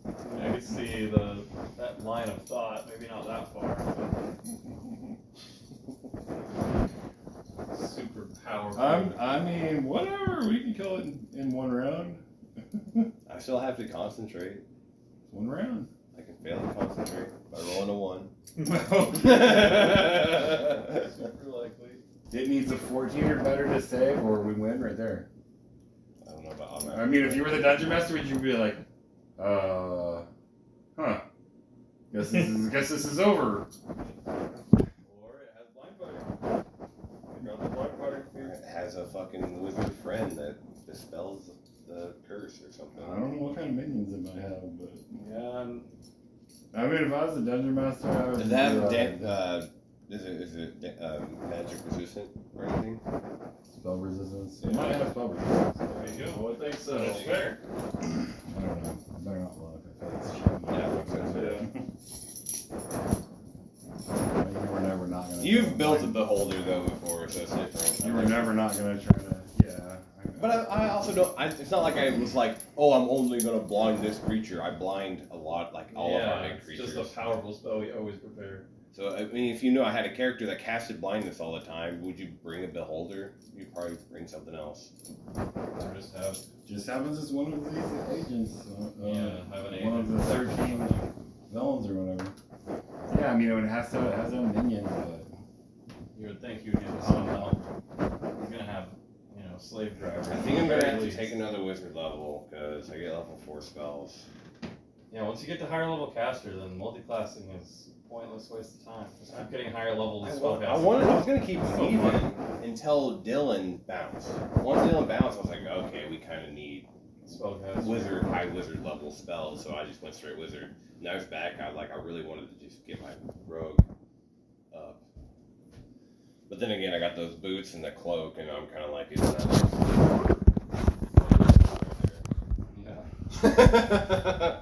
I can see that line of thought. Maybe not that far. But super powerful. I mean, whatever. We can kill it in one round. I still have to concentrate. One round. I can fail to concentrate by rolling a 1. Super likely. It needs a 14 or better to save, or we win right there. I don't know about all that. I mean, if you were the dungeon master, would you be like, guess this is over. Or it has blind fighting. Figure out the blind fighting fear. It has a fucking wizard friend that dispels the curse or something. I don't know what kind of minions it might have, but Yeah, and I mean, if I was the dungeon master, I would. Does that is it magic resistant or anything? Spell resistance? It might have spell resistance. there you go. I think so. That's fair. I don't know. Better not look. I feel it's shitty. Yeah, I think so too. You were never not gonna. You've built a beholder though before, so it's different. You were never not gonna try to. Yeah. But I also don't. It's not like I was like, oh, I'm only gonna blind this creature. I blind a lot, like all of our big it's creatures. just a powerful spell we always prepare. So I mean, if you knew I had a character that casted blindness all the time, would you bring a beholder? You'd probably bring something else. Or just have Just happens as one of these agents. have an One of the agent. 13 villains or whatever. Yeah, I mean, it has a minion, but. You would think you would get some help. You're gonna have, slave drivers. I think I'm gonna have to Least. take another wizard level because I get level 4 spells. Yeah, once you get to higher level caster, then multi-classing is a pointless waste of time. Just keep getting higher level spellcasting. I was gonna keep So even fun. until Dylan bounced. Once Dylan bounced, I was like, okay, we kind of need Spellcaster. high wizard level spells, so I just went straight wizard. Now it's back. I really wanted to just get my rogue up. But then again, I got those boots and the cloak, and I'm kind of like, it's not. Yeah.